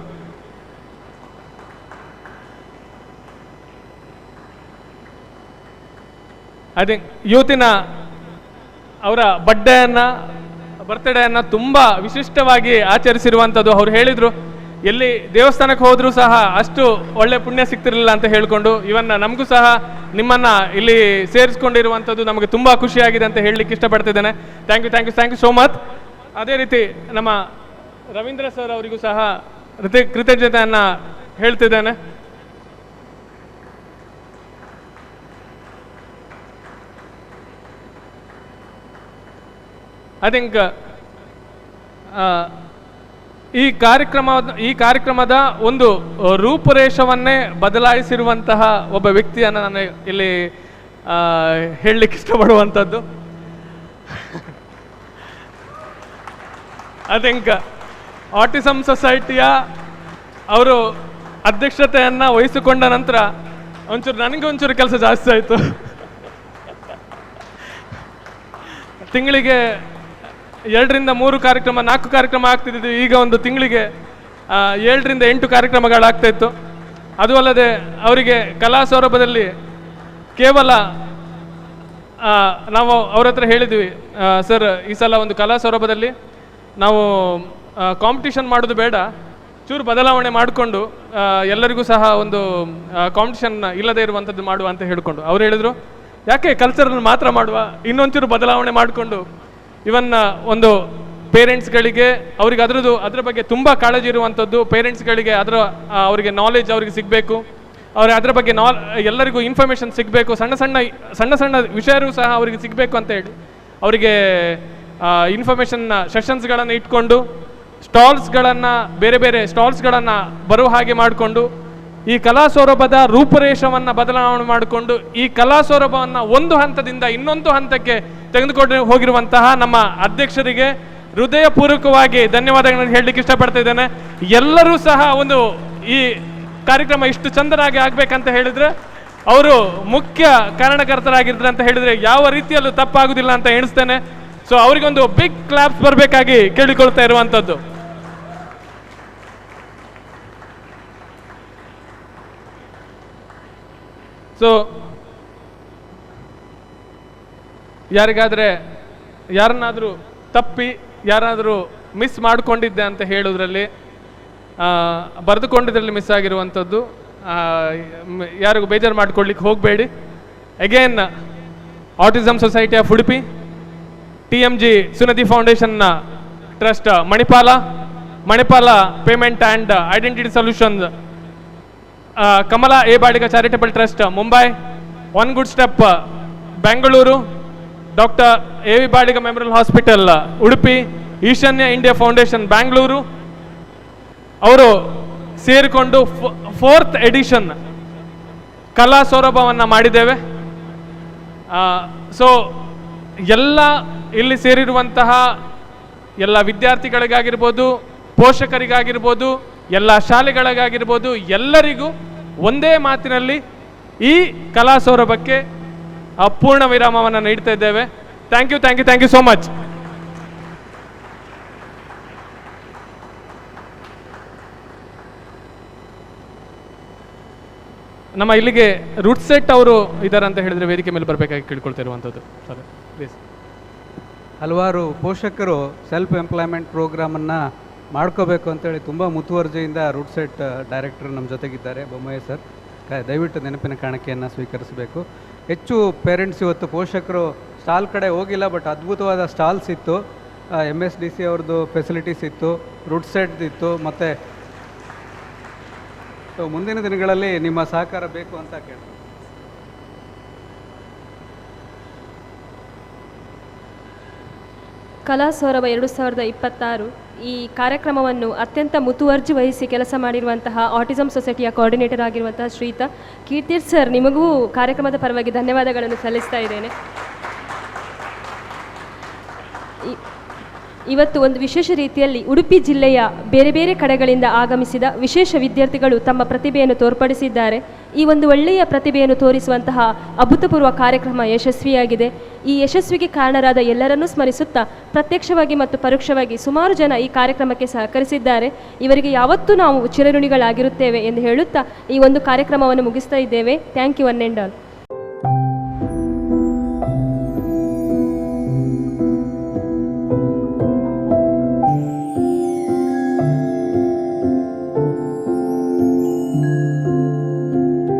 ಅದೇ ಯೂತಿನ ಅವರ ಬರ್ತ್ಡೇಯನ್ನು ತುಂಬ ವಿಶಿಷ್ಟವಾಗಿ ಆಚರಿಸಿರುವಂಥದ್ದು. ಅವ್ರು ಹೇಳಿದರು, ಎಲ್ಲಿ ದೇವಸ್ಥಾನಕ್ಕೆ ಹೋದರೂ ಸಹ ಅಷ್ಟು ಒಳ್ಳೆ ಪುಣ್ಯ ಸಿಗ್ತಿರಲಿಲ್ಲ ಅಂತ ಹೇಳಿಕೊಂಡು, ಇವನ್ನ ನಮಗೂ ಸಹ ನಿಮ್ಮನ್ನು ಇಲ್ಲಿ ಸೇರಿಸ್ಕೊಂಡಿರುವಂಥದ್ದು ನಮಗೆ ತುಂಬ ಖುಷಿಯಾಗಿದೆ ಅಂತ ಹೇಳಲಿಕ್ಕೆ ಇಷ್ಟಪಡ್ತಿದ್ದೇನೆ. Thank you so much. ಅದೇ ರೀತಿ ನಮ್ಮ ರವೀಂದ್ರ ಸರ್ ಅವರಿಗೂ ಸಹ ಕೃತಜ್ಞತೆಯನ್ನು ಹೇಳ್ತಿದ್ದೇನೆ. ಐ ಥಿಂಕ್ ಈ ಕಾರ್ಯಕ್ರಮದ ಒಂದು ರೂಪುರೇಷವನ್ನೇ ಬದಲಾಯಿಸಿರುವಂತಹ ಒಬ್ಬ ವ್ಯಕ್ತಿಯನ್ನು ನಾನು ಇಲ್ಲಿ ಹೇಳಲಿಕ್ಕೆ ಇಷ್ಟಪಡುವಂಥದ್ದು. ಐ ಥಿಂಕ್ ಆಟಿಸಮ್ ಸೊಸೈಟಿಯ ಅವರು ಅಧ್ಯಕ್ಷತೆಯನ್ನು ವಹಿಸಿಕೊಂಡ ನಂತರ ನನಗೆ ಒಂಚೂರು ಕೆಲಸ ಜಾಸ್ತಿ ಆಯಿತು. ತಿಂಗಳಿಗೆ 2 ರಿಂದ 3 ಕಾರ್ಯಕ್ರಮ, 4 ಕಾರ್ಯಕ್ರಮ ಆಗ್ತಿದ್ವಿ. ಈಗ ಒಂದು ತಿಂಗಳಿಗೆ 7 ರಿಂದ 8 ಕಾರ್ಯಕ್ರಮಗಳಾಗ್ತಾ ಇತ್ತು. ಅದು ಅಲ್ಲದೆ ಅವರಿಗೆ ಕಲಾ ಸೌರಭದಲ್ಲಿ ಕೇವಲ ನಾವು ಅವ್ರ ಹತ್ರ ಹೇಳಿದ್ವಿ, ಸರ್ ಈ ಸಲ ಒಂದು ಕಲಾ ಸೌರಭದಲ್ಲಿ ನಾವು ಕಾಂಪಿಟಿಷನ್ ಮಾಡೋದು ಬೇಡ, ಚೂರು ಬದಲಾವಣೆ ಮಾಡಿಕೊಂಡು ಎಲ್ಲರಿಗೂ ಸಹ ಒಂದು ಕಾಂಪಿಟಿಷನ್ ಇಲ್ಲದೇ ಇರುವಂಥದ್ದು ಮಾಡುವ ಅಂತ ಹೇಳಿಕೊಂಡು ಅವ್ರು ಹೇಳಿದರು, ಯಾಕೆ ಕಲ್ಚರಲ್ ಮಾತ್ರ ಮಾಡುವ, ಇನ್ನೊಂಚೂರು ಬದಲಾವಣೆ ಮಾಡಿಕೊಂಡು ಇವನ್ನ ಒಂದು ಪೇರೆಂಟ್ಸ್ಗಳಿಗೆ ಅವ್ರಿಗೆ ಅದ್ರ ಬಗ್ಗೆ ತುಂಬ ಕಾಳಜಿ ಇರುವಂಥದ್ದು. ಪೇರೆಂಟ್ಸ್ಗಳಿಗೆ ಅವರಿಗೆ ನಾಲೆಜ್ ಅವ್ರಿಗೆ ಸಿಗಬೇಕು, ಅವ್ರಿಗೆ ಅದ್ರ ಬಗ್ಗೆ ಎಲ್ಲರಿಗೂ ಇನ್ಫಾರ್ಮೇಷನ್ ಸಿಗಬೇಕು, ಸಣ್ಣ ಸಣ್ಣ ವಿಷಯರೂ ಸಹ ಅವರಿಗೆ ಸಿಗಬೇಕು ಅಂತ ಹೇಳಿ ಅವರಿಗೆ ಇನ್ಫಾರ್ಮೇಷನ್ ಸೆಷನ್ಸ್ಗಳನ್ನು ಇಟ್ಕೊಂಡು ಬೇರೆ ಬೇರೆ ಸ್ಟಾಲ್ಸ್ಗಳನ್ನು ಬರುವ ಹಾಗೆ ಮಾಡಿಕೊಂಡು ಈ ಕಲಾ ಸೌರಭದ ರೂಪುರೇಷವನ್ನು ಬದಲಾವಣೆ ಮಾಡಿಕೊಂಡು ಈ ಕಲಾ ಸೌರಭವನ್ನು ಒಂದು ಹಂತದಿಂದ ಇನ್ನೊಂದು ಹಂತಕ್ಕೆ ತೆಗೆದುಕೊಂಡು ಹೋಗಿರುವಂತಹ ನಮ್ಮ ಅಧ್ಯಕ್ಷರಿಗೆ ಹೃದಯಪೂರ್ವಕವಾಗಿ ಧನ್ಯವಾದಗಳನ್ನು ಹೇಳಲಿಕ್ಕೆ ಇಷ್ಟಪಡ್ತಾ ಇದ್ದೇನೆ. ಎಲ್ಲರೂ ಸಹ ಈ ಕಾರ್ಯಕ್ರಮ ಇಷ್ಟು ಚಂದನಾಗಿ ಆಗ್ಬೇಕಂತ ಹೇಳಿದ್ರೆ ಅವರು ಮುಖ್ಯ ಕಾರಣಕರ್ತರಾಗಿರ್ತಾರೆ ಅಂತ ಹೇಳಿದ್ರೆ ಯಾವ ರೀತಿಯಲ್ಲೂ ತಪ್ಪಾಗುದಿಲ್ಲ ಅಂತ ಎಣಿಸ್ತೇನೆ. ಸೊ ಅವರಿಗೊಂದು ಬಿಗ್ ಕ್ಲಾಪ್ಸ್ ಬರಬೇಕಾಗಿ ಕೇಳಿಕೊಳ್ತಾ ಇರುವಂಥದ್ದು. ಸೊ ಯಾರನ್ನಾದರೂ ಯಾರಾದರೂ ಮಿಸ್ ಮಾಡಿಕೊಂಡಿದ್ದೆ ಅಂತ ಹೇಳೋದ್ರಲ್ಲಿ ಬರೆದುಕೊಂಡಿದ್ರಲ್ಲಿ ಮಿಸ್ ಆಗಿರುವಂಥದ್ದು, ಯಾರಿಗೂ ಬೇಜಾರು ಮಾಡ್ಕೊಳ್ಳಿಕ್ಕೆ ಹೋಗಬೇಡಿ. Again autism society of Udupi, TMG Sunidhi foundation trust Manipal payment and identity solutions, Kamala A Baliga charitable trust Mumbai, one good step Bengaluru, doctor AV Baliga memorial hospital Udupi, Ishanya India foundation Bangalore ಅವರು ಸೇರಿಕೊಂಡು 4th ಎಡಿಷನ್ ಕಲಾ ಸೌರಭವನ್ನು ಮಾಡಿದ್ದೇವೆ. ಸೊ ಎಲ್ಲ ಇಲ್ಲಿ ಸೇರಿರುವಂತಹ ಎಲ್ಲ ವಿದ್ಯಾರ್ಥಿಗಳಿಗಾಗಿರ್ಬೋದು, ಪೋಷಕರಿಗಾಗಿರ್ಬೋದು, ಎಲ್ಲ ಶಾಲೆಗಳಿಗಾಗಿರ್ಬೋದು, ಎಲ್ಲರಿಗೂ ಒಂದೇ ಮಾತಿನಲ್ಲಿ ಈ ಕಲಾ ಸೌರಭಕ್ಕೆ ಪೂರ್ಣ ವಿರಾಮವನ್ನು ನೀಡ್ತಾ ಇದ್ದೇವೆ. Thank you so much. ನಮ್ಮ ಇಲ್ಲಿಗೆ ರೂಟ್ ಸೆಟ್ ಅವರು ಇದ್ದಾರೆ ಅಂತ ಹೇಳಿದ್ರೆ ವೇದಿಕೆ ಮೇಲೆ ಬರಬೇಕಾಗಿ ಕೇಳ್ಕೊಳ್ತಾ ಇರುವಂಥದ್ದು. Sir please. ಹಲವಾರು ಪೋಷಕರು ಸೆಲ್ಫ್ ಎಂಪ್ಲಾಯ್ಮೆಂಟ್ ಪ್ರೋಗ್ರಾಮನ್ನು ಮಾಡ್ಕೋಬೇಕು ಅಂತೇಳಿ ತುಂಬ ಮುತುವರ್ಜಿಯಿಂದ ರೂಟ್ ಸೆಟ್ ಡೈರೆಕ್ಟರ್ ನಮ್ಮ ಜೊತೆಗಿದ್ದಾರೆ, ಬೊಮ್ಮಯ್ಯ ಸರ್. ದಯವಿಟ್ಟು ನೆನಪಿನ ಕಾಣಿಕೆಯನ್ನು ಸ್ವೀಕರಿಸಬೇಕು. ಹೆಚ್ಚು ಪೇರೆಂಟ್ಸ್ ಇವತ್ತು ಪೋಷಕರು ಸ್ಟಾಲ್ ಕಡೆ ಹೋಗಿಲ್ಲ, ಬಟ್ ಅದ್ಭುತವಾದ ಸ್ಟಾಲ್ಸ್ ಇತ್ತು. MSDC ಅವ್ರದ್ದು ಫೆಸಿಲಿಟೀಸ್ ಇತ್ತು, ರೂಟ್ ಸೆಟ್ ಇತ್ತು. ಮತ್ತು ಮುಂದಿನ ದಿನಗಳಲ್ಲಿ ನಿಮ್ಮ ಸಹಕಾರ ಬೇಕು ಅಂತ ಕೇಳ್ತೀನಿ. ಕಲಾ ಸೌರಭ 2026 ಈ ಕಾರ್ಯಕ್ರಮವನ್ನು ಅತ್ಯಂತ ಮುತುವರ್ಜಿ ವಹಿಸಿ ಕೆಲಸ ಮಾಡಿರುವಂತಹ ಆಟಿಸಮ್ ಸೊಸೈಟಿಯ ಕೋಆರ್ಡಿನೇಟರ್ ಆಗಿರುವಂತಹ ಶ್ರೀಯುತ ಕೀರ್ತಿರ್ ಸರ್, ನಿಮಗೂ ಕಾರ್ಯಕ್ರಮದ ಪರವಾಗಿ ಧನ್ಯವಾದಗಳನ್ನು ಸಲ್ಲಿಸ್ತಾ ಇದ್ದೇನೆ. ಇವತ್ತು ಒಂದು ವಿಶೇಷ ರೀತಿಯಲ್ಲಿ ಉಡುಪಿ ಜಿಲ್ಲೆಯ ಬೇರೆ ಬೇರೆ ಕಡೆಗಳಿಂದ ಆಗಮಿಸಿದ ವಿಶೇಷ ವಿದ್ಯಾರ್ಥಿಗಳು ತಮ್ಮ ಪ್ರತಿಭೆಯನ್ನು ತೋರ್ಪಡಿಸಿದ್ದಾರೆ. ಈ ಒಂದು ಒಳ್ಳೆಯ ಪ್ರತಿಭೆಯನ್ನು ತೋರಿಸುವಂತಹ ಅಭೂತಪೂರ್ವ ಕಾರ್ಯಕ್ರಮ ಯಶಸ್ವಿಯಾಗಿದೆ. ಈ ಯಶಸ್ವಿಗೆ ಕಾರಣರಾದ ಎಲ್ಲರನ್ನೂ ಸ್ಮರಿಸುತ್ತಾ ಪ್ರತ್ಯಕ್ಷವಾಗಿ ಮತ್ತು ಪರೋಕ್ಷವಾಗಿ ಸುಮಾರು ಜನ ಈ ಕಾರ್ಯಕ್ರಮಕ್ಕೆ ಸಹಕರಿಸಿದ್ದಾರೆ. ಇವರಿಗೆ ಯಾವತ್ತೂ ನಾವು ಚಿರಋಣಿಗಳಾಗಿರುತ್ತೇವೆ ಎಂದು ಹೇಳುತ್ತಾ ಈ ಒಂದು ಕಾರ್ಯಕ್ರಮವನ್ನು ಮುಗಿಸ್ತಾ ಇದ್ದೇವೆ. Thank you one and all.